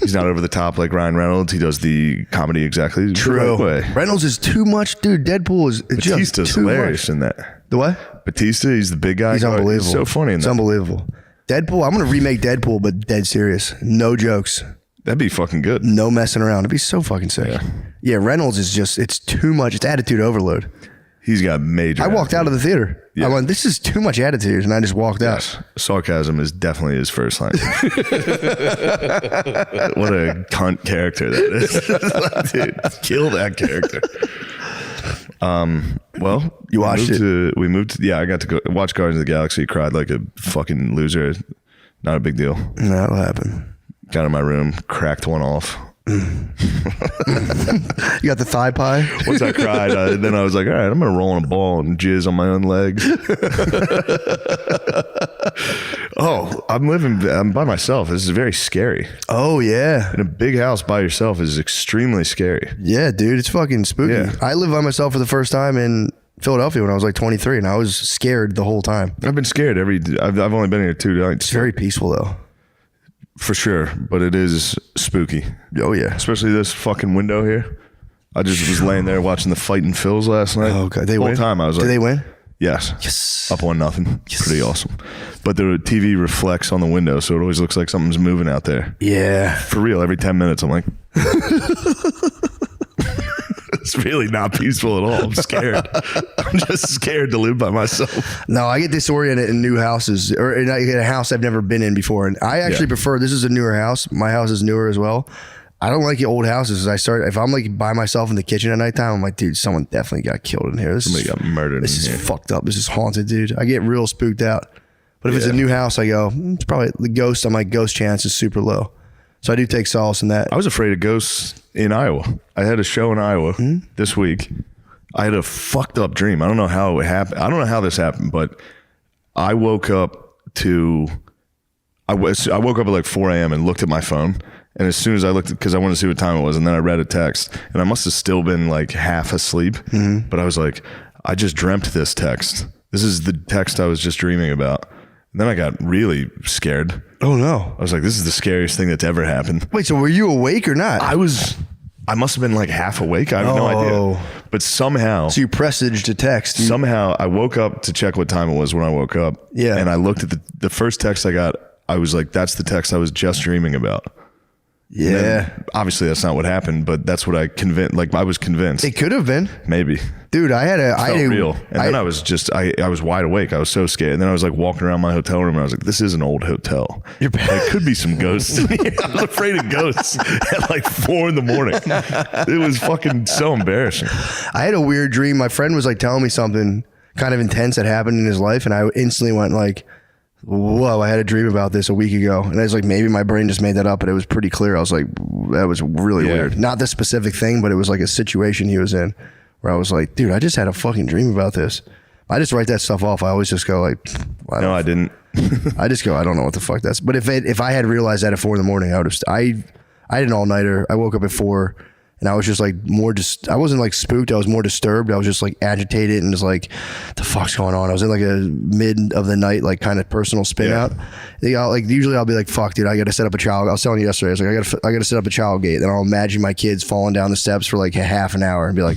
Speaker 2: He's not over the top like Ryan Reynolds. He does the comedy exactly the right way.
Speaker 1: Reynolds is too much, dude. Deadpool is just
Speaker 2: Batista's
Speaker 1: too
Speaker 2: hilarious
Speaker 1: much.
Speaker 2: in that.
Speaker 1: The what?
Speaker 2: Batista, he's the big guy.
Speaker 1: He's unbelievable.
Speaker 2: He's so funny in
Speaker 1: It's
Speaker 2: that.
Speaker 1: unbelievable. Deadpool. I'm gonna remake Deadpool, but dead serious. No jokes.
Speaker 2: That'd be fucking good.
Speaker 1: No messing around. It'd be so fucking sick. Yeah, Reynolds is just, it's too much. It's attitude overload.
Speaker 2: He's got major.
Speaker 1: I walked out of the theater.
Speaker 2: Yeah.
Speaker 1: I went, this is too much attitude. And I just walked out.
Speaker 2: Yes. Sarcasm is definitely his first language. What a cunt character that is. Dude, kill that character. Well,
Speaker 1: You watched it?
Speaker 2: We moved to, yeah, I got to go watch Guardians of the Galaxy, cried like a fucking loser. Not a big deal.
Speaker 1: No, that'll happen.
Speaker 2: Got in my room, cracked one off.
Speaker 1: You got the thigh pie?
Speaker 2: Once I cried, then I was like, all right, I'm going to roll in a ball and jizz on my own legs. I'm by myself. This is very scary.
Speaker 1: Oh, yeah.
Speaker 2: In a big house by yourself is extremely scary.
Speaker 1: Yeah, dude. It's fucking spooky.
Speaker 2: Yeah.
Speaker 1: I lived by myself for the first time in Philadelphia when I was like 23, and I was scared the whole time.
Speaker 2: I've been scared I've only been here 2 nights.
Speaker 1: It's very peaceful, though.
Speaker 2: For sure, but it is spooky.
Speaker 1: Oh, yeah.
Speaker 2: Especially this fucking window here. I just was laying there watching the Fighting Phils last night.
Speaker 1: Oh, God. They
Speaker 2: the whole
Speaker 1: win?
Speaker 2: time I was like,
Speaker 1: Did they win?
Speaker 2: Yes.
Speaker 1: Yes.
Speaker 2: Up 1-0. Pretty awesome. But the TV reflects on the window, so it always looks like something's moving out there.
Speaker 1: Yeah.
Speaker 2: For real, every 10 minutes, I'm like, it's really not peaceful at all. I'm scared. I'm just scared to live by myself.
Speaker 1: No, I get disoriented in new houses or in a house I've never been in before. And I actually prefer, this is a newer house. My house is newer as well. I don't like the old houses. If I'm like by myself in the kitchen at nighttime, I'm like, dude, someone definitely got killed in here.
Speaker 2: Somebody got murdered
Speaker 1: This
Speaker 2: in
Speaker 1: is
Speaker 2: here.
Speaker 1: fucked up. This is haunted, dude. I get real spooked out. But if it's a new house, I go, it's probably the ghost. I'm like, ghost chance is super low. So I do take solace in that.
Speaker 2: I was afraid of ghosts in Iowa. I had a show in Iowa this week. I had a fucked up dream. I don't know how it happened. I don't know how this happened, but I woke up I woke up at like 4 a.m. and looked at my phone. And as soon as I looked, because I wanted to see what time it was, and then I read a text, and I must have still been like half asleep. But I was like, I just dreamt this text. This is the text I was just dreaming about. And then I got really scared.
Speaker 1: Oh, no.
Speaker 2: I was like, this is the scariest thing that's ever happened.
Speaker 1: Wait, so were you awake or not?
Speaker 2: I must have been like half awake. I have no idea. But somehow,
Speaker 1: So you presaged a text.
Speaker 2: I woke up to check what time it was when I woke up.
Speaker 1: Yeah.
Speaker 2: And I looked at the first text I got. I was like, that's the text I was just dreaming about. And
Speaker 1: Yeah.
Speaker 2: then, obviously, that's not what happened, but that's what I was convinced.
Speaker 1: It could have been.
Speaker 2: Maybe.
Speaker 1: Dude, I
Speaker 2: Felt real. And then I was just, I was wide awake. I was so scared. And then I was like walking around my hotel room and I was like, this is an old hotel. There could be some ghosts in here. I was afraid of ghosts at like 4 a.m. It was fucking so embarrassing.
Speaker 1: I had a weird dream. My friend was like telling me something kind of intense that happened in his life. And I instantly went like, whoa, I had a dream about this a week ago. And I was like, maybe my brain just made that up, but it was pretty clear. I was like, that was really weird. Not the specific thing, but it was like a situation he was in where I was like, dude, I just had a fucking dream about this. I just write that stuff off. I always just go like,
Speaker 2: No, I didn't.
Speaker 1: I just go, I don't know what the fuck that's. But if I had realized that at 4 a.m, I would have. I did an all nighter. I woke up at 4, And I was just like I wasn't like spooked. I was more disturbed. I was just like agitated and just like, the fuck's going on? I was in like a mid of the night, like kind of personal spin out. Usually I'll be like, fuck dude, I got to set up a child. I was telling you yesterday, I was like, I got to set up a child gate. Then I'll imagine my kids falling down the steps for like a half an hour and be like,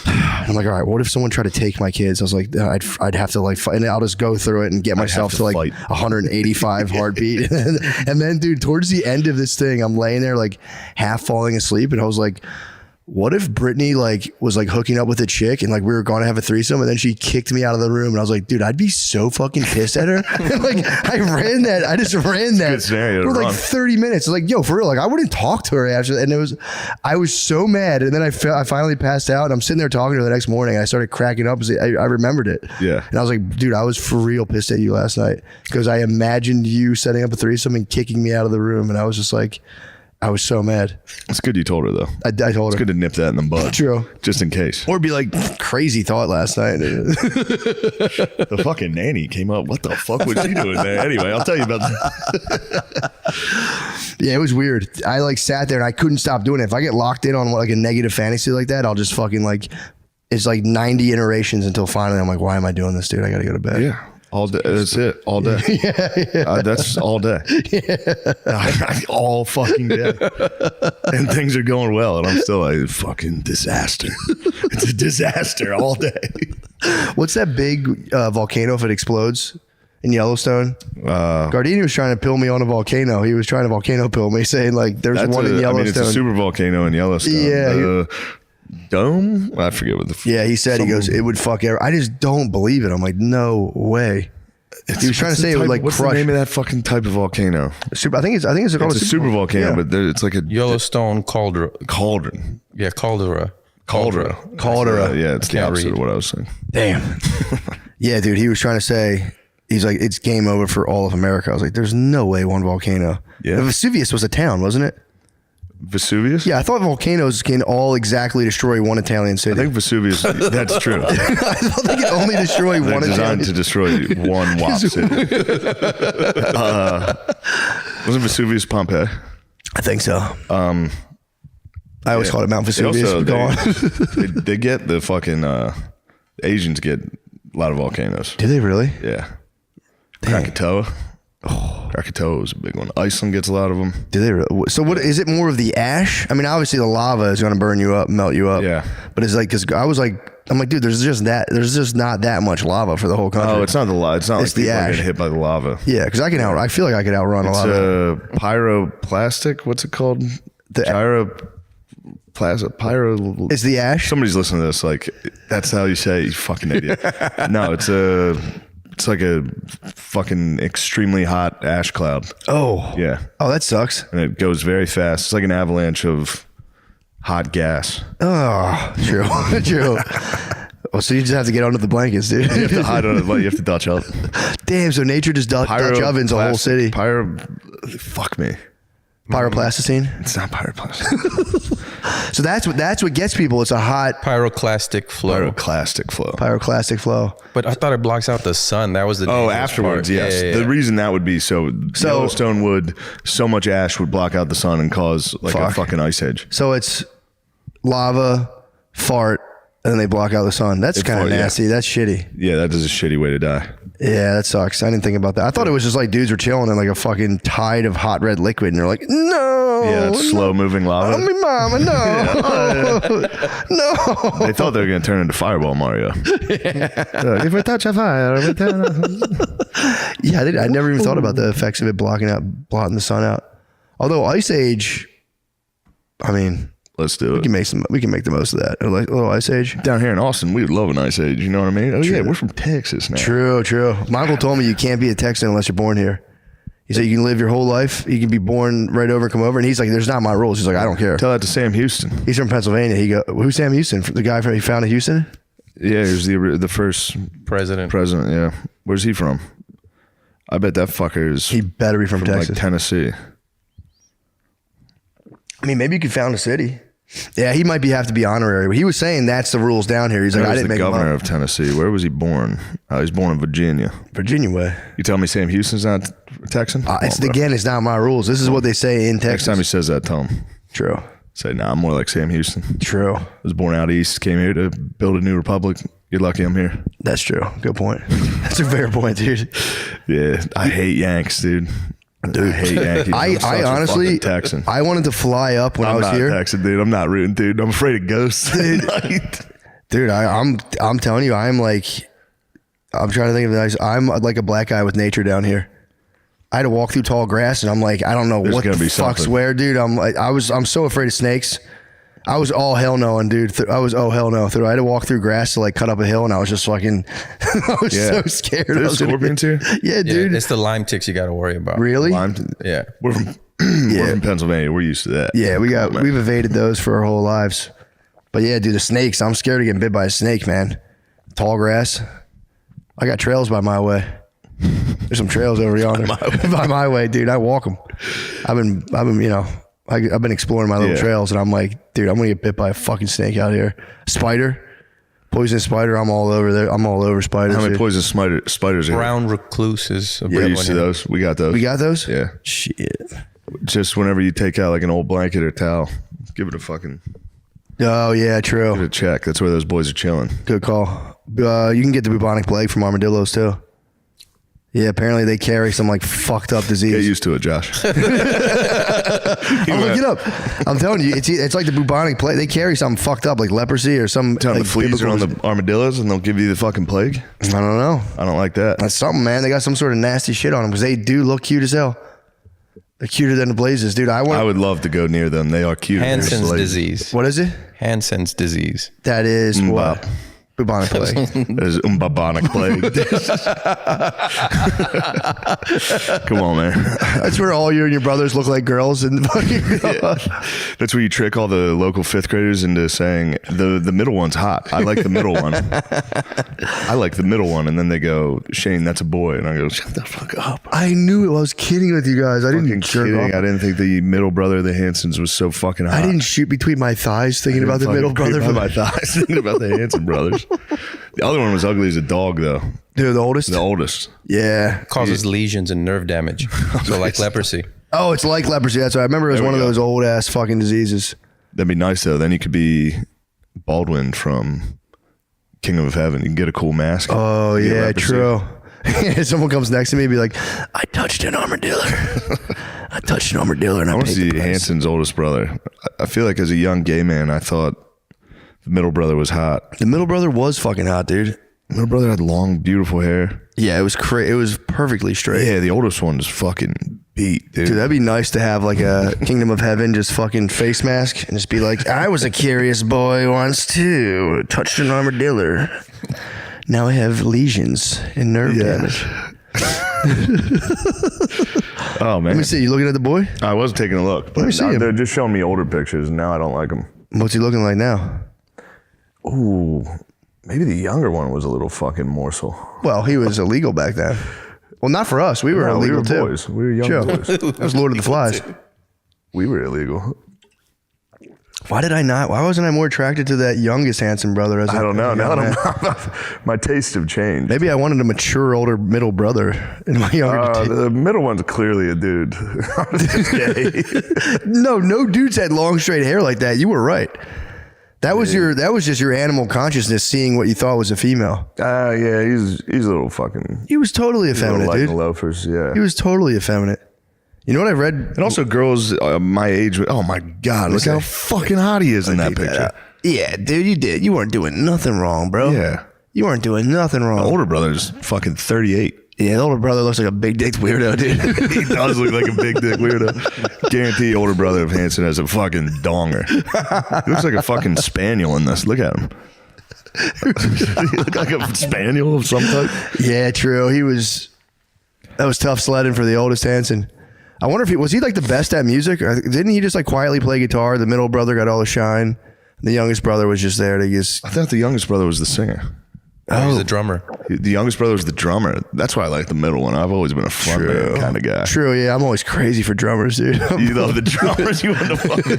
Speaker 1: I'm like, all right, what if someone tried to take my kids? I was like, I'd have to like fight, and I'll just go through it and get myself to like 185 heartbeat. And then dude, towards the end of this thing, I'm laying there like half falling asleep. And I was like, what if Brittany like was like hooking up with a chick and like we were going to have a threesome and then she kicked me out of the room, and I was like, dude, I'd be so fucking pissed at her. And like I just ran that
Speaker 2: good scenario
Speaker 1: for
Speaker 2: to
Speaker 1: like
Speaker 2: run.
Speaker 1: 30 minutes. Like, yo, for real, like I wouldn't talk to her after, and I was so mad. And then I finally passed out, and I'm sitting there talking to her the next morning, and I started cracking up because I remembered it.
Speaker 2: Yeah.
Speaker 1: And I was like, dude, I was for real pissed at you last night because I imagined you setting up a threesome and kicking me out of the room, and I was just like, I was so mad.
Speaker 2: It's good you told her though.
Speaker 1: I told her.
Speaker 2: It's good to nip that in the bud.
Speaker 1: True.
Speaker 2: Just in case.
Speaker 1: Or be like, crazy thought last night.
Speaker 2: The fucking nanny came up. What the fuck was she doing there? Anyway, I'll tell you about that.
Speaker 1: Yeah, it was weird. I like sat there and I couldn't stop doing it. If I get locked in on like a negative fantasy like that, I'll just fucking like, it's like 90 iterations until finally I'm like, why am I doing this, dude? I got to go to bed.
Speaker 2: Yeah. All day. That's it. All day. That's all day. All fucking day. And things are going well. And I'm still like, fucking disaster. It's a disaster all day.
Speaker 1: What's that big volcano if it explodes in Yellowstone? Gardini was trying to pill me on a volcano. He was trying to volcano pill me, saying like, there's one in Yellowstone.
Speaker 2: I mean, it's a super volcano in Yellowstone.
Speaker 1: Yeah.
Speaker 2: Dome? I forget what the
Speaker 1: yeah, he said, he goes, it would fuck I just don't believe it. I'm like, no way. He was trying to say it would like
Speaker 2: what's
Speaker 1: crush.
Speaker 2: the name of that fucking type of volcano?
Speaker 1: I think it's called
Speaker 2: a super volcano,
Speaker 1: yeah.
Speaker 2: but it's like a
Speaker 5: Yellowstone cauldron.
Speaker 2: Yeah,
Speaker 5: Caldera.
Speaker 2: yeah, it's the opposite of what I was saying.
Speaker 1: Damn. Yeah, dude, he was trying to say, he's like, it's game over for all of America. I was like, there's no way one volcano.
Speaker 2: Yeah.
Speaker 1: Vesuvius was a town, wasn't it?
Speaker 2: Vesuvius?
Speaker 1: Yeah, I thought volcanoes can all exactly destroy one Italian city.
Speaker 2: I think Vesuvius, that's true.
Speaker 1: I thought they could only destroy
Speaker 2: They're
Speaker 1: one
Speaker 2: designed
Speaker 1: Italian
Speaker 2: to destroy one WAP city. Wasn't Vesuvius Pompeii?
Speaker 1: I think so. I always called it Mount Vesuvius.
Speaker 2: They get the fucking Asians get a lot of volcanoes.
Speaker 1: Do they really?
Speaker 2: Yeah. Krakatoa. Krakatoa was a big one. Iceland gets a lot of them.
Speaker 1: Do they really? So what is it, more of the ash? I mean, obviously the lava is going to burn you up, melt you up.
Speaker 2: Yeah.
Speaker 1: But it's like, because I'm like, dude, there's just not that much lava for the whole country.
Speaker 2: Oh, it's not the lava. It's not
Speaker 1: It's
Speaker 2: like people
Speaker 1: the
Speaker 2: are
Speaker 1: ash.
Speaker 2: getting hit by the lava.
Speaker 1: Yeah, because I feel like I could outrun
Speaker 2: It's
Speaker 1: a lava.
Speaker 2: pyroplastic. What's it called? Pyro.
Speaker 1: It's the ash.
Speaker 2: Somebody's listening to this. Like, that's how you say it, you fucking idiot. No, it's like a fucking extremely hot ash cloud.
Speaker 1: Oh.
Speaker 2: Yeah.
Speaker 1: Oh, that sucks.
Speaker 2: And it goes very fast. It's like an avalanche of hot gas.
Speaker 1: Oh, true. True. Well, so you just have to get under the blankets, dude.
Speaker 2: You have to hide on it. You have to Dutch up.
Speaker 1: Damn, so nature just Dutch ovens a whole city.
Speaker 2: Fuck me.
Speaker 1: Pyroplasticine?
Speaker 2: It's not pyroplastic.
Speaker 1: So that's what gets people. It's a hot
Speaker 5: Pyroclastic flow.
Speaker 2: Pyroclastic flow.
Speaker 5: But I thought it blocks out the sun. That was the dangerous
Speaker 2: afterwards,
Speaker 5: part.
Speaker 2: yes.
Speaker 5: Yeah.
Speaker 2: The reason that would be so Yellowstone so much ash would block out the sun and cause like a fucking ice age.
Speaker 1: So it's lava, fart, and then they block out the sun. That's kind of nasty. That's shitty.
Speaker 2: Yeah, that is a shitty way to die.
Speaker 1: Yeah, that sucks. I didn't think about that. I thought it was just like dudes were chilling in like a fucking tide of hot red liquid, and they're like, no.
Speaker 2: Yeah, it's slow moving lava.
Speaker 1: Oh, me mama, no. No.
Speaker 2: They thought they were going to turn into Fireball Mario. If we touch a fire, we turn.
Speaker 1: Yeah, I never even thought about the effects of it blotting the sun out. Although Ice Age, I mean,
Speaker 2: let's do it.
Speaker 1: We can make the most of that. A little Ice Age.
Speaker 2: Down here in Austin, we would love an Ice Age. You know what I mean? Oh yeah, we're from Texas now.
Speaker 1: True. My uncle told me you can't be a Texan unless you're born here. He said you can live your whole life. You can be born right over and come over. And he's like, there's not my rules. He's like, I don't care.
Speaker 2: Tell that to Sam Houston.
Speaker 1: He's from Pennsylvania. Who's Sam Houston? The guy he founded Houston?
Speaker 2: Yeah, he was the first
Speaker 5: president.
Speaker 2: Yeah. Where's he from? I bet that fucker is.
Speaker 1: He better be from Texas.
Speaker 2: Like Tennessee.
Speaker 1: I mean, maybe you could found a city. Yeah, he might have to be honorary, but he was saying that's the rules down here. He's like, I didn't make
Speaker 2: the governor of Tennessee. Where was he born? He was born in Virginia.
Speaker 1: Virginia way.
Speaker 2: You tell me Sam Houston's not Texan?
Speaker 1: It's not my rules. This is what they say in Texas.
Speaker 2: Next time he says that, tell him.
Speaker 1: True.
Speaker 2: Say, nah, I'm more like Sam Houston.
Speaker 1: True.
Speaker 2: I was born out east, came here to build a new republic. You're lucky I'm here.
Speaker 1: That's true. Good point. That's a fair point, dude.
Speaker 2: Yeah, I hate Yanks, dude. I hate Yankees.
Speaker 1: I honestly,
Speaker 2: Texan.
Speaker 1: I wanted to fly up when I was
Speaker 2: not
Speaker 1: here.
Speaker 2: Texan, dude. I'm not rooting, dude. I'm afraid of ghosts.
Speaker 1: Dude, I'm telling you, I'm trying to think of this. I'm like a black guy with nature down here. I had to walk through tall grass, and I'm like, I don't know what the fuck's where, dude. I'm so afraid of snakes. I was all hell knowing, dude. I was hell no. I had to walk through grass to like cut up a hill, and I was just fucking. I was so scared.
Speaker 2: There's scorpions here.
Speaker 1: Yeah, dude.
Speaker 5: It's the Lyme ticks you got to worry about.
Speaker 1: Really?
Speaker 5: Yeah.
Speaker 2: We're from Pennsylvania. We're used to that.
Speaker 1: Yeah, we've evaded those for our whole lives. But yeah, dude, the snakes. I'm scared of getting bit by a snake, man. Tall grass. I got trails by my way. There's some trails over yonder by my way, dude. I walk them. I've been exploring my little trails, and I'm like, dude, I'm gonna get bit by a fucking snake out here. Spider, poisonous spider. I'm all over there. I'm all over spiders.
Speaker 2: How many poisonous spiders are
Speaker 5: Brown recluse is a
Speaker 2: We're
Speaker 5: big
Speaker 2: used
Speaker 5: one
Speaker 2: to
Speaker 5: here.
Speaker 2: those. We got those.
Speaker 1: We got those?
Speaker 2: Yeah.
Speaker 1: Shit.
Speaker 2: Just whenever you take out like an old blanket or towel, give it a fucking
Speaker 1: Oh yeah,
Speaker 2: give
Speaker 1: true.
Speaker 2: it a check. That's where those boys are chilling.
Speaker 1: Good call. You can get the bubonic plague from armadillos too. Yeah, apparently they carry some like fucked up disease.
Speaker 2: Get used to it, Josh.
Speaker 1: I'll look it up. I'm telling you, it's like the bubonic plague. They carry something fucked up like leprosy or some.
Speaker 2: Tell them
Speaker 1: like,
Speaker 2: the fleas are on the armadillos and they'll give you the fucking plague.
Speaker 1: I don't know.
Speaker 2: I don't like that.
Speaker 1: That's something, man. They got some sort of nasty shit on them because they do look cute as hell. They're cuter than the blazes, dude. I
Speaker 2: would love to go near them. They are cute.
Speaker 5: Hansen's disease.
Speaker 1: What is it?
Speaker 5: Hansen's disease.
Speaker 1: That is what? Bubonic plague.
Speaker 2: There's bubonic plague. Come on, man.
Speaker 1: That's where all you and your brothers look like girls. And
Speaker 2: That's where you trick all the local fifth graders into saying the middle one's hot. I like the middle one. I like the middle one. And then they go, Shane, that's a boy. And I go, shut the fuck up.
Speaker 1: I knew it. I was kidding with you guys. I didn't jerk
Speaker 2: Kidding.
Speaker 1: off.
Speaker 2: I didn't think the middle brother of the Hansons was so fucking hot.
Speaker 1: I didn't shoot between my thighs thinking about the middle brother.
Speaker 2: For my thighs, thinking about the Hanson brothers. The other one was ugly as a dog, though.
Speaker 1: Dude, the oldest?
Speaker 2: The oldest.
Speaker 1: Yeah.
Speaker 5: Causes lesions and nerve damage. So like leprosy.
Speaker 1: Oh, it's like leprosy. That's right. I remember it was one of those old ass fucking diseases.
Speaker 2: That'd be nice, though. Then you could be Baldwin from Kingdom of Heaven. You can get a cool mask.
Speaker 1: Oh, yeah, true. Someone comes next to me and be like, I touched an armadillo. I touched an armadillo and I
Speaker 2: want to
Speaker 1: paid the
Speaker 2: see
Speaker 1: price.
Speaker 2: Hanson's oldest brother. I feel like as a young gay man, I thought the middle brother was hot.
Speaker 1: The middle brother was fucking hot, dude.
Speaker 2: The middle brother had long, beautiful hair.
Speaker 1: Yeah, it was it was perfectly straight.
Speaker 2: Yeah, the oldest one is fucking beat, dude.
Speaker 1: Dude, that'd be nice to have like a Kingdom of Heaven just fucking face mask and just be like, I was a curious boy once too. Touched an armadillo. Now I have lesions and nerve damage.
Speaker 2: Oh, man.
Speaker 1: Let me see. You looking at the boy?
Speaker 2: I was taking a look.
Speaker 1: Let me see him.
Speaker 2: They're just showing me older pictures, and now I don't like them.
Speaker 1: What's he looking like now?
Speaker 2: Ooh, maybe the younger one was a little fucking morsel.
Speaker 1: Well, he was illegal back then. Well, not for us. We were illegal too.
Speaker 2: Boys. We were young boys.
Speaker 1: That was Lord of the Flies.
Speaker 2: We were illegal.
Speaker 1: Why wasn't I more attracted to that youngest Hanson brother?
Speaker 2: I don't know. Now my tastes have changed.
Speaker 1: Maybe I wanted a mature, older middle brother in my younger days.
Speaker 2: The middle one's clearly a dude.
Speaker 1: No dudes had long, straight hair like that. You were right. That was just your animal consciousness seeing what you thought was a female.
Speaker 2: Yeah, he's a little fucking.
Speaker 1: He was totally effeminate,
Speaker 2: like
Speaker 1: dude.
Speaker 2: Loafers, yeah.
Speaker 1: He was totally effeminate. You know what I read?
Speaker 2: And also girls my age. Oh my God! Look how fucking hot he is in that picture.
Speaker 1: Yeah, dude, you did. You weren't doing nothing wrong, bro.
Speaker 2: Yeah,
Speaker 1: you weren't doing nothing wrong.
Speaker 2: The older brother's fucking 38.
Speaker 1: Yeah, the older brother looks like a big dick weirdo, dude.
Speaker 2: He does look like a big dick weirdo. Guarantee older brother of Hanson has a fucking donger. He looks like a fucking spaniel in this. Look at him. He look like a spaniel of some type.
Speaker 1: Yeah, true. That was tough sledding for the oldest Hanson. I wonder if was he like the best at music? Or didn't he just like quietly play guitar? The middle brother got all the shine. The youngest brother was just there to just.
Speaker 2: I thought the youngest brother was the singer.
Speaker 5: Oh, he's the drummer.
Speaker 2: The youngest brother was the drummer. That's why I like the middle one. I've always been a front man kind of guy.
Speaker 1: True, yeah. I'm always crazy for drummers, dude.
Speaker 2: You love the drummers. You want to fucking.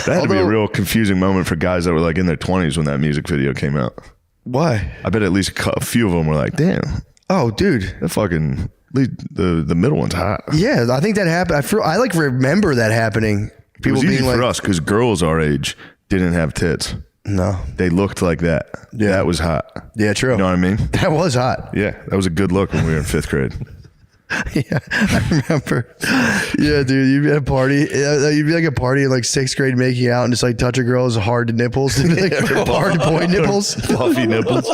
Speaker 2: That had to be a real confusing moment for guys that were like in their 20s when that music video came out.
Speaker 1: Why?
Speaker 2: I bet at least a few of them were like, damn.
Speaker 1: Oh, dude.
Speaker 2: That fucking The middle one's hot.
Speaker 1: Yeah, I think that happened. I like remember that happening.
Speaker 2: People being like, for us because girls our age didn't have tits.
Speaker 1: No,
Speaker 2: they looked like that. Yeah, that was hot.
Speaker 1: Yeah, true.
Speaker 2: You know what I mean?
Speaker 1: That was hot.
Speaker 2: Yeah, that was a good look when we were in 5th grade.
Speaker 1: Yeah, I remember. Yeah, dude, you'd be at a party. You'd be like a party in like 6th grade, making out and just like touch a girl's hard nipples, like hard boy nipples,
Speaker 2: puffy nipples.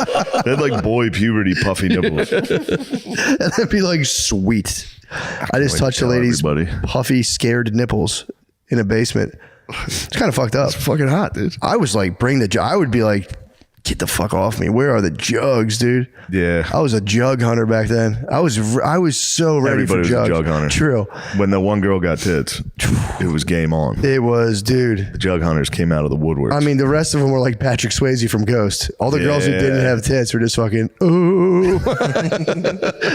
Speaker 2: They had like boy puberty puffy nipples,
Speaker 1: and that'd be like sweet. I just touched a lady's puffy, scared nipples in a basement. It's kind of fucked up.
Speaker 2: It's fucking hot, dude.
Speaker 1: I was like, bring the jug. I would be like, get the fuck off me. Where are the jugs, dude?
Speaker 2: Yeah.
Speaker 1: I was a jug hunter back then. I was so ready for jugs.
Speaker 2: Everybody was a jug hunter.
Speaker 1: True.
Speaker 2: When the one girl got tits, it was game on.
Speaker 1: It was, dude.
Speaker 2: The jug hunters came out of the woodwork.
Speaker 1: I mean, the rest of them were like Patrick Swayze from Ghost. All the girls who didn't have tits were just fucking, ooh.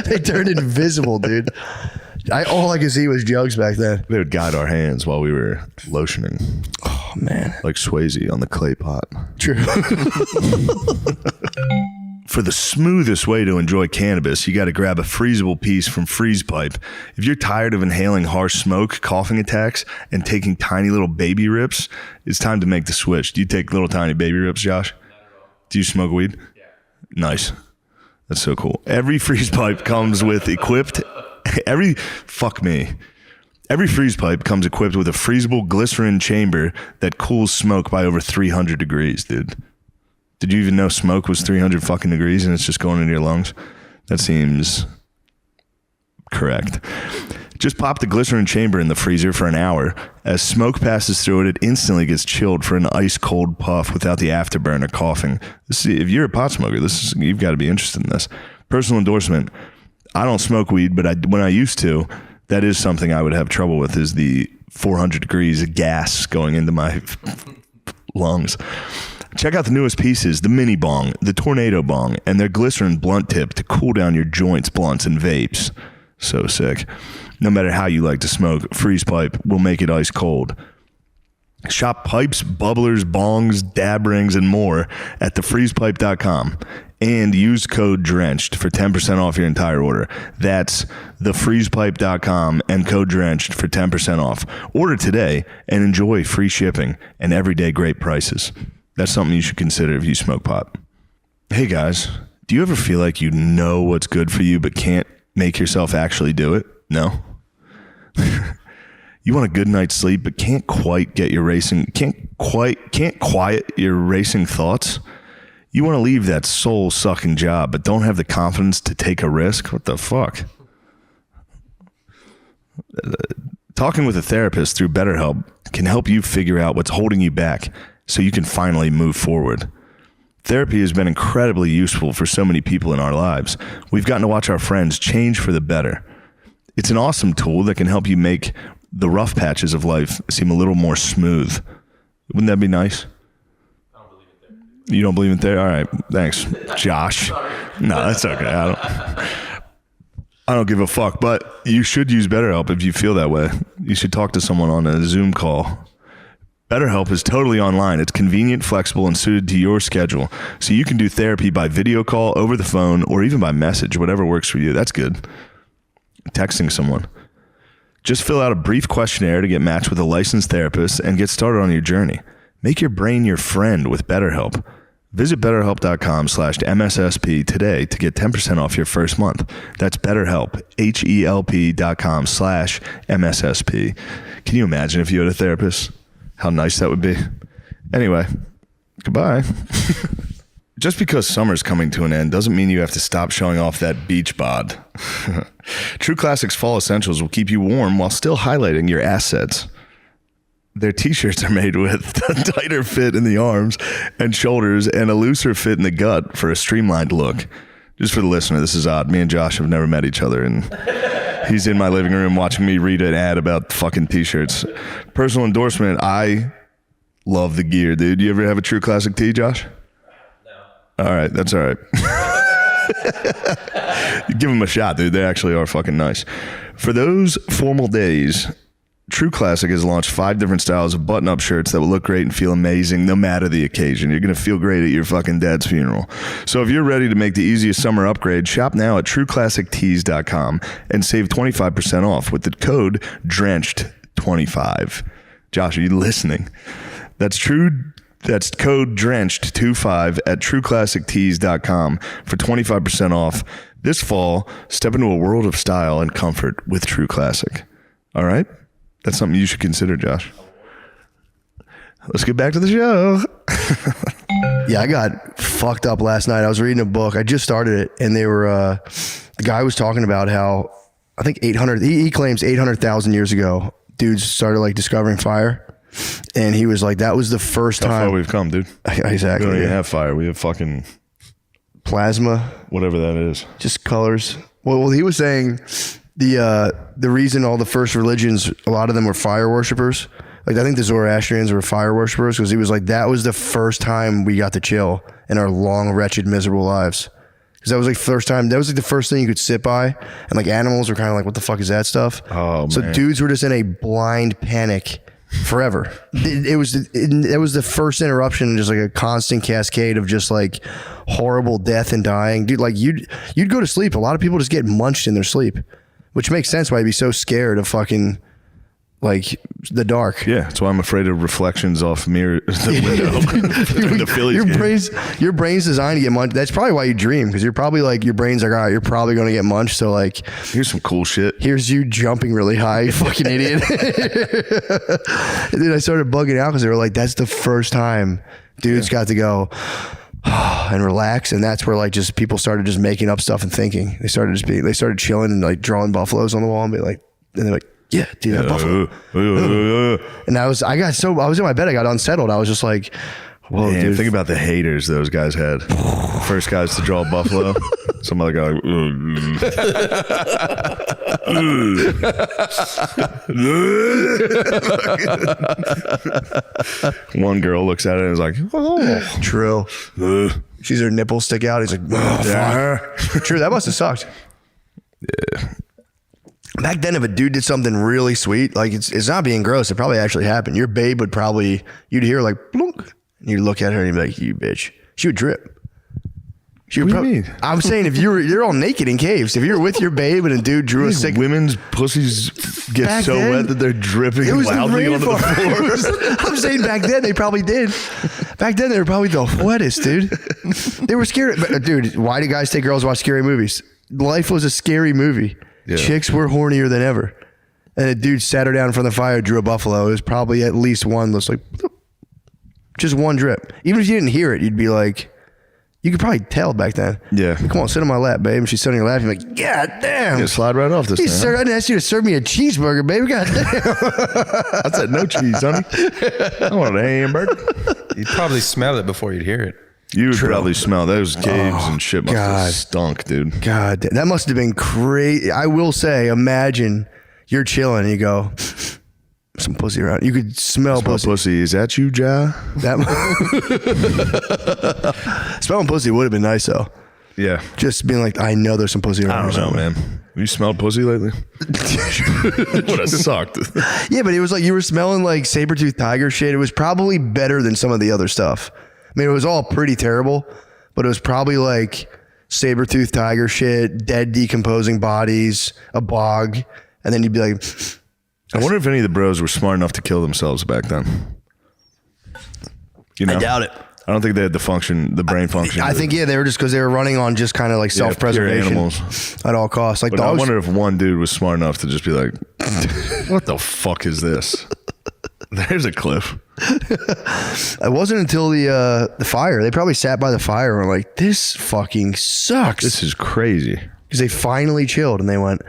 Speaker 1: They turned invisible, dude. All I could see was jugs back then.
Speaker 2: They would guide our hands while we were lotioning.
Speaker 1: Oh, man.
Speaker 2: Like Swayze on the clay pot.
Speaker 1: True.
Speaker 2: For the smoothest way to enjoy cannabis, you got to grab a freezable piece from Freeze Pipe. If you're tired of inhaling harsh smoke, coughing attacks, and taking tiny little baby rips, it's time to make the switch. Do you take little tiny baby rips, Josh? Do you smoke weed? Yeah. Nice. That's so cool. Every Freeze Pipe comes with Every freeze pipe comes equipped with a freezable glycerin chamber that cools smoke by over 300 degrees, dude. Did you even know smoke was 300 fucking degrees and it's just going into your lungs? That seems correct. Just pop the glycerin chamber in the freezer for an hour. As smoke passes through it, it instantly gets chilled for an ice cold puff without the afterburn or coughing. If you're a pot smoker, you've got to be interested in this. Personal endorsement. I don't smoke weed, but when I used to, that is something I would have trouble with, is the 400 degrees of gas going into my lungs. Check out the newest pieces, the Mini Bong, the Tornado Bong, and their glycerin blunt tip to cool down your joints, blunts, and vapes. So sick. No matter how you like to smoke, Freeze Pipe will make it ice cold. Shop pipes, bubblers, bongs, dab rings, and more at thefreezepipe.com. And use code DRENCHED for 10% off your entire order. That's thefreezepipe.com and code DRENCHED for 10% off. Order today and enjoy free shipping and everyday great prices. That's something you should consider if you smoke pot. Hey guys, do you ever feel like you know what's good for you but can't make yourself actually do it? No? You want a good night's sleep but can't quiet your racing thoughts? You want to leave that soul-sucking job, but don't have the confidence to take a risk? What the fuck? Talking with a therapist through BetterHelp can help you figure out what's holding you back so you can finally move forward. Therapy has been incredibly useful for so many people in our lives. We've gotten to watch our friends change for the better. It's an awesome tool that can help you make the rough patches of life seem a little more smooth. Wouldn't that be nice? You don't believe in therapy? All right, thanks, Josh. No, that's okay. I don't give a fuck, but you should use BetterHelp if you feel that way. You should talk to someone on a Zoom call. BetterHelp is totally online. It's convenient, flexible, and suited to your schedule. So you can do therapy by video call, over the phone, or even by message, whatever works for you. That's good. Texting someone. Just fill out a brief questionnaire to get matched with a licensed therapist and get started on your journey. Make your brain your friend with BetterHelp. Visit BetterHelp.com/MSSP today to get 10% off your first month. That's BetterHelp, HELP.com/MSSP. Can you imagine if you had a therapist? How nice that would be. Anyway, goodbye. Just because summer's coming to an end doesn't mean you have to stop showing off that beach bod. True Classics Fall Essentials will keep you warm while still highlighting your assets. Their t-shirts are made with a tighter fit in the arms and shoulders and a looser fit in the gut for a streamlined look. Just for the listener, this is odd. Me and Josh have never met each other, and he's in my living room watching me read an ad about fucking t-shirts. Personal endorsement, I love the gear, dude. You ever have a True Classic tee, Josh? No. All right, that's all right. Give them a shot, dude. They actually are fucking nice. For those formal days, True Classic has launched 5 different styles of button-up shirts that will look great and feel amazing no matter the occasion. You're going to feel great at your fucking dad's funeral. So if you're ready to make the easiest summer upgrade, shop now at trueclassictees.com and save 25% off with the code DRENCHED25. Josh, are you listening? That's code DRENCHED25 at trueclassictees.com for 25% off. This fall, step into a world of style and comfort with True Classic. All right? That's something you should consider, Josh. Let's get back to the show.
Speaker 1: Yeah, I got fucked up last night. I was reading a book. I just started it, and they were the guy was talking about how I think 800. He claims 800,000 years ago, dudes started like discovering fire, and he was like, that was the first time.
Speaker 2: How far we've come, dude.
Speaker 1: Exactly.
Speaker 2: We don't even have fire. We have fucking
Speaker 1: plasma,
Speaker 2: whatever that is.
Speaker 1: Just colors. Well, he was saying the reason all the first religions, a lot of them were fire worshipers. Like I think the Zoroastrians were fire worshipers because he was like, that was the first time we got to chill in our long, wretched, miserable lives. Because that was like first time. That was like the first thing you could sit by, and like animals were kind of like, what the fuck is that stuff?
Speaker 2: Oh,
Speaker 1: so
Speaker 2: man.
Speaker 1: Dudes were just in a blind panic forever. It was the first interruption, just like a constant cascade of just like horrible death and dying. Dude, like you'd go to sleep. A lot of people just get munched in their sleep, which makes sense why you'd be so scared of fucking like the dark.
Speaker 2: Yeah, that's why I'm afraid of reflections off mirror the window. The Phillies
Speaker 1: your brain's designed to get munched. That's probably why you dream, because you're probably like, your brain's like, all right, you're probably going to get munched. So like,
Speaker 2: here's some cool shit.
Speaker 1: Here's you jumping really high, you fucking idiot. And then I started bugging out because they were like, that's the first time dudes got to go and relax, and that's where like just people started just making up stuff and thinking. They started chilling and like drawing buffaloes on the wall and be like, and they're like, yeah, dude, that buffalo. And I was in my bed, I got unsettled. I was just like, whoa,
Speaker 2: man,
Speaker 1: dude.
Speaker 2: Think about the haters those guys had. First guys to draw a buffalo. Some other guy like, one girl looks at it and is like, oh,
Speaker 1: true. She's her nipples stick out. He's like, oh, fuck. True, that must have sucked.
Speaker 2: Yeah.
Speaker 1: Back then, if a dude did something really sweet, like it's not being gross, it probably actually happened. Your babe would probably, you'd hear like blunk, and you'd look at her and you'd be like, you bitch. She would drip. She would
Speaker 2: what do you mean?
Speaker 1: I'm saying if you're all naked in caves, if you're with your babe and a dude drew a sick.
Speaker 2: Women's pussies get
Speaker 1: Back
Speaker 2: so
Speaker 1: then,
Speaker 2: wet that they're dripping
Speaker 1: it was
Speaker 2: loudly
Speaker 1: the
Speaker 2: onto the floor.
Speaker 1: I'm saying back then they probably did. Back then they were probably the wettest, dude. They were scared. But, dude, why do guys take girls to watch scary movies? Life was a scary movie. Yeah. Chicks were hornier than ever. And a dude sat her down in front of the fire, drew a buffalo. It was probably at least one that's like, just one drip. Even if you didn't hear it, you'd be like, you could probably tell back then.
Speaker 2: Yeah.
Speaker 1: Come on, sit on my lap, babe. And she's sitting on your lap. You're like, God damn.
Speaker 2: Yeah, slide right off this thing.
Speaker 1: Sir, I didn't ask you to serve me a cheeseburger, baby. God damn.
Speaker 2: I said no cheese, honey. I want a hamburger.
Speaker 5: You'd probably smell it before you'd hear it.
Speaker 2: You would probably smell those caves and shit must have stunk, dude.
Speaker 1: God, that must have been crazy. I will say, imagine you're chilling and you go, some pussy around. You could smell pussy.
Speaker 2: Is that you, Ja?
Speaker 1: Smelling pussy would have been nice though.
Speaker 2: Yeah.
Speaker 1: Just being like, I know there's some pussy around.
Speaker 2: I don't know, man. Have you smelled pussy lately? Would have sucked.
Speaker 1: Yeah, but it was like you were smelling like saber-toothed tiger shit. It was probably better than some of the other stuff. I mean, it was all pretty terrible, but it was probably like saber-toothed tiger shit, dead decomposing bodies, a bog, and then you'd be like,
Speaker 2: I wonder if any of the bros were smart enough to kill themselves back then. You know?
Speaker 1: I doubt it.
Speaker 2: I don't think they had the brain function.
Speaker 1: I think, yeah, they were just because they were running on just kind of like self-preservation
Speaker 2: animals
Speaker 1: at all costs. Like
Speaker 2: but
Speaker 1: dogs.
Speaker 2: I wonder if one dude was smart enough to just be like, what the fuck is this? There's a cliff.
Speaker 1: It wasn't until the fire. They probably sat by the fire and were like, this fucking sucks.
Speaker 2: This is crazy.
Speaker 1: Because they finally chilled and they went,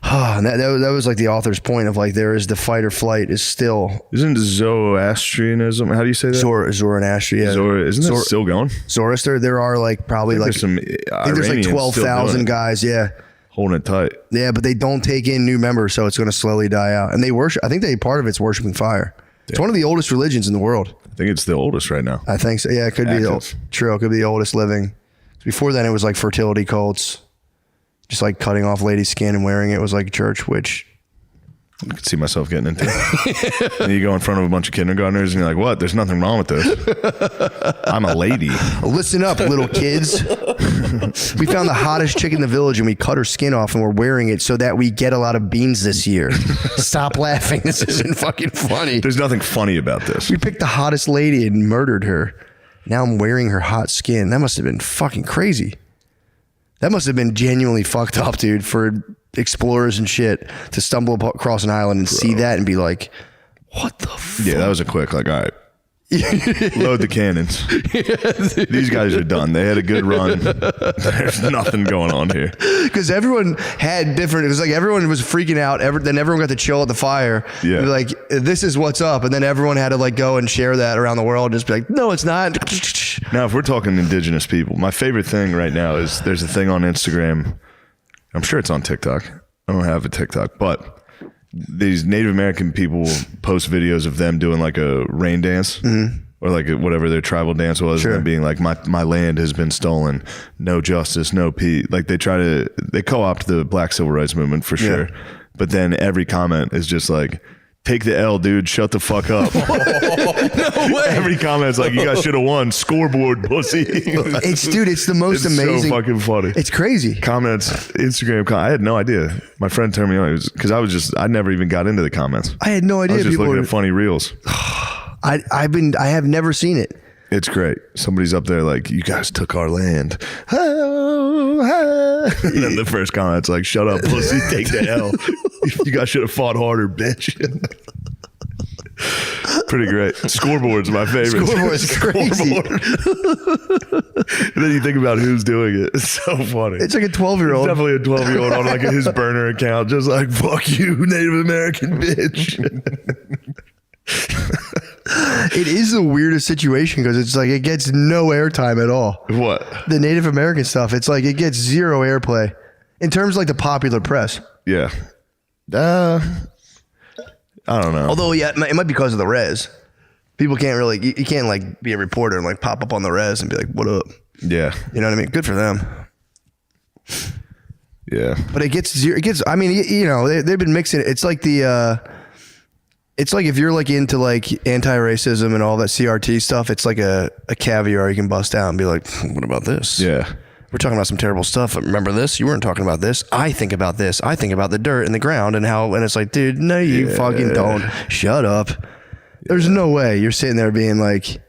Speaker 1: and that was like the author's point of like, there is the fight or flight is still.
Speaker 2: Isn't Zoroastrianism, how do you say that?
Speaker 1: Zoroastrian, yeah.
Speaker 2: Isn't that still going?
Speaker 1: Zoroaster, there are like probably like,
Speaker 2: some
Speaker 1: I think there's like 12,000 guys, yeah.
Speaker 2: Holding it tight.
Speaker 1: Yeah, but they don't take in new members, so it's going to slowly die out. And they worship, I think part of it's worshiping fire. It's one of the oldest religions in the world.
Speaker 2: I think it's the oldest right now.
Speaker 1: I think so. Yeah, it could be true. It could be the oldest living. Before then, it was like fertility cults, just like cutting off ladies' skin and wearing it was like church, which
Speaker 2: I could see myself getting into it. And you go in front of a bunch of kindergartners and you're like, what? There's nothing wrong with this. I'm a lady.
Speaker 1: Listen up, little kids. We found the hottest chick in the village and we cut her skin off and we're wearing it so that we get a lot of beans this year. Stop laughing. This isn't fucking funny.
Speaker 2: There's nothing funny about this.
Speaker 1: We picked the hottest lady and murdered her. Now I'm wearing her hot skin. That must have been fucking crazy. That must have been genuinely fucked up, dude, for explorers and shit to stumble across an island and see that and be like, what the fuck?
Speaker 2: Yeah, that was a quick, like, all right, load the cannons. These guys are done. They had a good run. There's nothing going on here.
Speaker 1: Because everyone had different, it was like everyone was freaking out. Then everyone got to chill at the fire.
Speaker 2: Yeah.
Speaker 1: Like, this is what's up. And then everyone had to like go and share that around the world and just be like, no, it's not.
Speaker 2: Now, if we're talking indigenous people, my favorite thing right now is there's a thing on Instagram. I'm sure it's on TikTok. I don't have a TikTok, but these Native American people post videos of them doing like a rain dance or like whatever their tribal dance was, and being like, my land has been stolen, no justice, no peace. Like they co-opt the Black Civil Rights Movement for sure. But then every comment is just like, take the L, dude. Shut the fuck up.
Speaker 1: No way.
Speaker 2: Every comment's like, you guys should have won. Scoreboard, pussy.
Speaker 1: It's the most amazing.
Speaker 2: So fucking funny.
Speaker 1: It's crazy.
Speaker 2: Comments, Instagram. I had no idea. My friend turned me on because I never even got into the comments.
Speaker 1: I had no idea.
Speaker 2: I was just looking at funny reels.
Speaker 1: I have never seen it.
Speaker 2: It's great. Somebody's up there like, you guys took our land. And then the first comment's like, shut up, pussy, take the L. You guys should have fought harder, bitch. Pretty great. Scoreboard's my favorite.
Speaker 1: Scoreboard's crazy.
Speaker 2: And then you think about who's doing it. It's so funny.
Speaker 1: It's like a 12-year-old.
Speaker 2: Definitely a 12-year-old on like his burner account, just like, fuck you, Native American bitch.
Speaker 1: It is the weirdest situation because it's like it gets no airtime at all.
Speaker 2: What?
Speaker 1: The Native American stuff, it's like it gets zero airplay in terms of like the popular press.
Speaker 2: Yeah. I don't know.
Speaker 1: Although, yeah, it might be because of the res. People can't really, you can't like be a reporter and like pop up on the res and be like, what up?
Speaker 2: Yeah.
Speaker 1: You know what I mean? Good for them.
Speaker 2: Yeah.
Speaker 1: But it gets zero. It gets, I mean, you know, they've been mixing it. It's like it's like if you're like into like anti-racism and all that CRT stuff, it's like a caviar you can bust out and be like, what about this?
Speaker 2: Yeah.
Speaker 1: We're talking about some terrible stuff. Remember this? You weren't talking about this. I think about this. I think about the dirt in the ground and how, and it's like, dude, no, you fucking don't. Shut up. There's no way you're sitting there being like,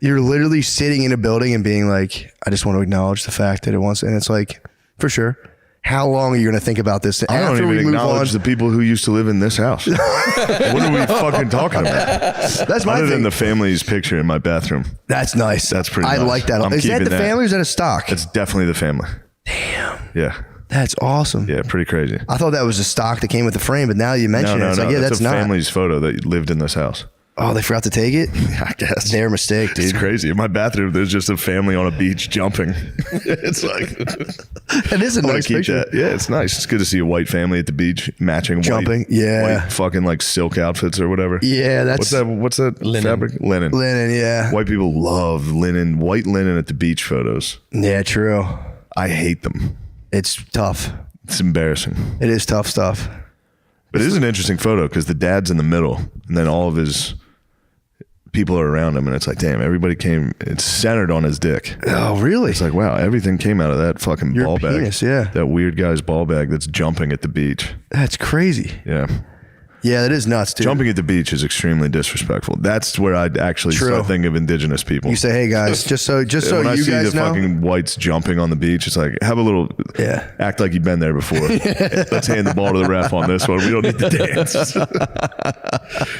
Speaker 1: you're literally sitting in a building and being like, I just want to acknowledge the fact that it wants, and it's like, for sure. How long are you going to think about this?
Speaker 2: I don't even acknowledge the people who used to live in this house. What are we fucking talking about?
Speaker 1: That's my
Speaker 2: Other
Speaker 1: thing.
Speaker 2: than the family's picture in my bathroom.
Speaker 1: That's nice.
Speaker 2: That's pretty
Speaker 1: I
Speaker 2: nice.
Speaker 1: like that.
Speaker 2: I'm
Speaker 1: Is that
Speaker 2: keeping
Speaker 1: the
Speaker 2: that.
Speaker 1: family or is that a stock?
Speaker 2: It's definitely the family.
Speaker 1: Damn.
Speaker 2: Yeah.
Speaker 1: That's awesome.
Speaker 2: Yeah, pretty crazy.
Speaker 1: I thought that was a stock that came with the frame, but now you mention it. It's like, yeah, that's
Speaker 2: a
Speaker 1: not.
Speaker 2: family's photo that lived in this house.
Speaker 1: Oh, they forgot to take it?
Speaker 2: I guess.
Speaker 1: Their mistake, dude.
Speaker 2: It's crazy. In my bathroom, there's just a family on a beach jumping. It's like,
Speaker 1: That is a nice picture.
Speaker 2: that. Yeah, it's nice. It's good to see a white family at the beach matching
Speaker 1: Jumping,
Speaker 2: white,
Speaker 1: yeah.
Speaker 2: white fucking like silk outfits or whatever.
Speaker 1: Yeah, that's
Speaker 2: What's that
Speaker 5: Linen.
Speaker 2: fabric? Linen.
Speaker 1: linen, yeah.
Speaker 2: White people love linen, white linen at the beach photos.
Speaker 1: Yeah, true.
Speaker 2: I hate them.
Speaker 1: It's tough.
Speaker 2: It's embarrassing.
Speaker 1: It is tough stuff.
Speaker 2: But it is an interesting photo because the dad's in the middle and then all of his people are around him and it's like, damn, everybody came, it's centered on his dick.
Speaker 1: Oh, really?
Speaker 2: It's like, wow, everything came out of that fucking
Speaker 1: Your
Speaker 2: ball
Speaker 1: penis,
Speaker 2: bag.
Speaker 1: yeah.
Speaker 2: That weird guy's ball bag that's jumping at the beach.
Speaker 1: That's crazy.
Speaker 2: Yeah.
Speaker 1: Yeah, that is nuts, dude.
Speaker 2: Jumping at the beach is extremely disrespectful. That's where I'd actually
Speaker 1: True.
Speaker 2: start thinking of indigenous people.
Speaker 1: You say, hey guys, just so
Speaker 2: when I
Speaker 1: you
Speaker 2: see
Speaker 1: guys
Speaker 2: the
Speaker 1: know.
Speaker 2: fucking whites jumping on the beach, it's like, have a little, act like you've been there before. Let's hand the ball to the ref on this one. We don't need to dance.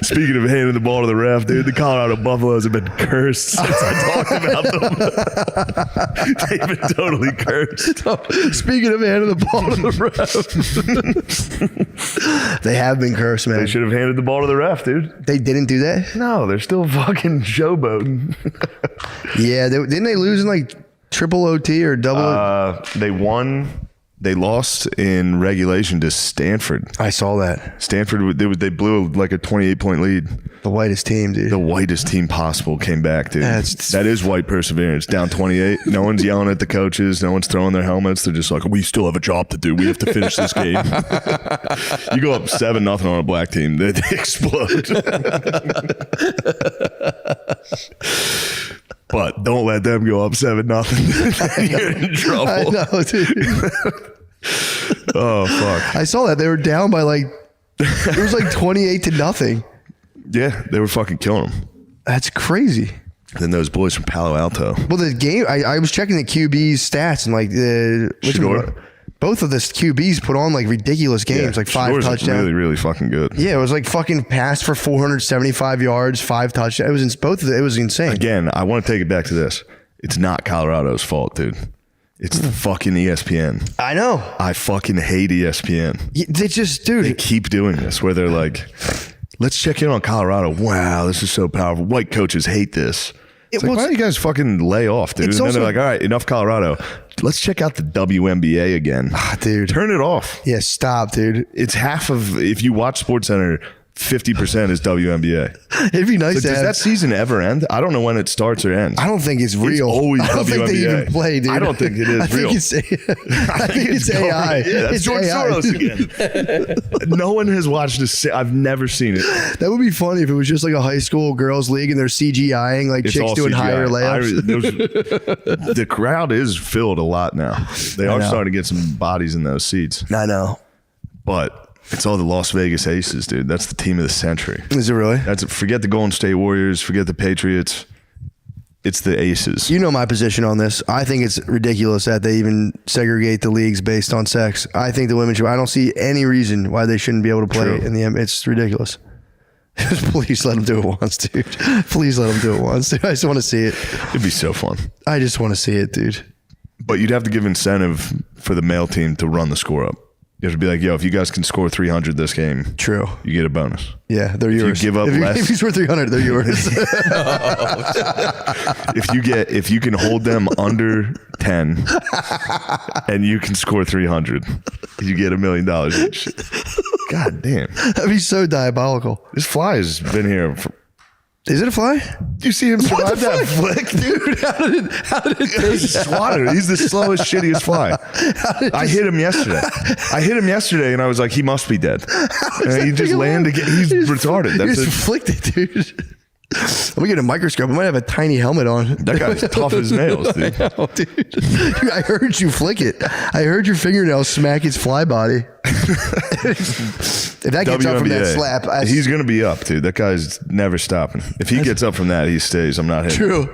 Speaker 2: Speaking of handing the ball to the ref, dude, the Colorado Buffaloes have been cursed since I talked about them. They've been totally cursed.
Speaker 1: Speaking of handing the ball to the ref, they have been cursed, man.
Speaker 2: They should have handed the ball to the ref, dude.
Speaker 1: They didn't do that?
Speaker 2: No, they're still fucking showboating.
Speaker 1: Yeah, didn't they lose in like triple OT or double?
Speaker 2: They won They lost in regulation to Stanford.
Speaker 1: I saw that.
Speaker 2: Stanford, they blew like a 28-point lead.
Speaker 1: The whitest team, dude.
Speaker 2: The whitest team possible came back, dude. That is white perseverance. Down 28. No one's yelling at the coaches. No one's throwing their helmets. They're just like, we still have a job to do. We have to finish this game. You go up 7-0 on a black team, they explode. But don't let them go up 7-0. You're in trouble.
Speaker 1: I know, dude.
Speaker 2: Oh, fuck.
Speaker 1: I saw that. They were down by like, it was like 28-0.
Speaker 2: Yeah, they were fucking killing them.
Speaker 1: That's crazy.
Speaker 2: Then those boys from Palo Alto.
Speaker 1: Well, the game, I was checking the QB's stats and like both of the QBs put on like ridiculous games, like 5 touchdowns.
Speaker 2: Really, really fucking good.
Speaker 1: Yeah, it was like fucking passed for 475 yards, 5 touchdowns. It was it was insane.
Speaker 2: Again, I want to take it back to this. It's not Colorado's fault, dude. It's the fucking ESPN.
Speaker 1: I know.
Speaker 2: I fucking hate ESPN.
Speaker 1: They just, dude.
Speaker 2: They keep doing this where they're like, let's check in on Colorado. Wow, this is so powerful. White coaches hate this. It's like, why don't you guys fucking lay off, dude? And then they're like, all right, enough Colorado. Let's check out the WNBA again.
Speaker 1: Dude.
Speaker 2: Turn it off.
Speaker 1: Yeah, stop, dude.
Speaker 2: It's half of, if you watch SportsCenter, 50% is WNBA.
Speaker 1: It'd be nice to
Speaker 2: does
Speaker 1: have,
Speaker 2: that season ever end? I don't know when it starts or ends.
Speaker 1: I don't think it's real.
Speaker 2: It's always
Speaker 1: I don't
Speaker 2: WNBA.
Speaker 1: think they even play, dude.
Speaker 2: I don't think it is real.
Speaker 1: I think it's AI.
Speaker 2: Yeah, that's
Speaker 1: it's
Speaker 2: George
Speaker 1: AI.
Speaker 2: Soros again. No one has watched this. I've never seen it.
Speaker 1: That would be funny if it was just like a high school girls league and they're CGIing like
Speaker 2: It's
Speaker 1: chicks doing
Speaker 2: CGI.
Speaker 1: higher layups.
Speaker 2: The crowd is filled a lot now. They are starting to get some bodies in those seats.
Speaker 1: I know.
Speaker 2: But it's all the Las Vegas Aces, dude. That's the team of the century.
Speaker 1: Is it really?
Speaker 2: Forget the Golden State Warriors. Forget the Patriots. It's the Aces.
Speaker 1: You know my position on this. I think it's ridiculous that they even segregate the leagues based on sex. I think the women should. I don't see any reason why they shouldn't be able to play in the. It's ridiculous. Please let them do it once, dude. Please let them do it once, dude. I just want to see it.
Speaker 2: It'd be so fun.
Speaker 1: I just want to see it, dude.
Speaker 2: But you'd have to give incentive for the male team to run the score up. You have to be like, yo, if you guys can score 300 this game,
Speaker 1: true,
Speaker 2: you get a bonus.
Speaker 1: Yeah, they're yours.
Speaker 2: If you give up less,
Speaker 1: if you score 300, they're yours.
Speaker 2: if you can hold them under 10, and you can score 300, you get $1 million each. God damn,
Speaker 1: that'd be so diabolical.
Speaker 2: This fly has been here.
Speaker 1: Is it a fly?
Speaker 2: Do you see him survive that flick, dude? How did it take Swatter? He's the slowest, shittiest fly. I hit him yesterday, and I was like, he must be dead. And he just landed again. He's retarded.
Speaker 1: That's it. Flicked it, dude. I'm gonna get a microscope. I might have a tiny helmet on.
Speaker 2: That guy's tough as nails, dude.
Speaker 1: I know, dude. I heard you flick it. I heard your fingernail smack his fly body. If that gets up from that slap,
Speaker 2: he's gonna be up, dude. That guy's never stopping. If he gets up from that, he stays. I'm not hitting.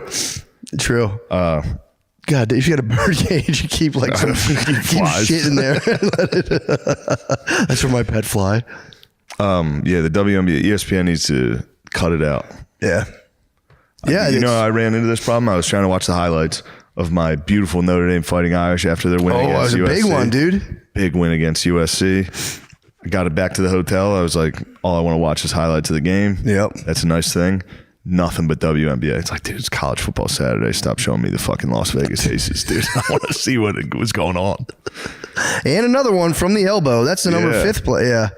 Speaker 1: True. God, if you got a bird cage, you keep like some shit in there. That's for my pet fly.
Speaker 2: Yeah, the WNBA, ESPN needs to cut it out.
Speaker 1: Yeah.
Speaker 2: You know, I ran into this problem. I was trying to watch the highlights of my beautiful Notre Dame Fighting Irish after their win against USC.
Speaker 1: Oh, it was a big one, dude.
Speaker 2: Big win against USC. I got it back to the hotel. I was like, all I want to watch is highlights of the game.
Speaker 1: Yep.
Speaker 2: That's a nice thing. Nothing but WNBA. It's like, dude, it's college football Saturday. Stop showing me the fucking Las Vegas Aces, dude. I want to see what's going on.
Speaker 1: And another one from the elbow. That's the number 5th play. Yeah.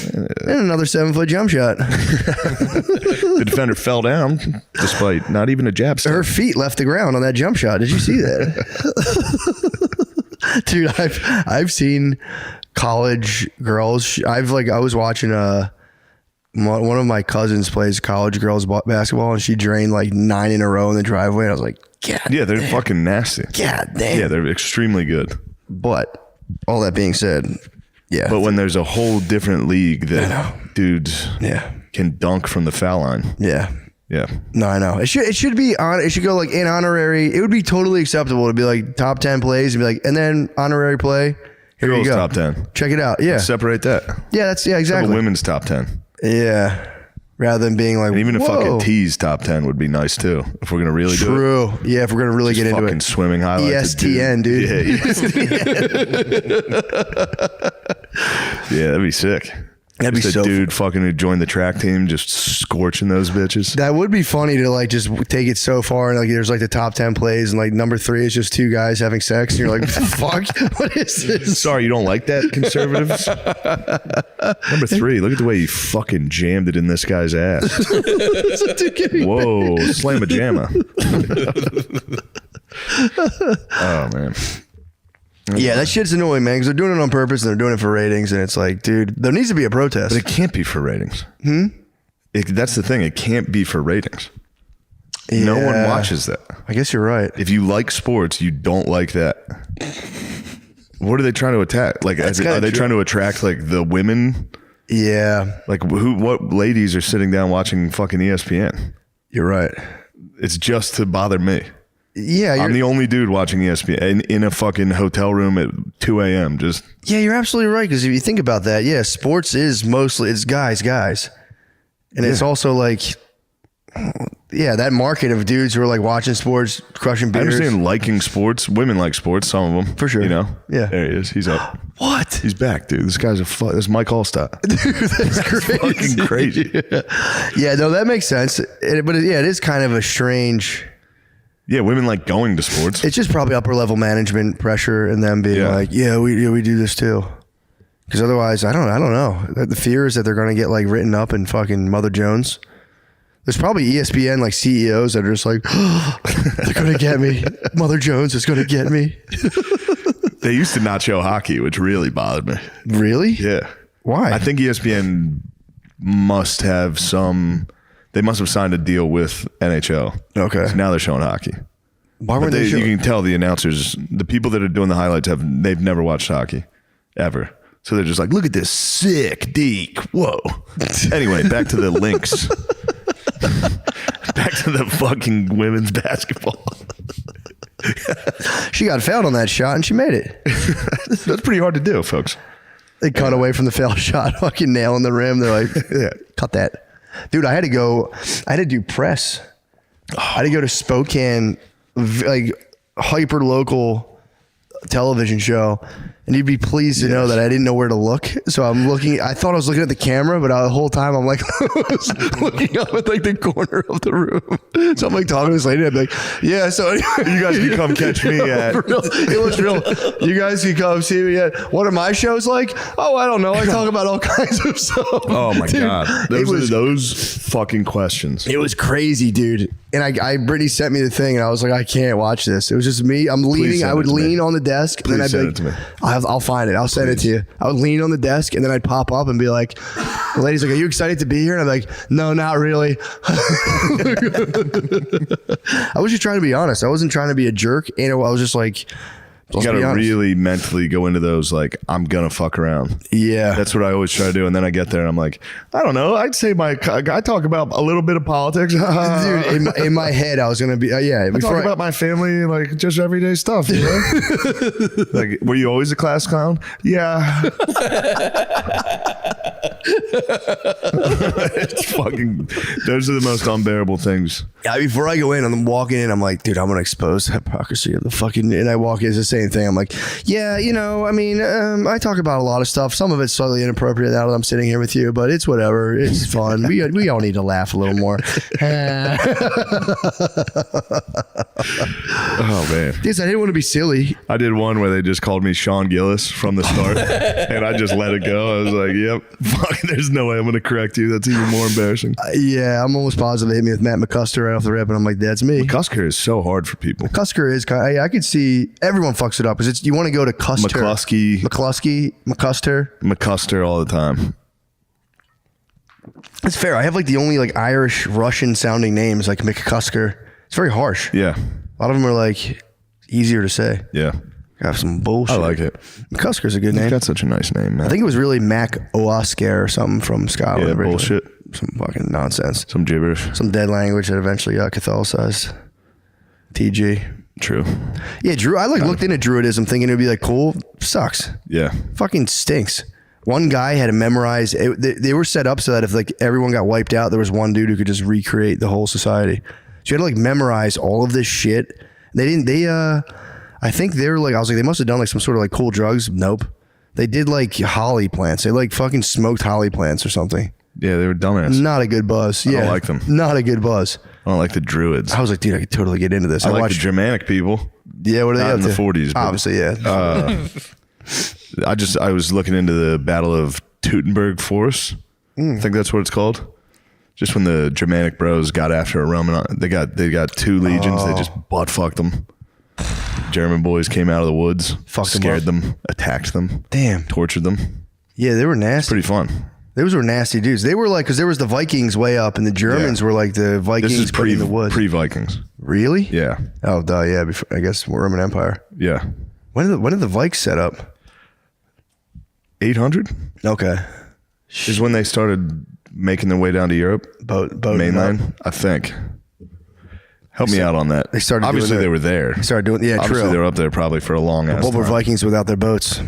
Speaker 1: And another 7-foot jump shot.
Speaker 2: The defender fell down despite not even a jab step.
Speaker 1: Her feet left the ground on that jump shot. Did you see that? Dude, I've seen college girls. I was watching one of my cousins plays college girls basketball, and she drained like 9 in a row in the driveway. And I was like, God,
Speaker 2: yeah, they're fucking nasty.
Speaker 1: God damn.
Speaker 2: Yeah, they're extremely good.
Speaker 1: But all that being said, yeah.
Speaker 2: But when there's a whole different league that dudes can dunk from the foul line.
Speaker 1: Yeah.
Speaker 2: Yeah.
Speaker 1: No, I know. It should be on. It should go like in honorary. It would be totally acceptable to be like top 10 plays and be like, and then honorary play. Here you go.
Speaker 2: Top 10.
Speaker 1: Check it out. Yeah.
Speaker 2: Let's separate that.
Speaker 1: Yeah, exactly.
Speaker 2: Women's top 10.
Speaker 1: Yeah. Rather than being like,
Speaker 2: and even a fucking T's top 10 would be nice too. If we're gonna really do it.
Speaker 1: Yeah, if we're gonna really get into it.
Speaker 2: Swimming highlights.
Speaker 1: ESTN, dude.
Speaker 2: Yeah, ESTN. Yeah, that'd be sick.
Speaker 1: That'd be
Speaker 2: just
Speaker 1: so
Speaker 2: a dude fucking who joined the track team, just scorching those bitches.
Speaker 1: That would be funny to like just take it so far and like there's like the top 10 plays and like number 3 is just 2 guys having sex and you're like, fuck, what is this?
Speaker 2: Sorry, you don't like that, conservatives? Number 3, look at the way he fucking jammed it in this guy's ass. Whoa, slam a jamma. Oh, man.
Speaker 1: Yeah, that shit's annoying, man, because they're doing it on purpose and they're doing it for ratings, and it's like, dude, there needs to be a protest.
Speaker 2: But it can't be for ratings. That's the thing. It can't be for ratings.
Speaker 1: Yeah.
Speaker 2: No one watches that.
Speaker 1: I guess you're right.
Speaker 2: If you like sports, you don't like that. What are they trying to attack? Like, are they trying to attract like the women?
Speaker 1: Yeah.
Speaker 2: Like, what ladies are sitting down watching fucking ESPN?
Speaker 1: You're right.
Speaker 2: It's just to bother me.
Speaker 1: Yeah,
Speaker 2: I'm the only dude watching ESPN in a fucking hotel room at 2 a.m. Just
Speaker 1: you're absolutely right. Because if you think about that, yeah, sports is mostly it's guys, and it's also like, that market of dudes who are like watching sports, crushing beers.
Speaker 2: I understand liking sports. Women like sports. Some of them,
Speaker 1: for sure.
Speaker 2: You know,
Speaker 1: yeah.
Speaker 2: There he is. He's up.
Speaker 1: What?
Speaker 2: He's back, dude. This guy's this Mike Allstott.
Speaker 1: Dude, that's
Speaker 2: fucking crazy.
Speaker 1: Yeah, no, that makes sense. But it is kind of a strange.
Speaker 2: Yeah, women like going to sports.
Speaker 1: It's just probably upper level management pressure and them being like, we do this too. Because otherwise, I don't know. The fear is that they're going to get like written up in fucking Mother Jones. There's probably ESPN like CEOs that are just like, they're going to get me. Mother Jones is going to get me.
Speaker 2: They used to not show hockey, which really bothered me.
Speaker 1: Really?
Speaker 2: Yeah.
Speaker 1: Why?
Speaker 2: I think ESPN must have they must have signed a deal with NHL.
Speaker 1: Okay.
Speaker 2: So now they're showing hockey.
Speaker 1: Why were they showing?
Speaker 2: You can tell the announcers, the people that are doing the highlights they've never watched hockey ever. So they're just like, look at this sick deke. Whoa. Anyway, back to the Lynx. Back to the fucking women's basketball.
Speaker 1: She got fouled on that shot and she made it.
Speaker 2: That's pretty hard to do, folks.
Speaker 1: They cut away from the foul shot, fucking nailing the rim. They're like, cut that. Dude, I had to do press. I had to go to Spokane, like hyper local television show. And you'd be pleased to know that I didn't know where to look. So I'm looking, I thought I was looking at the camera, but the whole time I'm like, looking up at like the corner of the room. So I'm like talking to this lady. I'm like, yeah, so anyway,
Speaker 2: you guys can come catch me at.
Speaker 1: It was real. You guys can come see me at. What are my shows like? Oh, I don't know. I talk about all kinds of stuff.
Speaker 2: Oh my God. Those fucking questions.
Speaker 1: It was crazy, dude. And Brittany sent me the thing and I was like, I can't watch this. It was just me. I'm leaning. I would lean on the desk.
Speaker 2: Please
Speaker 1: and then I'd
Speaker 2: send
Speaker 1: be like,
Speaker 2: it to me.
Speaker 1: I'll find it. I'll send it to you. I would lean on the desk and then I'd pop up and be like, the lady's like, are you excited to be here? And I'm like, no, not really. I was just trying to be honest. I wasn't trying to be a jerk. And I was just like,
Speaker 2: you got to really mentally go into those like, I'm going to fuck around.
Speaker 1: Yeah.
Speaker 2: That's what I always try to do. And then I get there and I'm like, I don't know. I'd say I talk about a little bit of politics.
Speaker 1: Dude, in my head, I was going to be,
Speaker 2: I talk about my family, like just everyday stuff. You know? Like, were you always a class clown? Yeah. It's fucking, those are the most unbearable things.
Speaker 1: Yeah, before I go in, I'm walking in, I'm like, dude, I'm going to expose the hypocrisy of the fucking, and I walk in, it's the same thing. I'm like, yeah, I mean, I talk about a lot of stuff. Some of it's slightly inappropriate now that I'm sitting here with you, but it's whatever. It's fun. We all need to laugh a little more.
Speaker 2: Oh, man.
Speaker 1: Yes, I didn't want to be silly.
Speaker 2: I did one where they just called me Sean Gillis from the start, and I just let it go. I was like, yep, fuck, there's no way I'm going to correct you. That's even more embarrassing.
Speaker 1: Yeah, I'm almost positive they hit me with Matt McCusker right off the rip, and I'm like, that's me.
Speaker 2: McCusker is so hard for people.
Speaker 1: McCusker is kind of, I could see everyone fucks it up because you want to go to Custer.
Speaker 2: McCuster all the time.
Speaker 1: It's fair. I have like the only like Irish Russian sounding names like McCusker. It's very harsh.
Speaker 2: Yeah.
Speaker 1: A lot of them are like easier to say.
Speaker 2: Yeah.
Speaker 1: Got some bullshit.
Speaker 2: I like it.
Speaker 1: McCusker's a good name.
Speaker 2: He's got such a nice name, man.
Speaker 1: I think it was really Mac Oasker or something from Scotland.
Speaker 2: Yeah,
Speaker 1: originally.
Speaker 2: bullshit.
Speaker 1: Some fucking nonsense.
Speaker 2: Some gibberish.
Speaker 1: Some dead language that eventually got Catholicized. TG.
Speaker 2: True.
Speaker 1: Yeah, I looked into Druidism thinking it would be like cool. Sucks.
Speaker 2: Yeah.
Speaker 1: Fucking stinks. One guy had to memorize. They were set up so that if like everyone got wiped out, there was one dude who could just recreate the whole society. So you had to like memorize all of this shit. I think they were like, I was like, they must have done like some sort of like cool drugs. Nope. They did like holly plants. They like fucking smoked holly plants or something.
Speaker 2: Yeah, they were dumbass.
Speaker 1: Not a good buzz.
Speaker 2: I
Speaker 1: Yeah,
Speaker 2: don't like them.
Speaker 1: Not a good buzz.
Speaker 2: I don't like the Druids.
Speaker 1: I was like, dude, I could totally get into this.
Speaker 2: I like the Germanic people.
Speaker 1: Yeah, what are they
Speaker 2: Not
Speaker 1: up
Speaker 2: in
Speaker 1: to?
Speaker 2: the 40s. but,
Speaker 1: Obviously, yeah.
Speaker 2: I was looking into the Battle of Teutoburg Forest. I think that's what it's called. Just when the Germanic bros got after a Roman, they got 2 legions. They just butt fucked them. German boys came out of the woods, scared them, attacked them,
Speaker 1: Damn.
Speaker 2: tortured them.
Speaker 1: Yeah, they were nasty.
Speaker 2: Pretty fun.
Speaker 1: Those were nasty dudes. They were like, because there was the Vikings way up, and the Germans were like the Vikings
Speaker 2: This is
Speaker 1: in the woods.
Speaker 2: pre-Vikings.
Speaker 1: Really?
Speaker 2: Yeah,
Speaker 1: Oh, duh. Yeah. Before, I guess Roman Empire.
Speaker 2: yeah.
Speaker 1: When did the Vikes set up?
Speaker 2: 800
Speaker 1: Okay.
Speaker 2: is when they started making their way down to Europe,
Speaker 1: Boat
Speaker 2: mainland. I think. Help me out on that.
Speaker 1: They started doing
Speaker 2: Obviously,
Speaker 1: that.
Speaker 2: they were there.
Speaker 1: They started doing. Yeah,
Speaker 2: Obviously,
Speaker 1: true.
Speaker 2: they were up there probably for a long ass
Speaker 1: What were
Speaker 2: time.
Speaker 1: Vikings without their boats?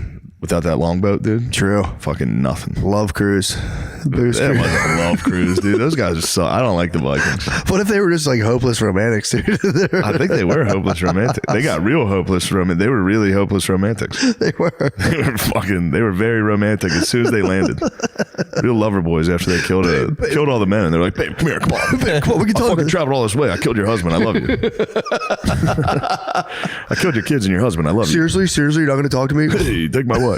Speaker 2: Without that longboat, dude.
Speaker 1: True.
Speaker 2: Fucking nothing.
Speaker 1: Love cruise. Booze
Speaker 2: That
Speaker 1: cruise.
Speaker 2: wasn't a love cruise, dude. Those guys are so. I don't like the Vikings.
Speaker 1: What if they were just like hopeless romantics, dude?
Speaker 2: I think they were hopeless romantic. They got real hopeless romantic. They were really hopeless romantics.
Speaker 1: They were.
Speaker 2: They were very romantic as soon as they landed. Real lover boys after they killed all the men, and they're like, "Babe, come here, come on,
Speaker 1: Babe, come on, we can
Speaker 2: I
Speaker 1: talk
Speaker 2: fucking
Speaker 1: about
Speaker 2: traveled all this way. I killed your husband. I love you. I killed your kids and your husband. I love you.
Speaker 1: Seriously, you're not going to talk to me?
Speaker 2: Hey, take my wife.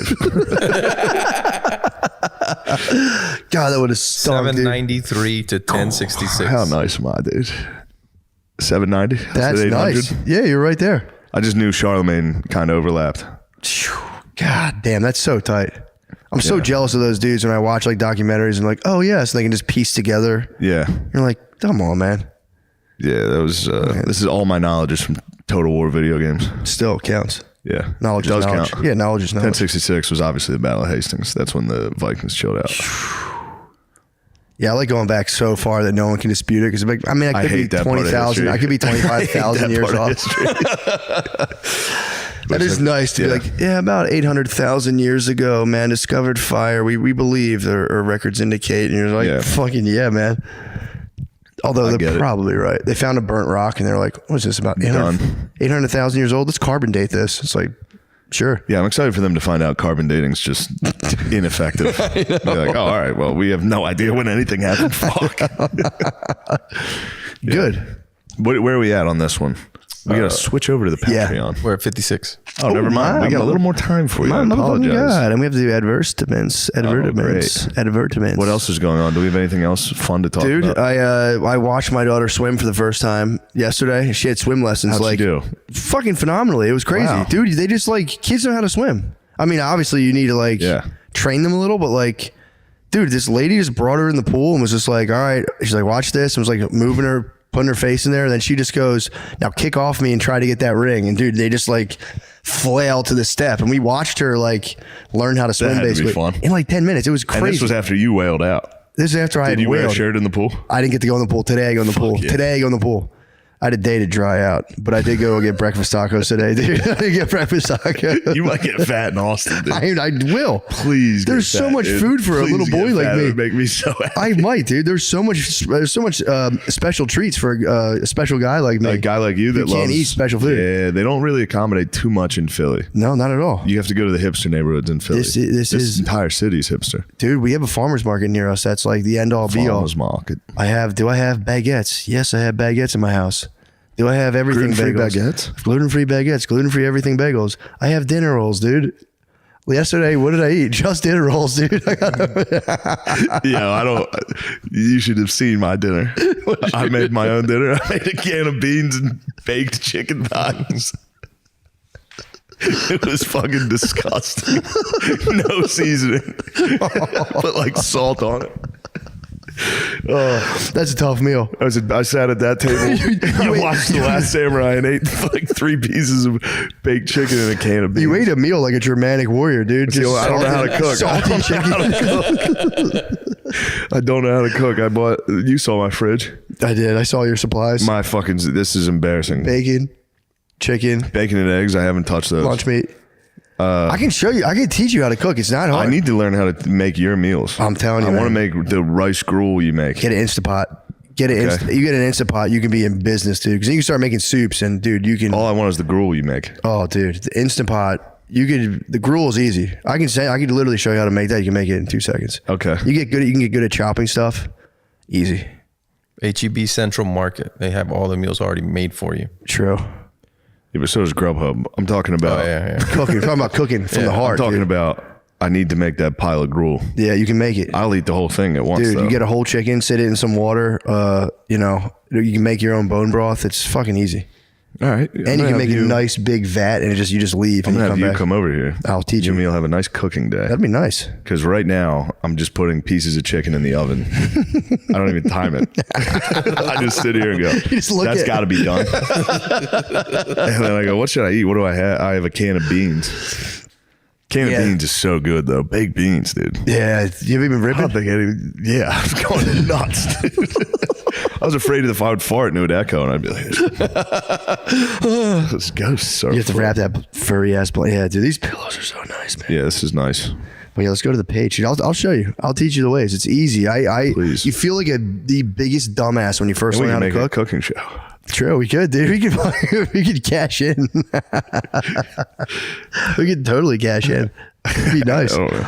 Speaker 1: God, that would have stunk, dude.
Speaker 5: 793 to 1066.
Speaker 2: How nice am I, dude? 790.
Speaker 1: That's
Speaker 2: 800.
Speaker 1: nice. Yeah, you're right there.
Speaker 2: I just knew Charlemagne kind of overlapped.
Speaker 1: Phew. God damn, that's so tight. I'm so jealous of those dudes when I watch like documentaries and like, oh yes, and they can just piece together.
Speaker 2: Yeah.
Speaker 1: You're like, come on, man.
Speaker 2: Yeah, that was. This is all my knowledge is from Total War video games.
Speaker 1: Still counts.
Speaker 2: Yeah,
Speaker 1: Knowledge
Speaker 2: it
Speaker 1: is
Speaker 2: does
Speaker 1: knowledge.
Speaker 2: count.
Speaker 1: Yeah, knowledge is knowledge.
Speaker 2: 1066 was obviously the Battle of Hastings. That's when the Vikings chilled out.
Speaker 1: Yeah, I like going back so far that no one can dispute it because like, I mean, I could be
Speaker 2: hate that part of
Speaker 1: 20,000. I
Speaker 2: history.
Speaker 1: could be 25,000
Speaker 2: That
Speaker 1: years
Speaker 2: part of
Speaker 1: off.
Speaker 2: history.
Speaker 1: That is nice to be like, yeah, about 800,000 years ago, man, discovered fire. We believe, or records indicate, and you're like,
Speaker 2: Yeah.
Speaker 1: fucking yeah, man. Although
Speaker 2: get
Speaker 1: they're
Speaker 2: it.
Speaker 1: probably right. They found a burnt rock and they're like, what is this about 800,000 years old? Let's carbon date this. It's like, sure.
Speaker 2: Yeah, I'm excited for them to find out carbon dating's just ineffective. They're like, oh, all right, well, we have no idea when anything happened. Fuck.
Speaker 1: Good.
Speaker 2: Where are we at on this one? We got to switch over to the
Speaker 1: yeah.
Speaker 2: Patreon.
Speaker 5: We're at 56.
Speaker 2: Oh, never mind.
Speaker 1: my
Speaker 2: We got a little more time for you. I
Speaker 1: My motherfucking
Speaker 2: apologize.
Speaker 1: God. And we have to do advertisements. Advertisements.
Speaker 2: What else is going on? Do we have anything else fun to talk
Speaker 1: Dude,
Speaker 2: about?
Speaker 1: I watched my daughter swim for the first time yesterday. She had swim lessons.
Speaker 2: How'd
Speaker 1: like
Speaker 2: she do?
Speaker 1: fucking phenomenally. It was crazy.
Speaker 2: Wow.
Speaker 1: Dude, they just like kids know how to swim. I mean, obviously you need to like train them a little, but like, dude, this lady just brought her in the pool and was just like, all right. She's like, watch this. And was like moving her, putting her face in there. And then she just goes, now kick off me and try to get that ring. And dude, they just like flail to the step. And we watched her like learn how to swim
Speaker 2: had to be
Speaker 1: basically
Speaker 2: fun.
Speaker 1: in like 10 minutes. It was crazy.
Speaker 2: And this was after you wailed out.
Speaker 1: This is after I had
Speaker 2: Did you wear a
Speaker 1: wailed.
Speaker 2: shirt in the pool?
Speaker 1: I didn't get to go in the pool. Today I go in the pool.
Speaker 2: yeah.
Speaker 1: Today I go in the pool. I had a day to dry out, but I did go get breakfast tacos today, dude. I did get breakfast tacos.
Speaker 2: You might get fat in Austin, dude.
Speaker 1: I will.
Speaker 2: Please.
Speaker 1: There's so much food for a little boy like me.
Speaker 2: It would make me so happy.
Speaker 1: I might, dude. There's so much special treats for a special guy like me.
Speaker 2: A guy like you that
Speaker 1: can't
Speaker 2: loves
Speaker 1: eat special food.
Speaker 2: Yeah, they don't really accommodate too much in Philly.
Speaker 1: No, not at all.
Speaker 2: You have to go to the hipster neighborhoods in Philly.
Speaker 1: This is-
Speaker 2: entire city's hipster.
Speaker 1: Dude, we have a farmer's market near us. That's like the end all be all.
Speaker 2: Farmers market.
Speaker 1: Do I have baguettes? Yes, I have baguettes in my house. Do I have everything
Speaker 2: Gluten-free
Speaker 1: bagels?
Speaker 2: baguettes?
Speaker 1: Gluten-free baguettes. Gluten-free everything bagels. I have dinner rolls, dude. Yesterday, what did I eat? Just dinner rolls, dude.
Speaker 2: Yeah, I don't. You should have seen my dinner. I made my own dinner. I made a can of beans and baked chicken thighs. It was fucking disgusting. No seasoning. Put like salt on it.
Speaker 1: That's a tough meal.
Speaker 2: I sat at that table. I
Speaker 1: ate-
Speaker 2: watched The Last Samurai and ate like 3 pieces of baked chicken and a can of beans.
Speaker 1: You ate a meal like a Germanic warrior, dude.
Speaker 2: See, I don't know how to cook.
Speaker 1: Salty chicken.
Speaker 2: I don't know how to cook. You saw my fridge.
Speaker 1: I did. I saw your supplies.
Speaker 2: My fucking, this is embarrassing.
Speaker 1: Bacon, chicken,
Speaker 2: Bacon and eggs, I haven't touched those.
Speaker 1: lunch meat. I can show you. I can teach you how to cook. It's not hard.
Speaker 2: I need to learn how to make your meals.
Speaker 1: I'm telling you,
Speaker 2: I want to
Speaker 1: man.
Speaker 2: make the rice gruel you make.
Speaker 1: Get an Instapot. You get an Instapot, you can be in business, dude. Because you can start making soups, and dude, you can.
Speaker 2: All I want is the gruel you make.
Speaker 1: Oh, dude, the Instant Pot. The gruel is easy. I could literally show you how to make that. You can make it in 2 seconds.
Speaker 2: Okay.
Speaker 1: You can get good at chopping stuff. Easy.
Speaker 5: HEB Central Market. They have all the meals already made for you.
Speaker 1: True.
Speaker 2: Yeah, but so does Grubhub. I'm talking about
Speaker 1: Cooking. We're talking about cooking from the heart.
Speaker 2: I'm talking
Speaker 1: dude.
Speaker 2: about I need to make that pile of gruel.
Speaker 1: Yeah, you can make it.
Speaker 2: I'll eat the whole thing at once.
Speaker 1: Dude,
Speaker 2: though.
Speaker 1: you get a whole chicken, sit it in some water. You can make your own bone broth. It's fucking easy.
Speaker 2: All right.
Speaker 1: And you can make a nice big vat and you just leave.
Speaker 2: I'm
Speaker 1: and
Speaker 2: gonna
Speaker 1: you
Speaker 2: have you come over here.
Speaker 1: I'll teach you.
Speaker 2: And you'll have a nice cooking day.
Speaker 1: That'd be nice.
Speaker 2: Because right now I'm just putting pieces of chicken in the oven. I don't even time it. I just sit here and go, that's got to be done. And then I go, what should I eat? What do I have? I have a can of beans. Can of beans is so good though. Baked beans, dude.
Speaker 1: Yeah. You ever been ripping?
Speaker 2: I was going nuts, dude. I was afraid if I would fart and it would echo and I'd be like, this ghost so
Speaker 1: You have to wrap that furry ass blanket. Yeah, dude, these pillows are so nice, man.
Speaker 2: Yeah, this is nice.
Speaker 1: But yeah, let's go to the page. I'll show you. I'll teach you the ways. It's easy.
Speaker 2: Please.
Speaker 1: You feel like the biggest dumbass when you first learn how to cook.
Speaker 2: A cooking show.
Speaker 1: True, we could, dude. We could cash in. We could totally cash in. It'd be nice.
Speaker 2: I don't know.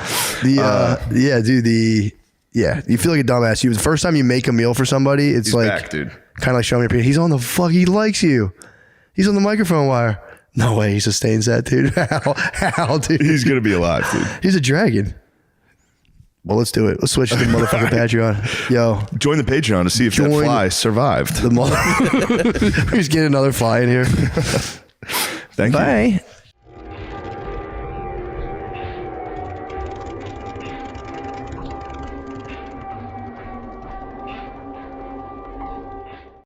Speaker 1: You feel like a dumbass. The first time you make a meal for somebody, it's
Speaker 2: He's
Speaker 1: like
Speaker 2: back, dude.
Speaker 1: kind of like showing your penis. He's on the fuck. He likes you. He's on the microphone wire. No way he sustains that, dude. How, dude?
Speaker 2: He's gonna be alive, dude.
Speaker 1: He's a dragon. Well, let's do it. Let's switch to the motherfucking Patreon. Yo.
Speaker 2: Join the Patreon to see if that fly survived.
Speaker 1: He's getting another fly in here.
Speaker 2: Thank you.
Speaker 1: Bye.